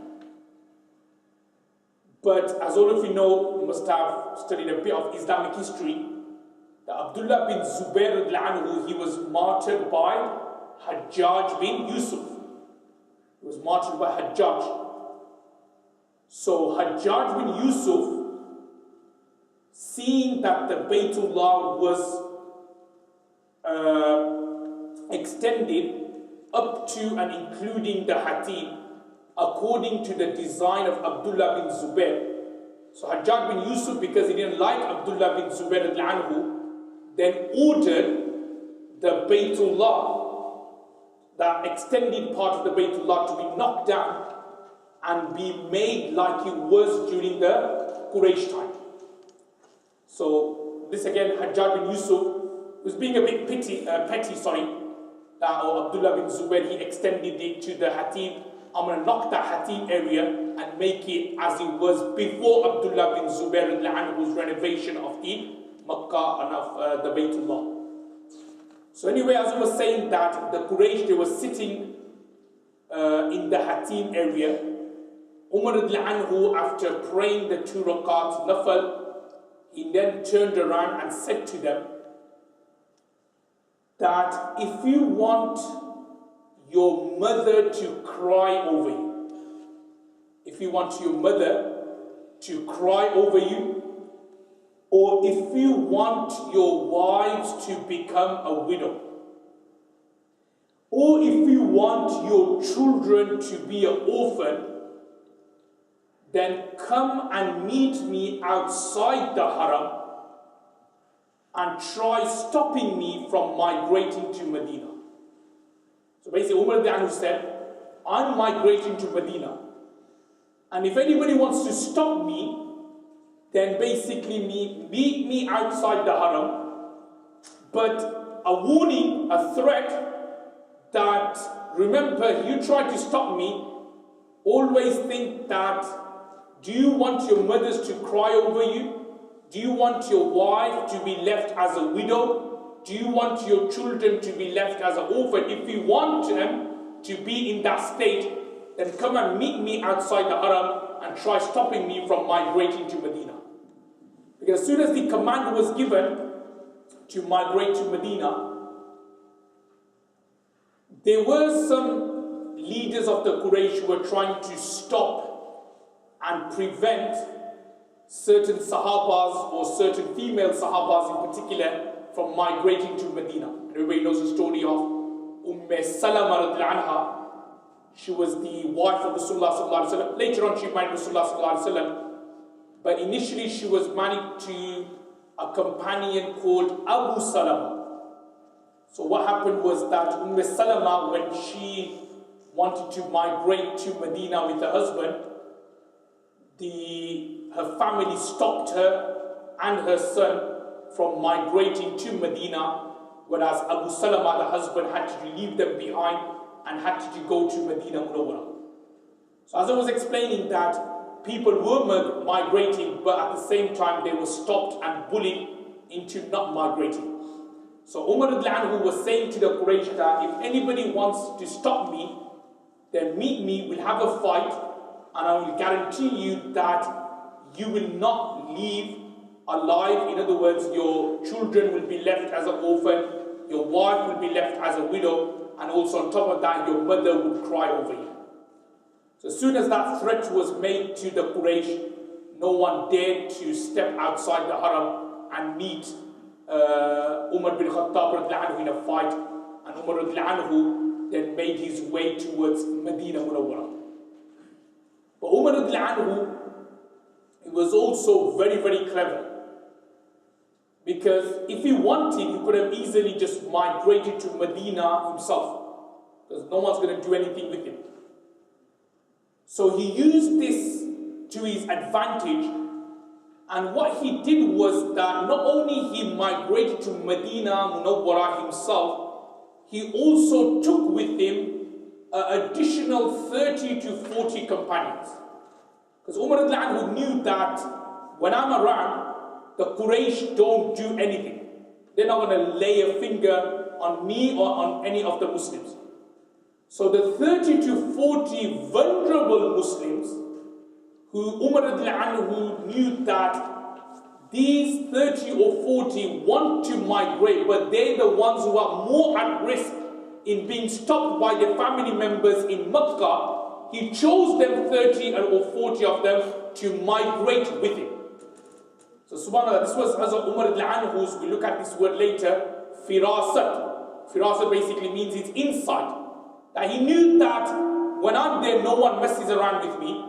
Speaker 2: But as all of you know, you must have studied a bit of Islamic history, that Abdullah bin Zubair radiallahu anhu, he was martyred by Hajjaj bin Yusuf. He was martyred by Hajjaj. So Hajjaj bin Yusuf, seeing that the Baytullah was extended up to and including the Hatim, according to the design of Abdullah bin Zubair. So Hajjaj bin Yusuf, because he didn't like Abdullah bin Zubair anhu, then ordered the Baytullah, that extended part of the Baytullah, to be knocked down and be made like it was during the Quraysh time. So this again, Hajjaj bin Yusuf was being a bit petty, that Abdullah bin Zubair, he extended it to the Hatim. I'm going to knock that Hatim area and make it as it was before Abdullah bin Zubair anhu's renovation of the Makkah and of the Baytullah. So anyway, as I was saying, that the Quraysh, they were sitting in the Hatim area. Umar anhu, after praying the 2 rakats nafal, he then turned around and said to them that if you want your mother to cry over you, if you want your mother to cry over you, or if you want your wives to become a widow, or if you want your children to be an orphan, then come and meet me outside the haram and try stopping me from migrating to Medina. So basically, Umar said, I'm migrating to Medina, and if anybody wants to stop me, then basically meet me outside the haram. But a warning, a threat, that remember, you try to stop me, always think that, do you want your mothers to cry over you? Do you want your wife to be left as a widow? Do you want your children to be left as an orphan? If you want them to be in that state, then come and meet me outside the haram and try stopping me from migrating to Medina. Because as soon as the command was given to migrate to Medina, there were some leaders of the Quraysh who were trying to stop and prevent certain Sahabas or certain female Sahabas in particular from migrating to Medina. Everybody knows the story of Salama radiallahu anha. She was the wife of Rasulullah sallallahu alaihi wasallam. Later on, she married Rasulullah sallallahu alaihi wasallam. But initially, she was married to a companion called Abu Salama. So what happened was that Salama, when she wanted to migrate to Medina with her husband, her family stopped her and her son from migrating to Medina, whereas Abu Salama, the husband, had to leave them behind and had to go to Medina Munawwara. So as I was explaining, that people were migrating, but at the same time they were stopped and bullied into not migrating. So Umar who was saying to the Quraysh that if anybody wants to stop me, then meet me, we'll have a fight, and I will guarantee you that you will not leave alive. In other words, your children will be left as an orphan, your wife will be left as a widow, and also on top of that, your mother would cry over you. So as soon as that threat was made to the Quraysh, no one dared to step outside the Haram and meet Umar bin Khattab radiallahu anhu in a fight. And Umar radiallahu anhu then made his way towards Medina Munawwara. But Umar radiallahu anhu, he was also very, very clever. Because if he wanted, he could have easily just migrated to Medina himself. Because no one's going to do anything with him. So he used this to his advantage. And what he did was that not only he migrated to Medina Munawwara himself, he also took with him an additional 30 to 40 companions. Because Umar radiallahu anhu knew that when I'm around, the Quraysh don't do anything. They're not going to lay a finger on me or on any of the Muslims. So the 30 to 40 vulnerable Muslims who Umar radiallahu anhu knew that these 30 or 40 want to migrate, but they're the ones who are more at risk in being stopped by their family members in Makkah, he chose them 30 or 40 of them to migrate with him. So subhanAllah, this was Hazrat Umar al-Anhu's, we look at this word later, firasat. Firasat basically means it's insight. That he knew that when I'm there, no one messes around with me.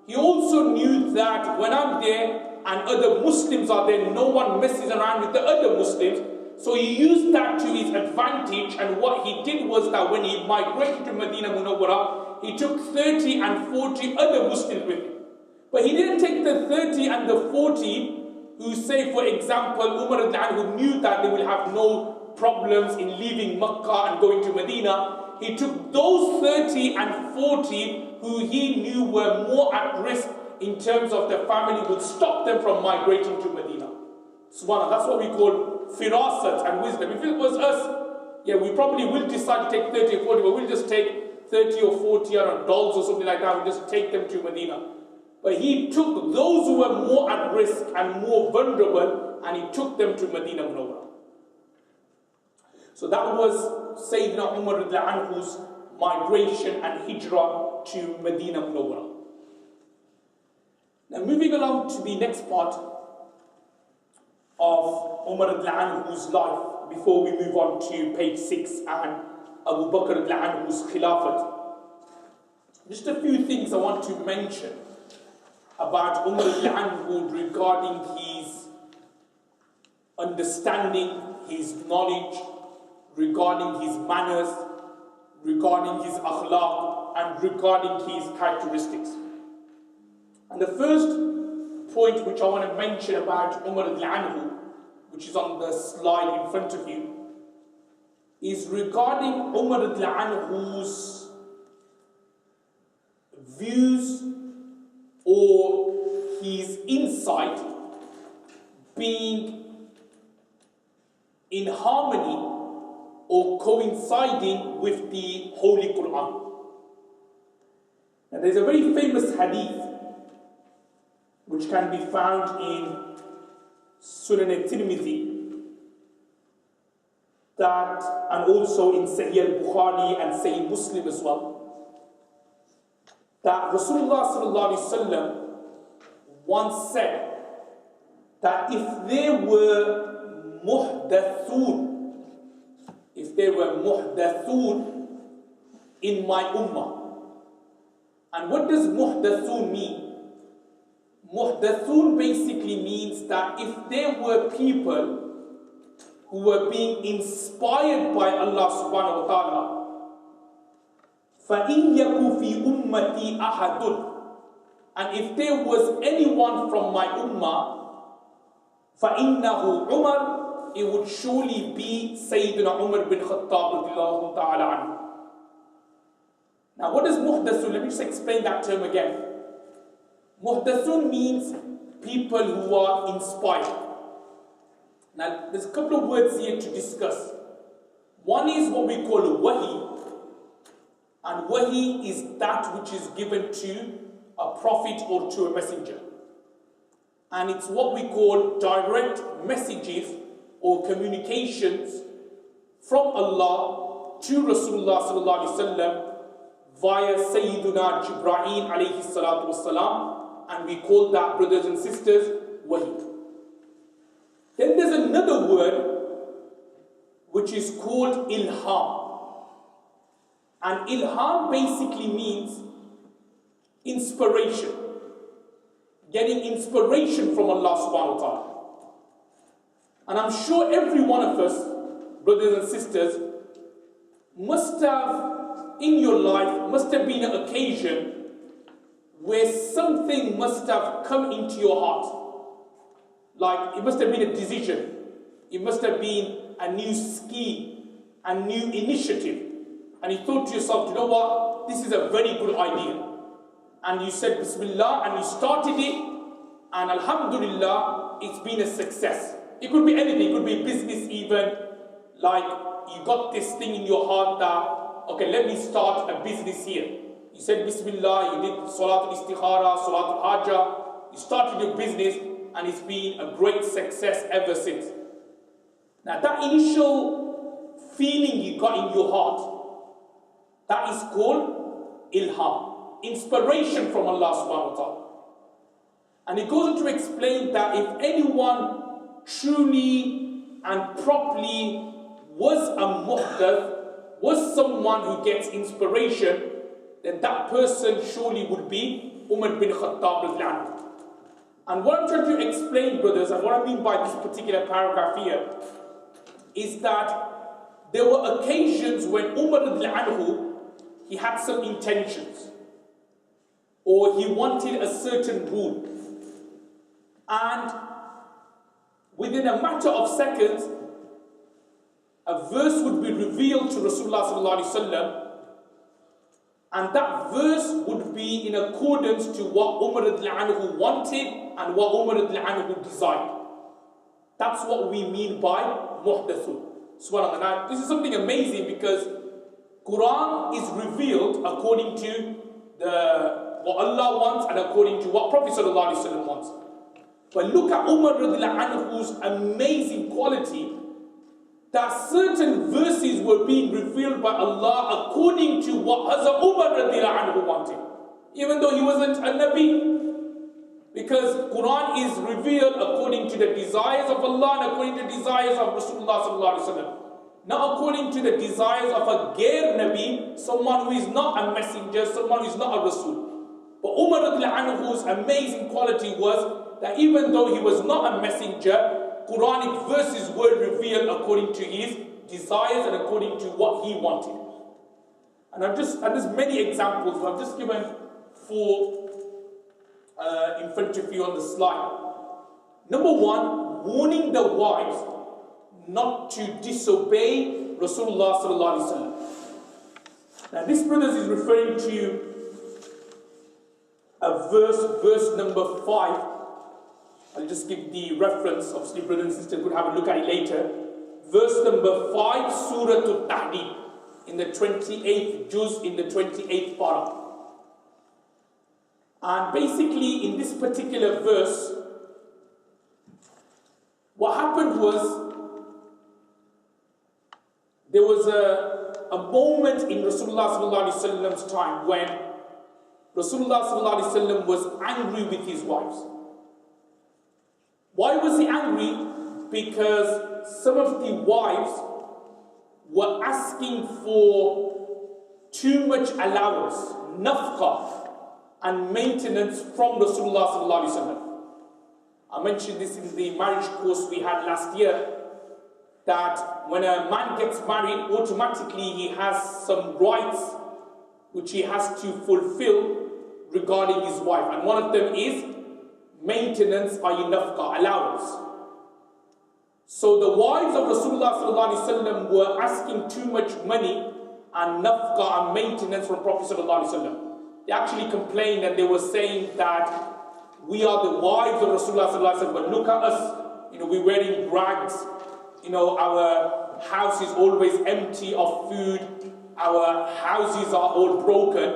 Speaker 2: He also knew that when I'm there and other Muslims are there, no one messes around with the other Muslims. So he used that to his advantage, and what he did was that when he migrated to Medina Munawwara, he took 30 and 40 other Muslims with him. But he didn't take the 30 and the 40 who say, for example, Umar who knew that they will have no problems in leaving Makkah and going to Medina. He took those 30 and 40 who he knew were more at risk in terms of their family would stop them from migrating to Medina. Subhanallah, that's what we call firasat and wisdom. If it was us, yeah, we probably will decide to take 30 or 40, but we'll just take 30 or 40 or dolls or something like that, we'll just take them to Medina. But he took those who were more at risk and more vulnerable, and he took them to Medina Munawwara. So that was Sayyidina Umar radiallahu anhu's migration and hijrah to Medina Munawwara. Now moving along to the next part of Umar radiallahu anhu's life, before we move on to page 6 and Abu Bakr radiallahu anhu's khilafat. Just a few things I want to mention about Umar al-Anhu regarding his understanding, his knowledge, regarding his manners, regarding his akhlaq, and regarding his characteristics. And the first point which I want to mention about Umar al-Anhu, which is on the slide in front of you, is regarding Umar al-Anhu's views or his insight being in harmony or coinciding with the Holy Quran. Now there's a very famous hadith which can be found in Sunan al-Tirmidhi, that, and also in Sahih al-Bukhari and Sahih Muslim as well, that Rasulullah sallallahu alaihi wasallam once said that if there were muhdathun in my ummah. And what does muhdathun mean? Muhdathun basically means that if there were people who were being inspired by Allah subhanahu wa ta'ala, فَإِنْ يَكُوا فِي أُمَّتِي أَحَدٌ, and if there was anyone from my ummah, فَإِنَّهُ Umar, it would surely be Sayyidina Umar bin Khattab radiyallahu ta'ala anhu. Now what is muhdathun? Let me just explain that term again. Muhdathun means people who are inspired. Now there's a couple of words here to discuss. One is what we call wahi, and wahi is that which is given to a prophet or to a messenger. And it's what we call direct messages or communications from Allah to Rasulullah sallallahu alaihi wasallam via Sayyiduna Jibreel alayhi salatu wassalam, and we call that, brothers and sisters, wahi. Then there's another word which is called ilham. And ilham basically means inspiration. Getting inspiration from Allah subhanahu wa ta'ala. And I'm sure every one of us, brothers and sisters, must have, in your life, must have been an occasion where something must have come into your heart. Like, it must have been a decision. It must have been a new scheme, a new initiative. And you thought to yourself, you know what, this is a very good idea. And you said Bismillah and you started it, and Alhamdulillah, it's been a success. It could be anything, it could be business even, like you got this thing in your heart that, okay, let me start a business here. You said Bismillah, you did Salatul Istikhara, Salatul Hajjah, you started your business, and it's been a great success ever since. Now that initial feeling you got in your heart, that is called ilham, inspiration from Allah subhanahu wa ta'ala. And it goes on to explain that if anyone truly and properly was a muhdath, was someone who gets inspiration, then that person surely would be Umar bin Khattab al-Anhu. And what I'm trying to explain, brothers, and what I mean by this particular paragraph here, is that there were occasions when Umar al-Anhu, he had some intentions, or he wanted a certain rule. And within a matter of seconds, a verse would be revealed to Rasulullah sallallahu alaihi wasallam, and that verse would be in accordance to what Umar al-Anhu wanted and what Umar al-Anhu desired. That's what we mean by muhdathun. Subhanallah. Now, this is something amazing because Quran is revealed according to what Allah wants and according to what Prophet sallallahu alaihi wasallam wants. But look at Umar Anhu's amazing quality, that certain verses were being revealed by Allah according to what Hazrat Umar Anhu wanted, even though he wasn't a Nabi. Because Quran is revealed according to the desires of Allah and according to the desires of Rasulullah sallallahu alaihi wasallam, not according to the desires of a Ghair Nabi, someone who is not a messenger, someone who is not a Rasul. But Umar Anhu's amazing quality was that even though he was not a messenger, Quranic verses were revealed according to his desires and according to what he wanted. And there's many examples, but I've just given 4 in front of you on the slide. Number 1, warning the wives not to disobey Rasulullah sallallahu alaihi wasallam. Now this, brothers, is referring to a verse number 5. I'll just give the reference. Obviously, brothers and sisters could have a look at it later. Verse number 5, Surah Al-Tahdid, in the 28th juz, in the 28th para. And basically, in this particular verse, what happened was, there was a moment in Rasulullah sallallahu alaihi wasallam's time when Rasulullah sallallahu alaihi wasallam was angry with his wives. Why was he angry? Because some of the wives were asking for too much allowance, nafqa, and maintenance from Rasulullah sallallahu alaihi wasallam. I mentioned this in the marriage course we had last year, that when a man gets married, automatically he has some rights which he has to fulfill regarding his wife. And one of them is maintenance, or nafqa, allowance. So the wives of Rasulullah sallallahu alaihi wasallam were asking too much money and nafqa and maintenance from Prophet sallallahu alaihi wasallam. They actually complained and they were saying that we are the wives of Rasulullah sallallahu alaihi wasallam, but look at us, we're wearing rags, our house is always empty of food, our houses are all broken,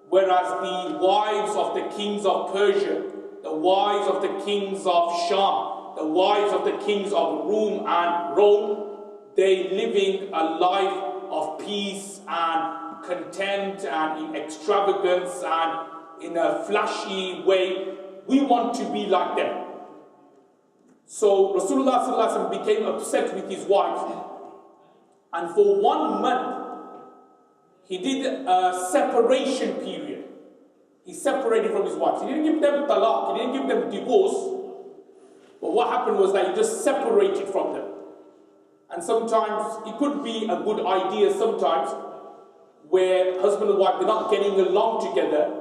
Speaker 2: whereas the wives of the kings of Persia, the wives of the kings of Sham, the wives of the kings of Rome, they living a life of peace and content and in extravagance and in a flashy way. We want to be like them. So Rasulullah sallallahu alaihi wasallam became upset with his wife, and for 1 month he did a separation period. He separated from his wife. He didn't give them talaq, he didn't give them divorce, but what happened was that he just separated from them. And sometimes it could be a good idea sometimes where husband and wife, they're not getting along together,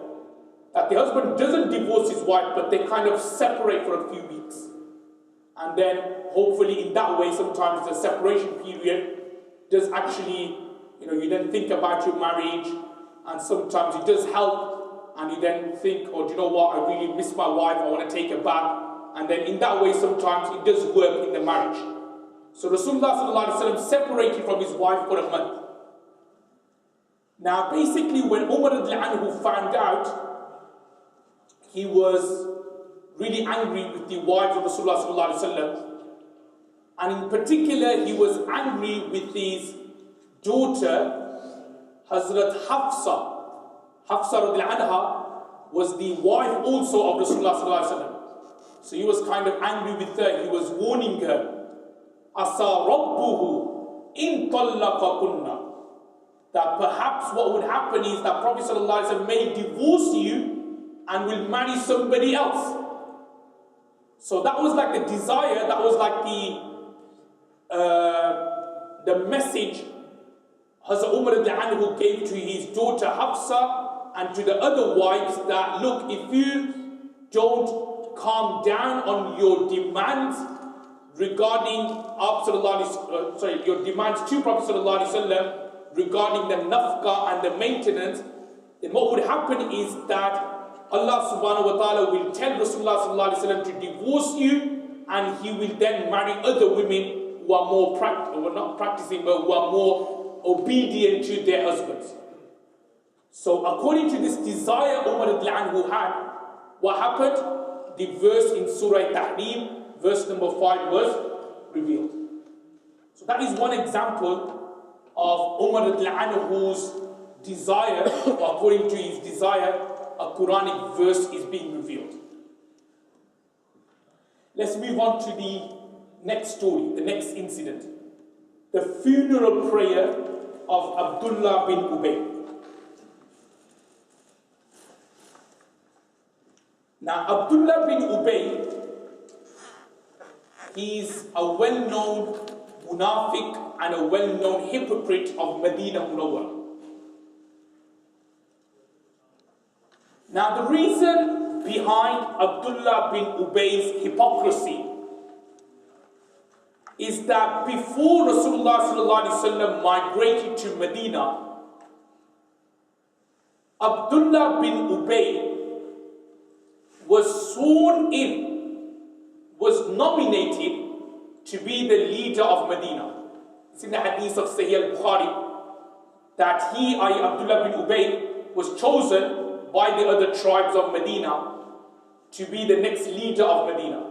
Speaker 2: that the husband doesn't divorce his wife, but they kind of separate for a few weeks. And then hopefully in that way, sometimes the separation period does actually, you then think about your marriage, and sometimes it does help, and you then think, oh, do you know what, I really miss my wife, I want to take her back. And then in that way, sometimes it does work in the marriage. So Rasulullah sallallahu alaihi wasallam separated from his wife for a month. Now basically when Umar anhu found out, he was really angry with the wives of Rasulullah sallallahu alaihi wasallam. And in particular, he was angry with his daughter, Hazrat Hafsa. Hafsa radiallahu anha was the wife also of Rasulullah sallallahu alaihi wasallam. So he was kind of angry with her. He was warning her, Asa Rabbuhu in tallaqakunna, that perhaps what would happen is that Prophet sallallahu alaihi wasallam may divorce you and will marry somebody else. So that was like the desire, that was like the message Hazrat Umar anhu gave to his daughter Hafsa and to the other wives, that look, if you don't calm down on your demands regarding your demands to Prophet sallallahu alaihi wasallam regarding the nafqa and the maintenance, then what would happen is that Allah subhanahu wa ta'ala will tell Rasulullah sallallahu alaihi wasallam to divorce you, and he will then marry other women who are more not practicing, but who are more obedient to their husbands. So according to this desire Umar anhu had, what happened? The verse in Surah Tahrim, verse number 5 was revealed. So that is one example of Umar anhu's desire, or according to his desire, a Quranic verse is being revealed. Let's move on to the next story, the next incident. The funeral prayer of Abdullah bin Ubay. Now, Abdullah bin Ubay, he is a well-known munafiq and a well-known hypocrite of Medina Munawwara. Now, the reason behind Abdullah bin Ubay's hypocrisy is that before Rasulullah sallallahu alaihi wasallam migrated to Medina, Abdullah bin Ubay was sworn in, was nominated to be the leader of Medina. It's in the hadith of Sahih al-Bukhari that he, Abdullah bin Ubay, was chosen by the other tribes of Medina to be the next leader of Medina.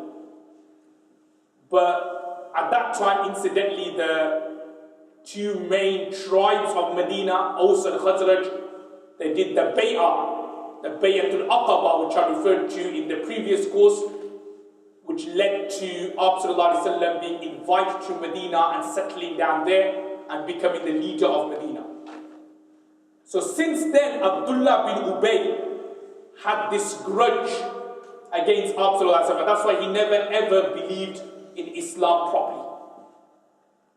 Speaker 2: But at that time, incidentally, the two main tribes of Medina, Aus and Khazraj, they did the Bay'ah, the Bay'atul Aqaba, which I referred to in the previous course, which led to Prophet being invited to Medina and settling down there and becoming the leader of Medina. So since then, Abdullah bin Ubay had this grudge against Prophet. That's why he never ever believed in Islam properly.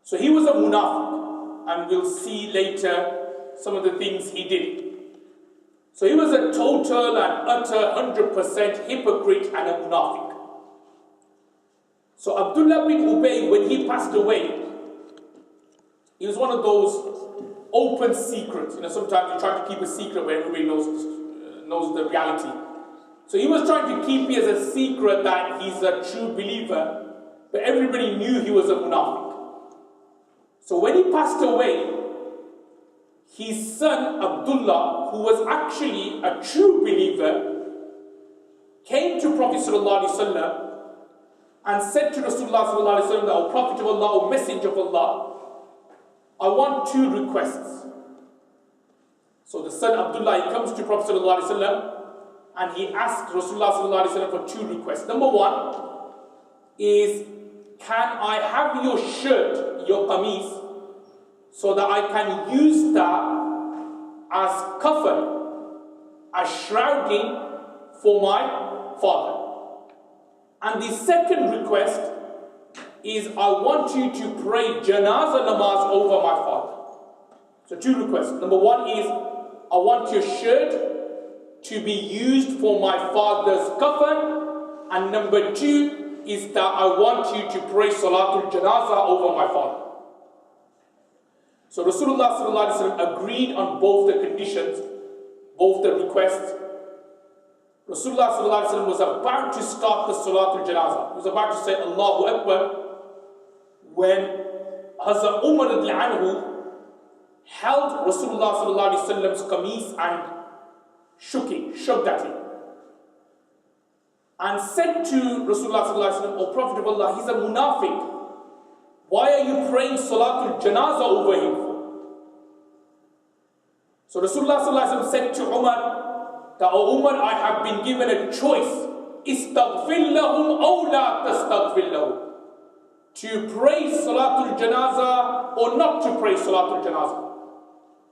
Speaker 2: So he was a munafiq, and we'll see later some of the things he did. So he was a total and utter 100% hypocrite and a munafiq. So Abdullah bin Ubay, when he passed away, he was one of those open secrets. Sometimes you try to keep a secret where everybody knows the reality. So he was trying to keep it as a secret that he's a true believer, but everybody knew he was a munafiq. So when he passed away, his son Abdullah, who was actually a true believer, came to Prophet ﷺ and said to Rasulullah ﷺ, O Prophet of Allah, O Messenger of Allah, I want two requests. So the son Abdullah, he comes to Prophet sallallahu alaihi wasallam and he asks Rasulullah sallallahu alaihi wasallam for two requests. Number one is, can I have your shirt, your qamis, so that I can use that as kafan, as shrouding for my father? And the second request is, I want you to pray janazah namaz over my father. So two requests. Number one is, I want your shirt to be used for my father's kafan. And number two is that I want you to pray salatul janazah over my father. So Rasulullah sallallahu alaihi wasallam agreed on both the conditions, both the requests. Rasulullah sallallahu alaihi wasallam was about to start the salatul janazah. He was about to say Allahu Akbar when Hazrat Umar anhu held Rasulullah sallallahu alaihi wasallam's qamis and shook at him, and said to Rasulullah sallallahu alaihi wasallam, O Prophet of Allah, he's a munafiq. Why are you praying salatul janazah over him for? So Rasulullah sallallahu alaihi wasallam said to Umar that, O Umar, I have been given a choice. Istaghfir lahum aw la tastaghfir lahum. To pray salatul janazah or not to pray salatul janazah.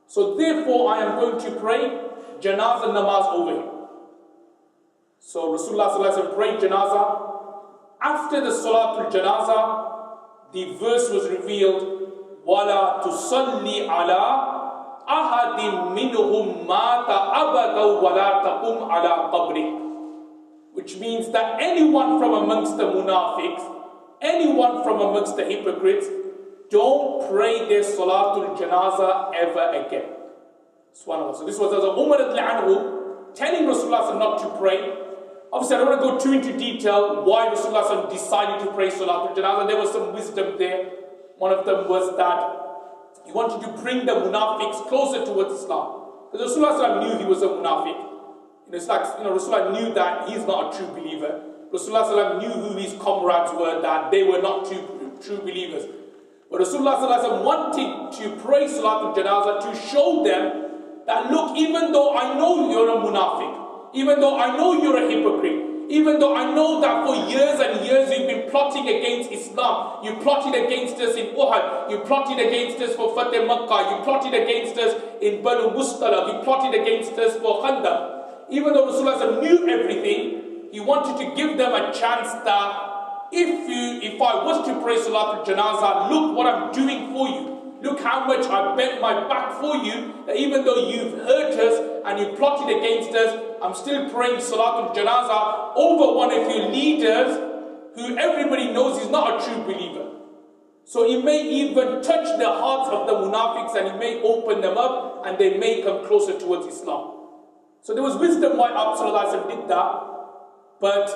Speaker 2: So therefore I am going to pray janazah namaz over him. So Rasulullah sallallahu alaihi wasallam prayed janazah. After the salatul janazah, the verse was revealed, وَلَا تُصَلِّ عَلَىٰ أَحَدٍ مِّنْهُمْ مَاتَ أَبَدًا وَلَا تَقُمْ عَلَىٰ قَبْرِهِ. Which means that anyone from amongst the munafiqs, anyone from amongst the hypocrites, don't pray their salatul janazah ever again. SubhanAllah. So this was as Umar anhu telling Rasulullah not to pray. Obviously, I don't want to go too into detail why Rasulullah decided to pray salatul janazah. There was some wisdom there. One of them was that he wanted to bring the munafiqs closer towards Islam. Because Rasulullah knew he was a munafiq. It's like, Rasulullah knew that he's not a true believer. Rasulullah knew who his comrades were, that they were not true believers. But Rasulullah wanted to pray salatul janazah to show them that, look, even though I know you're a munafiq, even though I know you're a hypocrite, even though I know that for years and years you've been plotting against Islam, you plotted against us in Uhud, you plotted against us for Fateh Makkah, you plotted against us in Banu Mustalaq, you plotted against us for Khandaq. Even though Rasulullah knew everything, he wanted to give them a chance that if I was to pray Salatul Janazah, look what I'm doing for you. Look how much I bent my back for you, that even though you've hurt us and you plotted against us, I'm still praying Salatul Janazah over one of your leaders who everybody knows is not a true believer. So he may even touch the hearts of the munafiqs and he may open them up and they may come closer towards Islam. So there was wisdom why Abdullah did that, but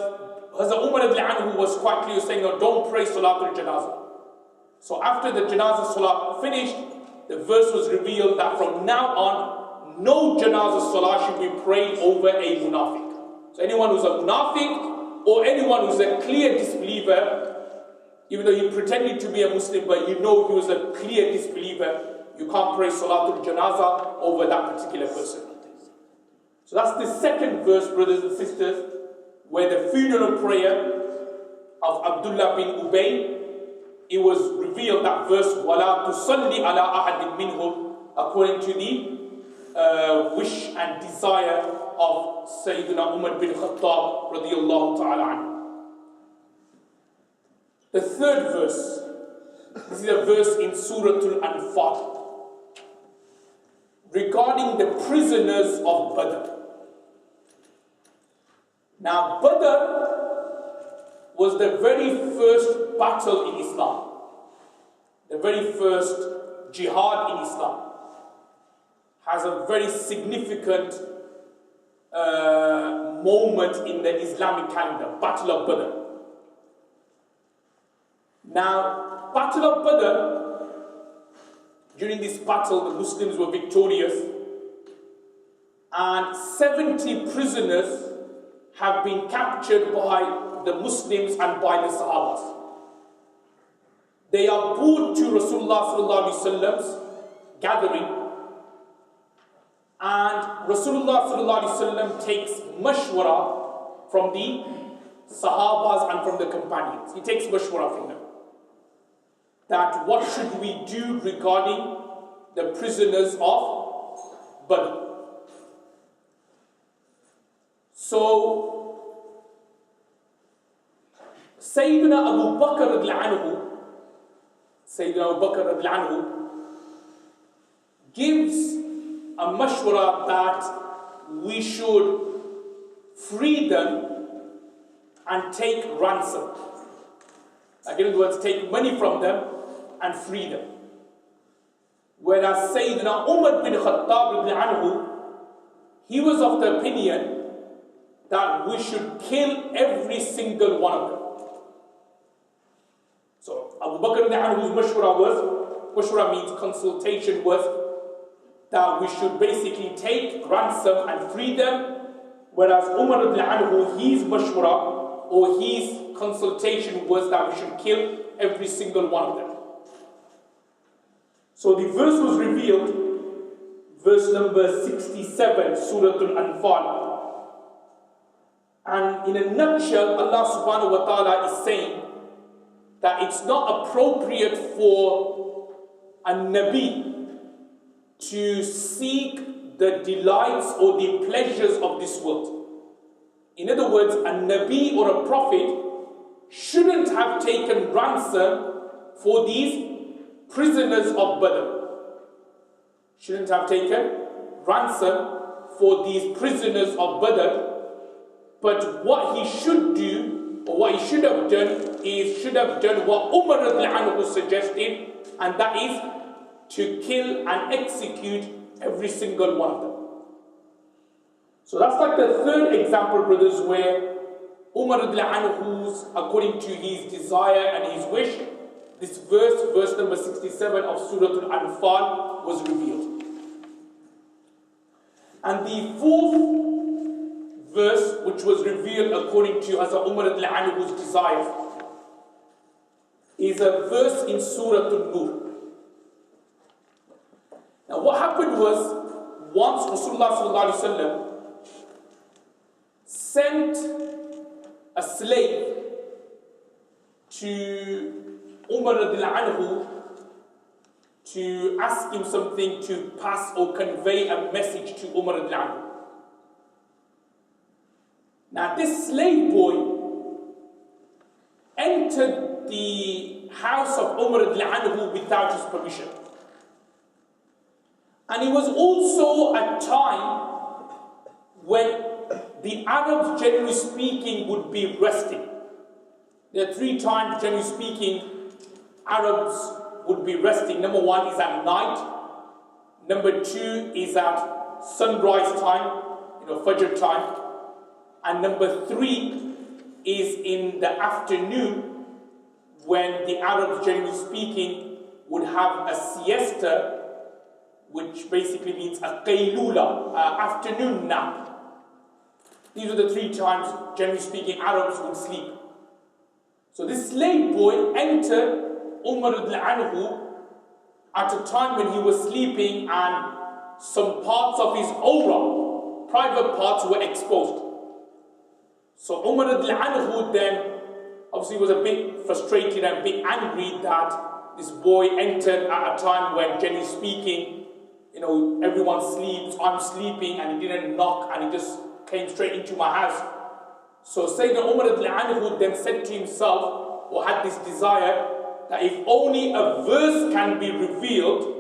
Speaker 2: Hazrat Umar anhu was quite clear saying, no, don't pray Salatul Janazah. So after the Janazah Salah finished, the verse was revealed that from now on, no Janazah Salah should be prayed over a munafiq. So anyone who's a munafiq or anyone who's a clear disbeliever, even though he pretended to be a Muslim, but you know he was a clear disbeliever, you can't pray Salatul Janazah over that particular person. So that's the second verse, brothers and sisters, where the funeral prayer of Abdullah bin Ubay, it was revealed that verse, وَلَا تُصَلِّ عَلَىٰ أَحَدٍ مِّنْهُمْ, according to the wish and desire of Sayyidina Umar bin Khattab radiyallahu ta'ala anhu. The third verse, this is a verse in Surah Al-Anfal, regarding the prisoners of Badr. Now, Badr was the very first battle in Islam, the very first jihad in Islam. Has a very significant moment in the Islamic calendar, Battle of Badr. Now, Battle of Badr, during this battle, the Muslims were victorious, and 70 prisoners have been captured by the Muslims and by the Sahabas. They are brought to Rasulullah sallallahu alaihi wasallam's gathering, And Rasulullah sallallahu alaihi wasallam takes mashwara from the Sahabas and from the companions. He takes mashwara from them. That what should we do regarding the prisoners of Badr? So, Sayyidina Abu Bakr radiallahu anhu gives a mashwara that we should free them and take ransom. Like in other words, take money from them and free them. Whereas Sayyidina Umar bin Khattab anhu, he was of the opinion that we should kill every single one of them. So Abu Bakr anhu's mashwara means consultation, was that we should basically take ransom and free them, whereas Umar anhu, his mashwara or his consultation was that we should kill every single one of them. So the verse was revealed, verse number 67, Surah Al-Anfal. And in a nutshell, Allah subhanahu wa ta'ala is saying that it's not appropriate for a Nabi to seek the delights or the pleasures of this world. In other words, a Nabi or a Prophet shouldn't have taken ransom for these prisoners of Badr. Shouldn't have taken ransom for these prisoners of Badr. But what he should do, or what he should have done, is should have done what Umar was suggested, and that is to kill and execute every single one of them. So that's like the third example, brothers, where Umar according to his desire and his wish, this verse number 67 of Surah Al-Anfal was revealed. And the fourth verse, which was revealed according to Hazrat Umar anhu's desire, is a verse in Surah An-Nur. Now what happened was, once Rasulullah sallallahu alaihi wasallam sent a slave to Umar anhu to ask him something, to pass or convey a message to Umar anhu. Now this slave boy entered the house of Umar anhu without his permission. And it was also a time when the Arabs, generally speaking, would be resting. There are 3 times, generally speaking, Arabs would be resting. Number 1 is at night. Number 2 is at sunrise time, Fajr time. And number 3 is in the afternoon, when the Arabs, generally speaking, would have a siesta, which basically means a qaylula, afternoon nap. These are the 3 times, generally speaking, Arabs would sleep. So this slave boy entered Umar anhu at a time when he was sleeping and some parts of his aura, private parts, were exposed. So Umar anhu then obviously was a bit frustrated and a bit angry that this boy entered at a time when, generally speaking, everyone sleeps, I'm sleeping, and he didn't knock, and he just came straight into my house. So Sayyidina Umar anhu then said to himself, or had this desire, that if only a verse can be revealed,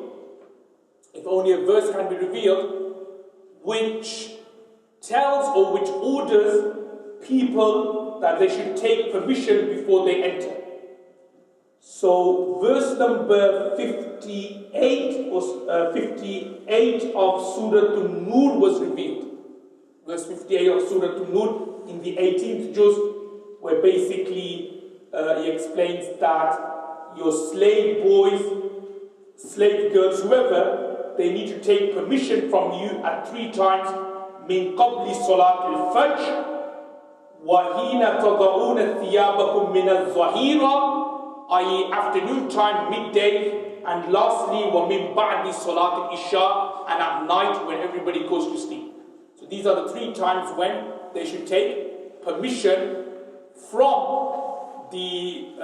Speaker 2: which tells or which orders people that they should take permission before they enter. So verse number 58 of Surah An-Nur was revealed. Verse 58 of Surah An-Nur in the 18th juz, where basically he explains that your slave boys, slave girls, whoever, they need to take permission from you at 3 times. Min qabli salat al-fajr wa hina tada'una thiyabakum min al-zahira, i.e. afternoon time, midday, and lastly, وَمِن بَعْدِ صَلَاةِ الْإِشَاءِ, and at night when everybody goes to sleep. So these are the 3 times when they should take permission from the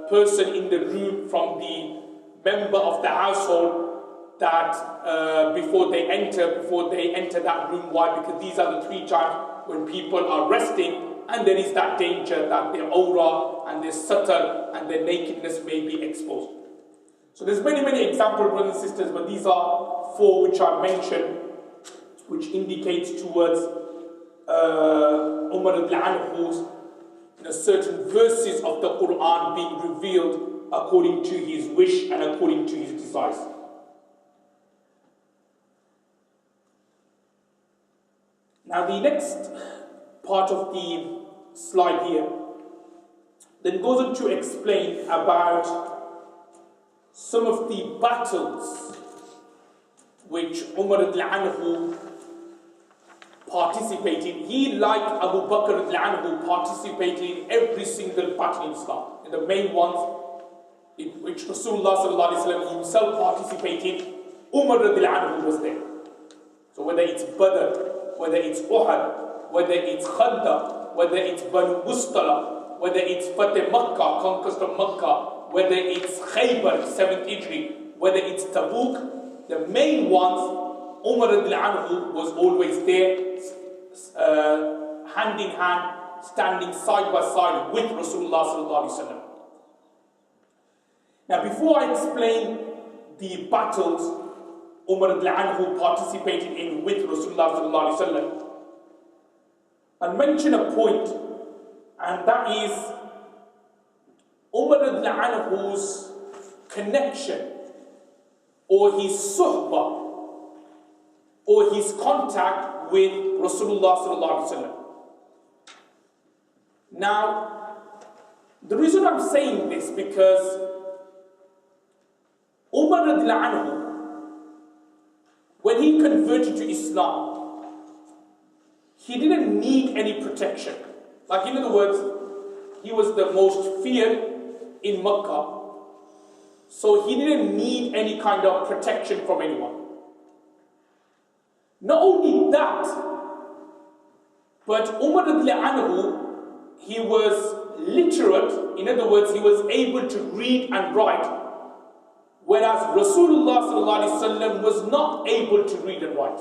Speaker 2: person in the room, from the member of the household, that before they enter that room. Why? Because these are the 3 times when people are resting, and there is that danger that their aura and their satar and their nakedness may be exposed. So there's many examples, brothers and sisters, but these are 4 which I mentioned, which indicates towards Umar al-Anhu's certain verses of the Quran being revealed according to his wish and according to his desires. Now the next part of the slide here then goes on to explain about some of the battles which Umar al-Anhu participated. He, like Abu Bakr al-Anhu, participated in every single battle in Islam. And the main ones in which Rasulullah sallallahu alaihi wasallam himself participated, Umar al-Anhu was there. So whether it's Badr, whether it's Uhud, whether it's Khandaq, whether it's Banu Mustala, whether it's Fateh Makkah, conquest of Makkah, whether it's Khaybar, 7th Hijri, whether it's Tabuk, the main ones, Umar al-Anhu was always there, hand in hand, standing side by side with Rasulullah sallallahu alaihi wasallam. Now, before I explain the battles Umar al-Anhu participated in with Rasulullah sallallahu alaihi wasallam, I'll mention a point, and that is Umar al-Anhu's connection or his suhbah or his contact with Rasulullah sallallahu alaihi wasallam. Now, the reason I'm saying this because Umar al-Anhu, when he converted to Islam, he didn't need any protection. Like, in other words, he was the most feared in Makkah, so he didn't need any kind of protection from anyone. Not only that, but Umar al-Anhu, he was literate. In other words, he was able to read and write, whereas Rasulullah sallallahu alaihi wasallam was not able to read and write.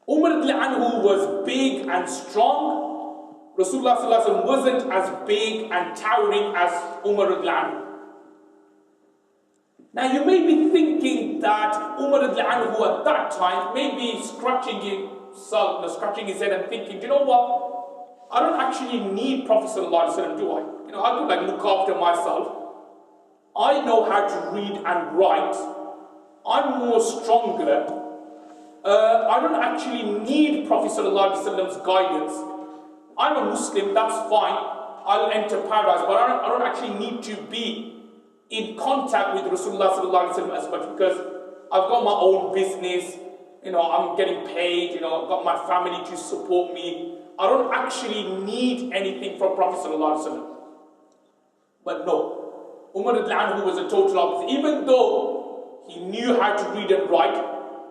Speaker 2: Umar al-Anhu was big and strong. Rasulullah sallallahu alaihi wasallam wasn't as big and towering as Umar al-Anhu. Now you may be thinking that Umar al-Anhu at that time may be scratching himself, scratching his head and thinking, you know what? I don't actually need Prophet sallallahu alaihi wasallam, do I? I could look after myself. I know how to read and write. I'm more stronger. I don't actually need Prophet sallallahu alaihi wasallam's guidance. I'm a Muslim, that's fine. I'll enter paradise, but I don't actually need to be in contact with Rasulullah sallallahu alaihi wasallam as much because I've got my own business. I'm getting paid. I've got my family to support me. I don't actually need anything from Prophet sallallahu alaihi wasallam. But no, Umar al-Anhu was a total opposite. Even though he knew how to read and write,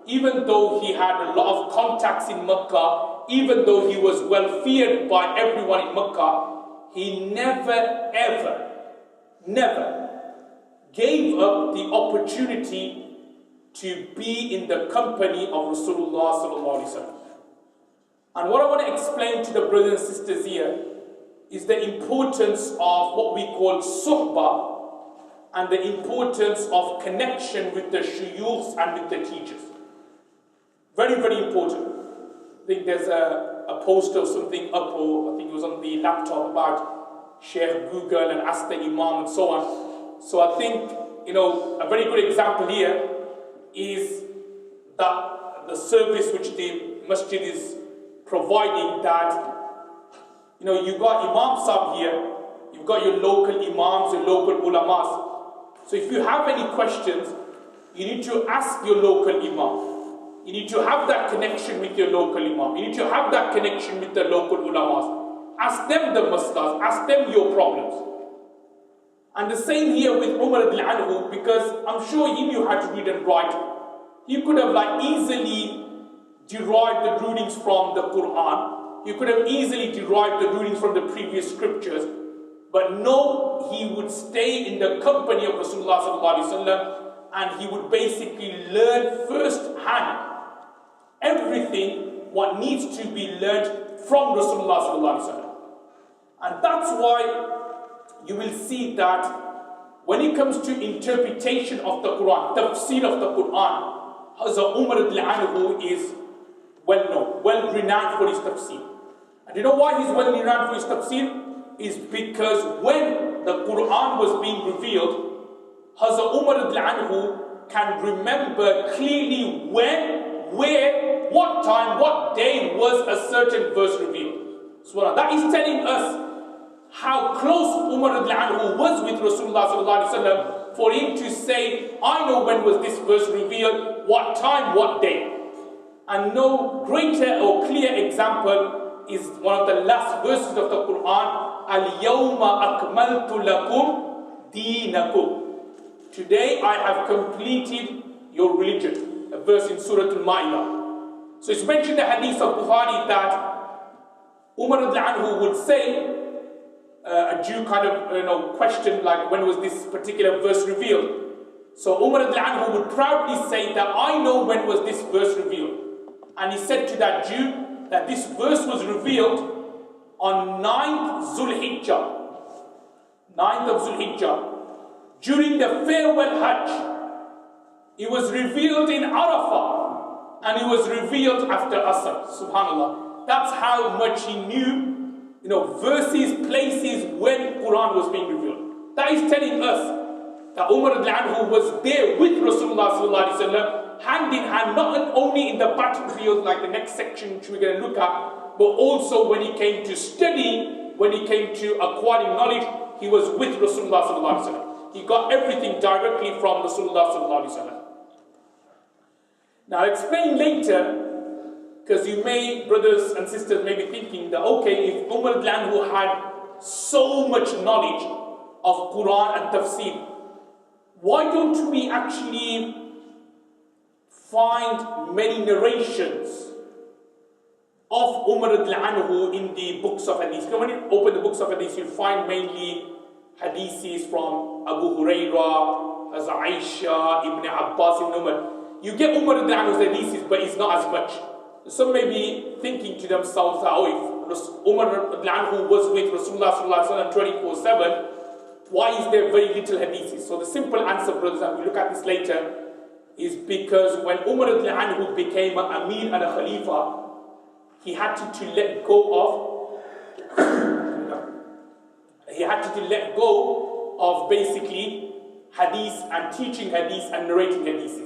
Speaker 2: even though he had a lot of contacts in Makkah, even though he was well feared by everyone in Makkah, he never, ever, never gave up the opportunity to be in the company of Rasulullah sallallahu alaihi wasallam. And what I want to explain to the brothers and sisters here is the importance of what we call suhbah and the importance of connection with the shuyukhs and with the teachers. Very, very important. I think there's a poster or something up, or I think it was on the laptop, about Sheikh Google and Ask the Imam and so on. So I think, a very good example here is that the service which the masjid is providing, that, you've got Imam Sahib here, you've got your local Imams, your local Ulamas. So if you have any questions, you need to ask your local Imam. You need to have that connection with your local Imam. You need to have that connection with the local Ulamas. Ask them the maslas, ask them your problems. And the same here with Umar anhu, because I'm sure he knew how to read and write. He could have easily derived the rulings from the Quran. He could have easily derived the rulings from the previous scriptures. But no, he would stay in the company of Rasulullah sallallahu alaihi wasallam, and he would basically learn firsthand everything what needs to be learned from Rasulullah sallallahu alaihi wasallam. And that's why you will see that when it comes to interpretation of the Quran, tafsir of the Quran, Hazrat Umar anhu is well known, well renowned for his tafsir. And you know why he's well renowned for his tafsir? Is because when the Quran was being revealed, Hazrat Umar anhu can remember clearly when, where, what time, what day was a certain verse revealed. So that is telling us how close Umar anhu was with Rasulullah sallallahu alaihi wasallam for him to say, I know when was this verse revealed, what time, what day. And no greater or clear example is one of the last verses of the Quran, Al-Yawma akmaltu lakum deenakum. Today I have completed your religion. A verse in Surah Al-Ma'idah. So it's mentioned in the hadith of Bukhari that Umar anhu would say, a Jew kind of questioned when was this particular verse revealed. So Umar anhu would proudly say that I know when was this verse revealed. And he said to that Jew that this verse was revealed on 9th Zulhijjah. 9th of Zulhijjah. During the farewell Hajj. It was revealed in Arafah. And it was revealed after Asr. Subhanallah. That's how much he knew verses, places when Quran was being revealed. That is telling us that Umar anhu was there with Rasulullah sallallahu alaihi wasallam, hand in hand, not only in the battlefield like the next section which we're going to look at, but also when he came to studying, when he came to acquiring knowledge, he was with Rasulullah sallallahu alaihi wasallam. He got everything directly from Rasulullah sallallahu alaihi wasallam. Now I'll explain later, because you may, brothers and sisters, may be thinking that, okay, if Umar anhu had so much knowledge of Quran and tafsir, why don't we actually find many narrations of Umar anhu in the books of hadith? When you open the books of hadith, you find mainly hadiths from Abu Hurairah, as Aisha, Ibn Abbas, Ibn Umar. You get Umar anhu's hadiths, but it's not as much. Some may be thinking to themselves that, if Umar anhu was with Rasulullah sallallahu alaihi wasallam 24/7, why is there very little hadiths? So the simple answer, brothers, and we look at this later, is because when Umar anhu became an Amir and a Khalifa, he had to let go of basically hadith and teaching hadith and narrating hadiths.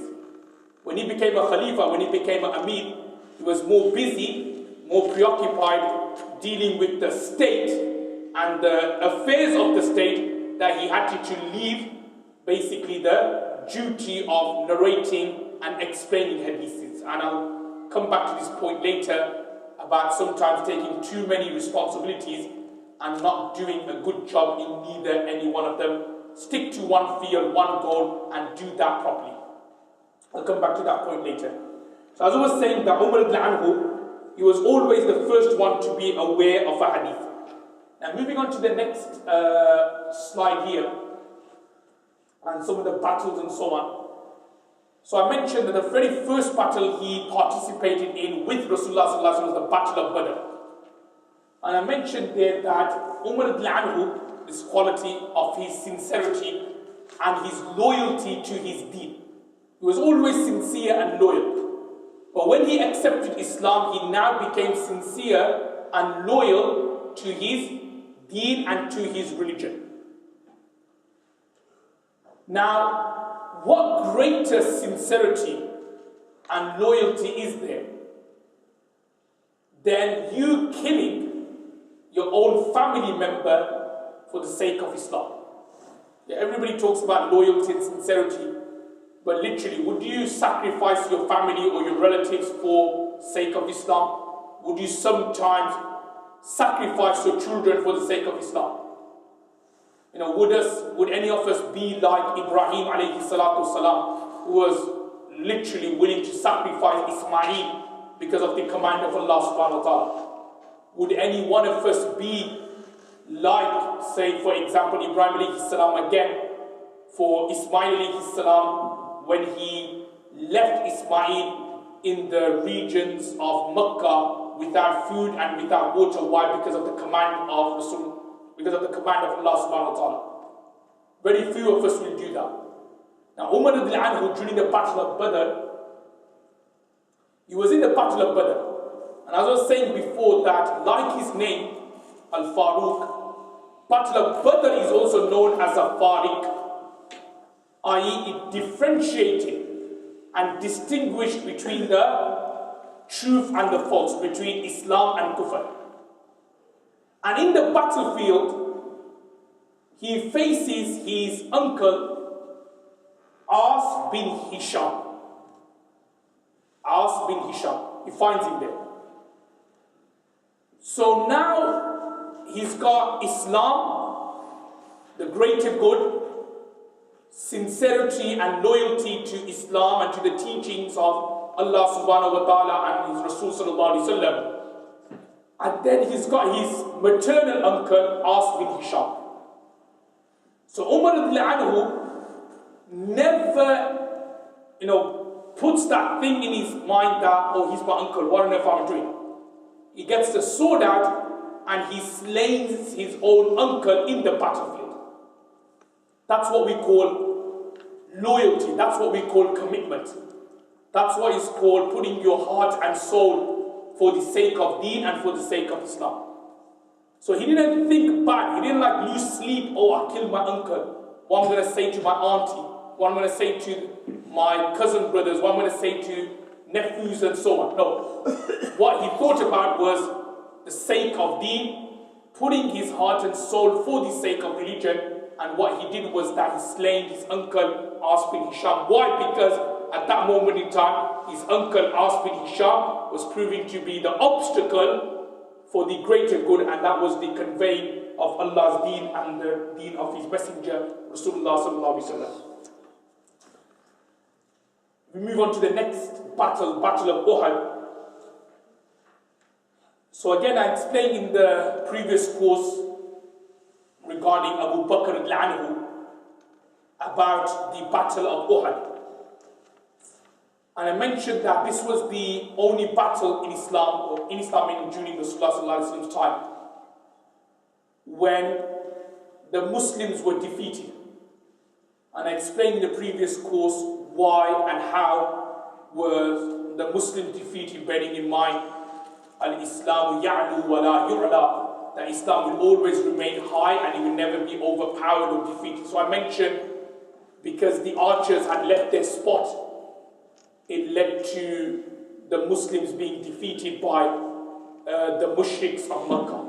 Speaker 2: When he became a Khalifa, when he became an Amir, he was more busy, more preoccupied dealing with the state and the affairs of the state that he had to leave basically the duty of narrating and explaining hadiths. And I'll come back to this point later about sometimes taking too many responsibilities and not doing a good job in neither any one of them. Stick to one field, one goal, and do that properly. I'll come back to that point later. So as I was saying, that Umar anhu, he was always the first one to be aware of a hadith. Now moving on to the next slide here, and some of the battles and so on. So I mentioned that the very first battle he participated in with Rasulullah sallallahu alaihi wasallam was the Battle of Badr. And I mentioned there that Umar anhu, this quality of his sincerity and his loyalty to his deen. He was always sincere and loyal. But when he accepted Islam, he now became sincere and loyal to his deen and to his religion. Now, what greater sincerity and loyalty is there than you killing your own family member for the sake of Islam? Yeah, everybody talks about loyalty and sincerity, but literally, would you sacrifice your family or your relatives for sake of Islam? Would you sometimes sacrifice your children for the sake of Islam?
Speaker 1: would any of us be like Ibrahim alayhi salatu salam, who was literally willing to sacrifice Ismail because of the command of Allah subhanahu wa ta'ala? Would any one of us be like, say, for example, Ibrahim alayhi salam again, for Ismail alayhi salam, when he left Ismail in the regions of Mecca without food and without water? Why? Because of the command of Rasul, because of the command of Allah subhanahu wa ta'ala. Very few of us will do that. Now, Umar anhu, during the Battle of Badr, he was in the Battle of Badr. And as I was saying before that, like his name, Al-Faruq, Battle of Badr is also known as a Fariq, i.e. it differentiated and distinguished between the truth and the false, between Islam and Kufr. And in the battlefield, he faces his uncle, As bin Hisham. As bin Hisham. He finds him there. So now he's got Islam, the greater good, sincerity and loyalty to Islam and to the teachings of Allah subhanahu wa ta'ala and his Rasul sallallahu alayhi wa sallam. And then he's got his maternal uncle, As bin Hisham. So Umar anhu never, puts that thing in his mind that, oh, he's my uncle, what on earth am I doing? He gets the sword out and he slays his own uncle in the battlefield. That's what we call loyalty. That's what we call commitment. That's what is called putting your heart and soul for the sake of deen and for the sake of Islam. So he didn't think bad. He didn't lose sleep. Oh, I killed my uncle. What I'm going to say to my auntie. What I'm going to say to my cousin brothers. What I'm going to say to nephews and so on. No. What he thought about was the sake of deen, putting his heart and soul for the sake of religion. And what he did was that he slain his uncle, As bin Hisham. Why? Because at that moment in time, his uncle, As bin Hisham, was proving to be the obstacle for the greater good, and that was the conveying of Allah's deen and the deen of his messenger, Rasulullah sallallahu alaihi wasallam. We move on to the next battle, Battle of Uhud. So again, I explained in the previous course regarding Abu Bakr al-Anhu about the Battle of Uhud. And I mentioned that this was the only battle in Islam, or in Islam during Rasulullah's time, when the Muslims were defeated. And I explained in the previous course why and how were the Muslims defeated, bearing in mind Al-Islamu ya'lu wa la yu'la, that Islam will always remain high and it will never be overpowered or defeated. So I mentioned because the archers had left their spot, it led to the Muslims being defeated by the mushriks of Makkah.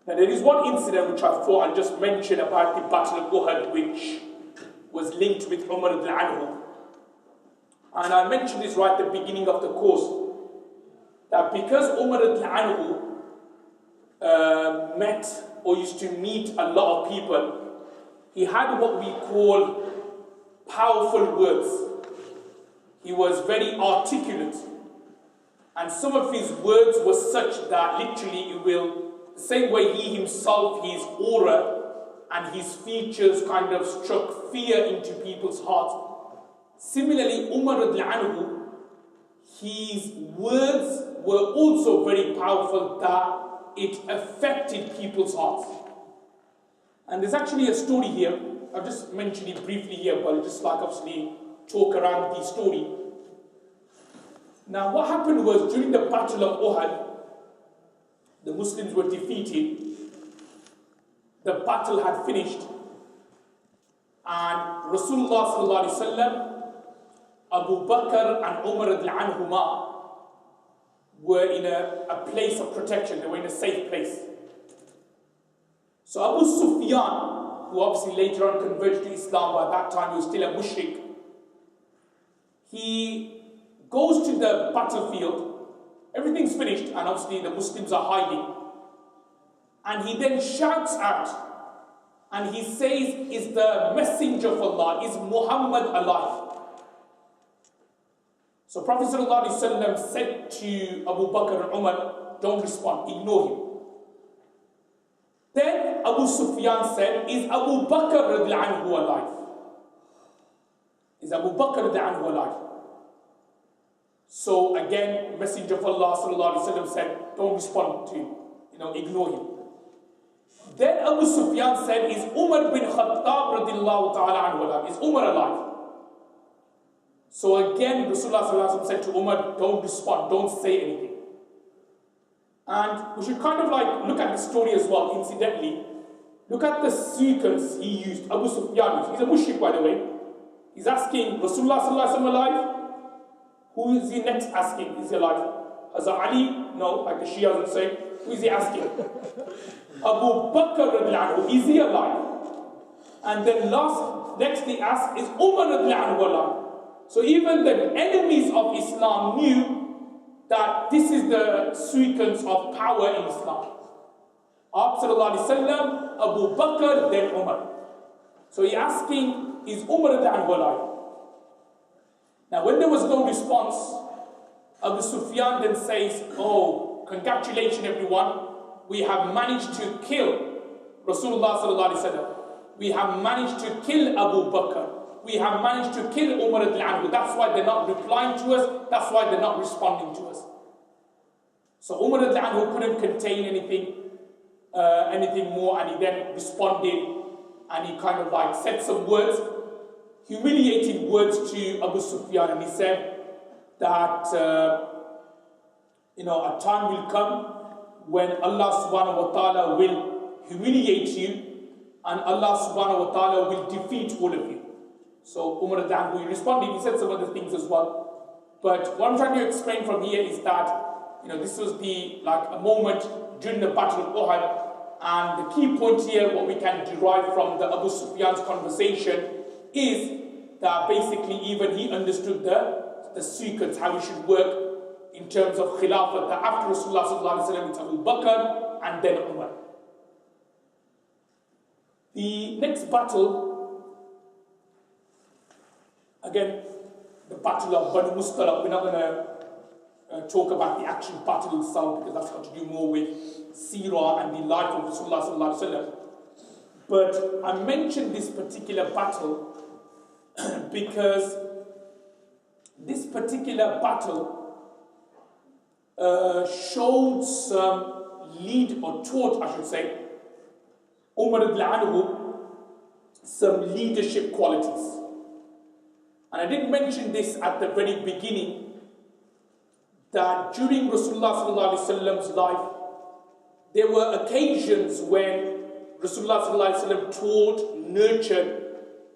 Speaker 1: Now there is one incident which I thought I'll just mention about the Battle of Uhud, which was linked with Umar anhu. And I mentioned this right at the beginning of the course, that because Umar anhu met or used to meet a lot of people, he had what we call powerful words. He was very articulate, and some of his words were such that literally it will, the same way he himself, his aura and his features kind of struck fear into people's hearts. Similarly, Umar anhu, his words were also very powerful that it affected people's hearts. And there's actually a story here. I've just mentioned it briefly here, but I'll just obviously talk around the story. Now what happened was, during the Battle of Uhud, the Muslims were defeated, the battle had finished, and Rasulullah sallallahu alaihi wasallam, Abu Bakr and Umar anhuma were in a place of protection. They were in a safe place. So Abu Sufyan, who obviously later on converted to Islam, but at that time he was still a mushrik, he goes to the battlefield, everything's finished, and obviously the Muslims are hiding, and he then shouts out
Speaker 2: and he says, is the messenger of Allah, is Muhammad alive? So Prophet ﷺ said to Abu Bakr and Umar, don't respond, ignore him. Then Abu Sufyan said, is Abu Bakr radiallahu anhu alive? Is Abu Bakr radiallahu anhu alive? So again, Messenger of Allah ﷺ said, don't respond to him, ignore him. Then Abu Sufyan said, is Umar bin Khattab radiallahu ta'ala anhu alive? Is Umar alive? So again, Rasulullah ﷺ said to Umar, don't respond, don't say anything. And we should kind of look at the story as well, incidentally. Look at the sequence he used, Abu Sufyan used. He's a mushrik, by the way. He's asking, Rasulullah ﷺ alive? Who is he next asking? Is he alive? Hazrat Ali? No, like the Shia would say. Who is he asking? Abu Bakr radiallahu anhu, is he alive? And then next he asks, is Umar radiallahu anhu alive? So even the enemies of Islam knew that this is the sequence of power in Islam. After ﷺ, Abu Bakr, then Umar. So he's asking, is Umar radiallahu anhu alive? Now when there was no response, Abu Sufyan then says, oh, congratulations everyone, we have managed to kill Rasulullah sallallahu alaihi wasallam. We have managed to kill Abu Bakr. We have managed to kill Umar radiallahu anhu. That's why they're not replying to us. That's why they're not responding to us. So Umar radiallahu anhu couldn't contain anything more, and he then responded, and he kind of said some words, humiliating words to Abu Sufyan, and he said that a time will come when Allah subhanahu wa ta'ala will humiliate you, and Allah subhanahu wa ta'ala will defeat all of you. So Umar radiallahu anhu responded, he said some other things as well. But what I'm trying to explain from here is that this was a moment during the Battle of Uhud, and the key point here, what we can derive from the Abu Sufyan's conversation, is that basically even he understood the sequence, how we should work in terms of Khilafat, that after Rasulullah sallallahu alaihi wasallam it's Abu Bakr and then Umar. The next battle, again, the Battle of Banu Mustalaq. We're not going to talk about the actual battle itself, because that's got to do more with Seerah and the life of Rasulullah sallallahu alaihi wasallam. But I mentioned this particular battle because this particular battle showed some taught, I should say, Umar radiallahu anhu some leadership qualities. And I did mention this at the very beginning, that during Rasulullah sallallahu alaihi wasallam's life, there were occasions when Rasulullah sallallahu alaihi wasallam taught, nurtured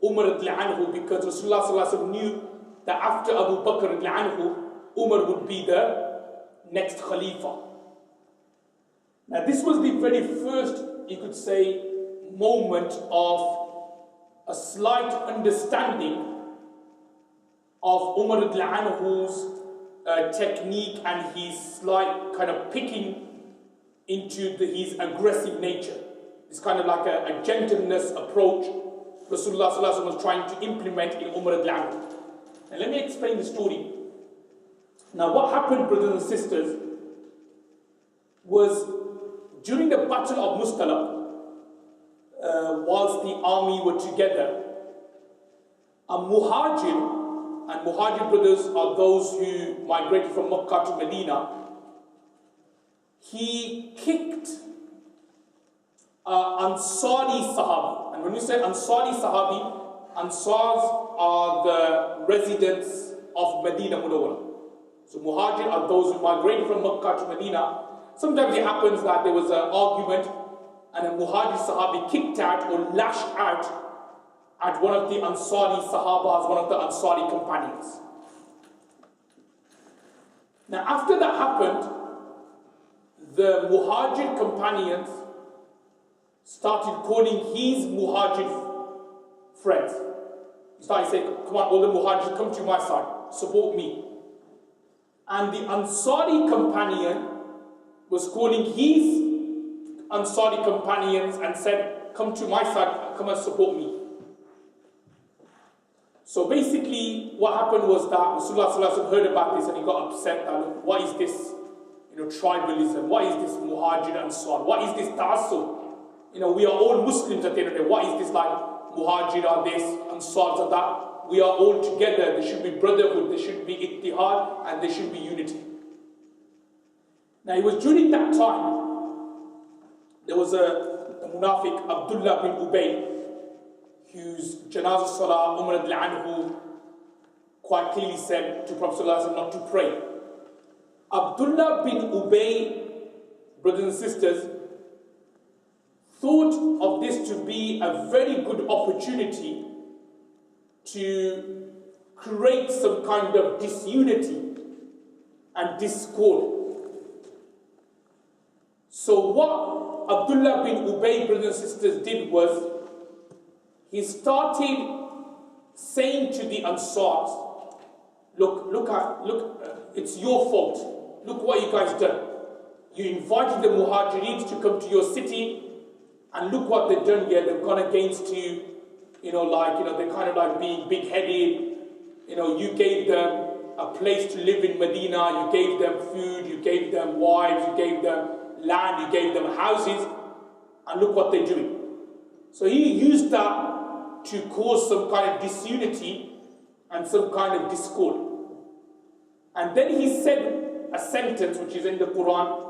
Speaker 2: Umar radiallahu anhu, because Rasulullah sallallahu alaihi wasallam knew that after Abu Bakr radiallahu anhu, Umar would be the next Khalifa. Now this was the very first, you could say, moment of a slight understanding of Umar radiallahu anhu's technique and his slight kind of picking into his aggressive nature. It's kind of like a gentleness approach Rasulullah sallallahu alaihi wasallam was trying to implement in Umar radiallahu anhu. Now let me explain the story. Now what happened, brothers and sisters, was during the Battle of Mustalaq, whilst the army were together, a Muhajir, and Muhajir brothers are those who migrated from Makkah to Medina, he kicked Ansari Sahabi. And when you say Ansari Sahabi, Ansars are the residents of Medina Munawwara. So Muhajir are those who migrated from Makkah to Medina. Sometimes it happens that there was an argument and a Muhajir Sahabi kicked out or lashed out at one of the Ansari Sahabas, one of the Ansari companions. Now after that happened, the Muhajir companions started calling his Muhajir friends. He started saying, come on, all the Muhajirs, come to my side, support me. And the Ansari companion was calling his Ansari companions and said, come to my side, come and support me. So basically, what happened was that Rasulullah sallallahu alaihi wasallam heard about this and he got upset that, look, what is this, tribalism? What is this muhajir and so on? What is this ta'assub? We are all Muslims at the end of the day. What is this like muhajir are this and so on and that? We are all together. There should be brotherhood, there should be ittihad, and there should be unity. Now it was during that time, there was a munafiq, Abdullah bin Ubay, whose janazah salah, Umar anhu quite clearly said to Prophet ﷺ not to pray. Abdullah bin Ubay, brothers and sisters, thought of this to be a very good opportunity to create some kind of disunity and discord. So what Abdullah bin Ubay, brothers and sisters, did was he started saying to the Ansars, look, it's your fault. Look what you guys done. You invited the Muhajirin to come to your city, and look what they've done here. They've gone against you, they're kind of like being big-headed. You gave them a place to live in Medina, you gave them food, you gave them wives, you gave them land, you gave them houses, and look what they're doing. So he used that to cause some kind of disunity and some kind of discord. And then he said a sentence which is in the Quran,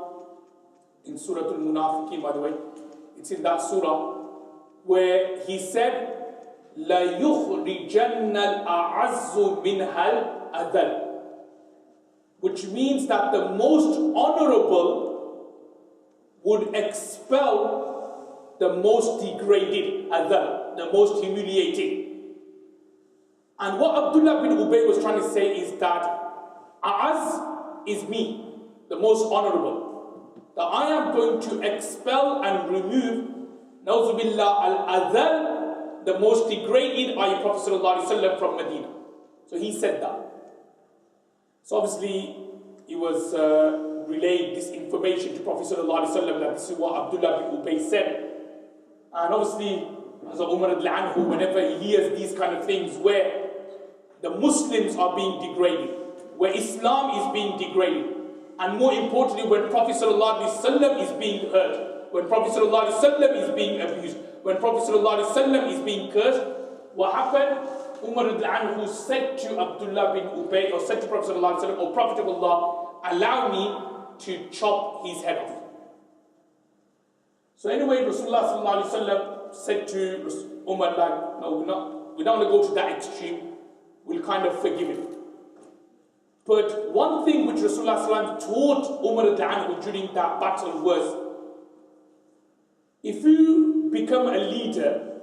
Speaker 2: in Surah Al-Munafiqeen, by the way. It's in that surah, where he said, لَيُخْرِجَنَّ الْأَعَزُّ مِنْهَا الْأَذَلُ, which means that the most honorable would expel the most degraded, adhal, the most humiliating. And what Abdullah bin Ubay was trying to say is that A'az is me, the most honorable, that I am going to expel and remove, Nauzubillah al-adhal, the most degraded, i.e. Prophet ﷺ from Medina. So he said that. So obviously he was relayed this information to Prophet ﷺ that this is what Abdullah bin Ubay said. And obviously, as Umar anhu, whenever he hears these kind of things where the Muslims are being degraded, where Islam is being degraded, and more importantly, when Prophet ﷺ is being hurt, when Prophet ﷺ is being abused, when Prophet ﷺ is being cursed, what happened? Umar anhu said to Abdullah bin Ubay, or said to Prophet ﷺ, O Prophet of Allah, allow me to chop his head off. So anyway, Rasulullah ﷺ said to Umar, like, no, we don't want to go to that extreme. We'll kind of forgive him. But one thing which Rasulullah ﷺ taught Umar anhu during that battle was, if you become a leader,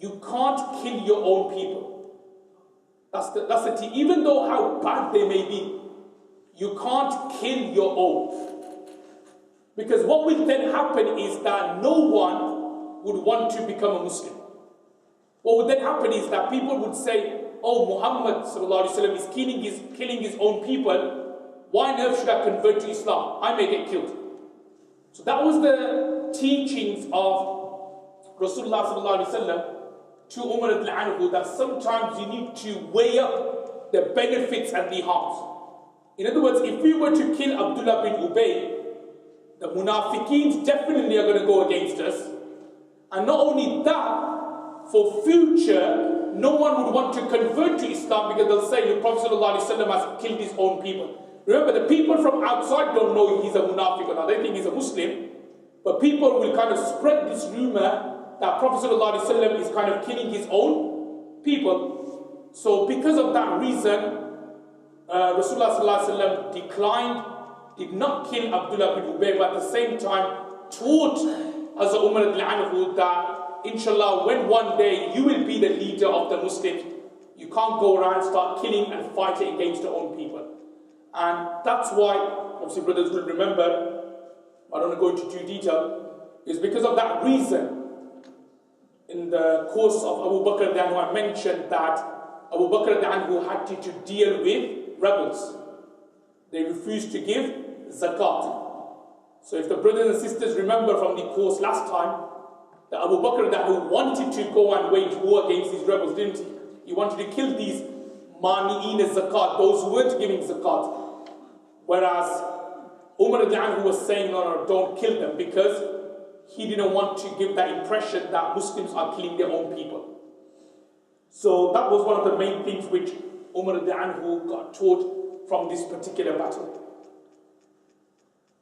Speaker 2: you can't kill your own people. That's the thing. Even though how bad they may be, you can't kill your own. Because what will then happen is that no one would want to become a Muslim. What would then happen is that people would say, oh, Muhammad ﷺ is killing his own people. Why on earth should I convert to Islam? I may get killed. So that was the teachings of Rasulullah ﷺ to Umar anhu, that sometimes you need to weigh up the benefits and the harms. In other words, if we were to kill Abdullah bin Ubay, the munafiqeen definitely are going to go against us. And not only that, for future, no one would want to convert to Islam because they'll say the Prophet ﷺ has killed his own people. Remember, the people from outside don't know he's a munafiq or not. They think he's a Muslim. But people will kind of spread this rumor that Prophet ﷺ is kind of killing his own people. So because of that reason, Rasulullah ﷺ declined, did not kill Abdullah bin Ubay, but at the same time taught Hazrat Umar anhu that inshallah, when one day you will be the leader of the Muslims, you can't go around and start killing and fighting against your own people. And that's why, obviously brothers will remember, I don't want to go into too detail, is because of that reason, in the course of Abu Bakr anhu, I mentioned that Abu Bakr anhu had to deal with rebels. They refused to give zakat. So if the brothers and sisters remember from the course last time, that Abu Bakr that who wanted to go and wage war against these rebels, didn't he? He wanted to kill these mani'in zakat, those who weren't giving zakat. Whereas Umar who was saying, no, don't kill them, because he didn't want to give that impression that Muslims are killing their own people. So that was one of the main things which Umar who got taught from this particular battle.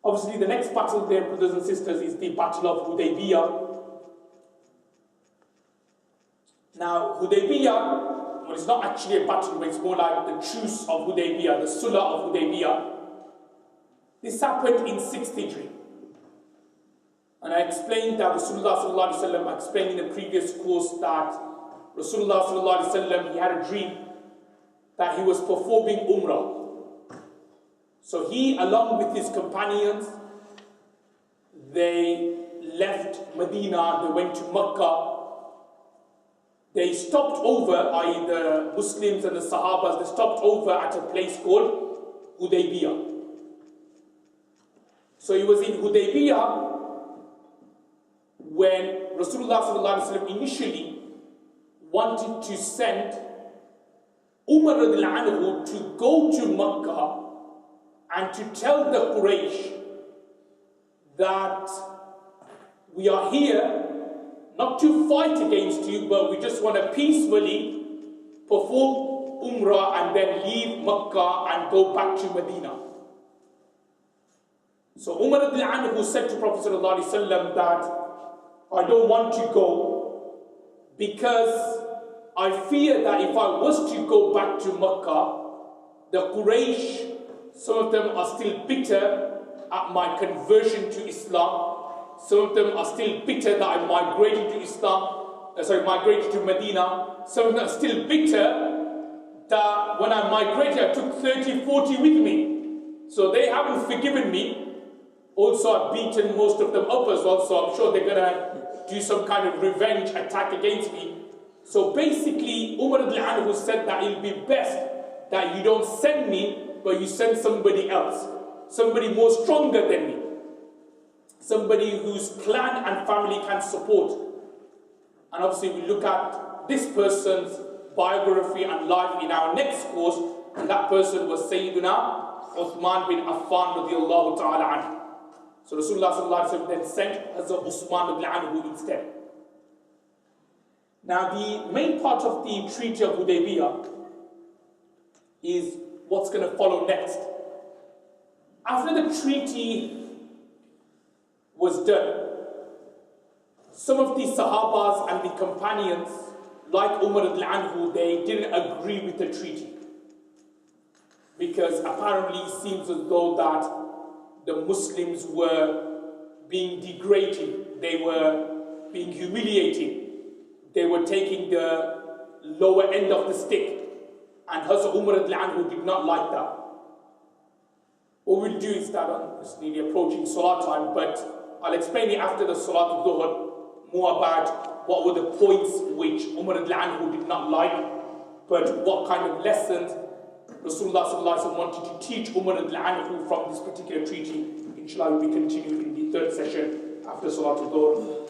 Speaker 2: Obviously, the next battle there, brothers and sisters, is the Battle of Hudaybiyah. Now, Hudaybiyah, well, it's not actually a battle, but it's more like the truce of Hudaybiyah, the Sulah of Hudaybiyah. This happened in 6th Hijri. And I explained that I explained in the previous course that Rasulullah he had a dream that he was performing Umrah. So he, along with his companions, they left Medina, they went to Mecca. They stopped over, i.e. the Muslims and the Sahabas, they stopped over at a place called Hudaybiyah. So it was in Hudaybiyah when Rasulullah initially wanted to send Umar to go to Mecca and to tell the Quraysh that we are here not to fight against you, but we just want to peacefully perform Umrah and then leave Mecca and go back to Medina. So Umar who said to Prophet ﷺ that I don't want to go because I fear that if I was to go back to Mecca, the Quraysh, some of them are still bitter at my conversion to Islam. Some of them are still bitter that I migrated to migrated to Medina. Some of them are still bitter that when I migrated, I took 30, 40 with me. So they haven't forgiven me. Also, I've beaten most of them up as well, so I'm sure they're going to do some kind of revenge attack against me. So basically, Umar who said that it will be best that you don't send me, but you send somebody else. Somebody more stronger than me. Somebody whose clan and family can support. And obviously we look at this person's biography and life in our next course, and that person was Sayyiduna Uthman bin Affan radiallahu ta'ala anhu. So Rasulullah then sent Hazrat Usman anhu instead. Now the main part of the Treaty of Hudaybiyah is what's going to follow next. After the treaty was done, some of the Sahabas and the companions, like Umar anhu, they didn't agree with the treaty. Because apparently it seems as though that the Muslims were being degraded, they were being humiliated, they were taking the lower end of the stick. And Hazrat Umar anhu did not like that. What we'll do is that it's nearly approaching Salah time, but I'll explain it after the Salat al-Dhuhr more about what were the points which Umar anhu did not like, but what kind of lessons Rasulullah wanted to teach Umar anhu from this particular treaty. Inshallah, we continue in the third session after Salat al-Dhuhr.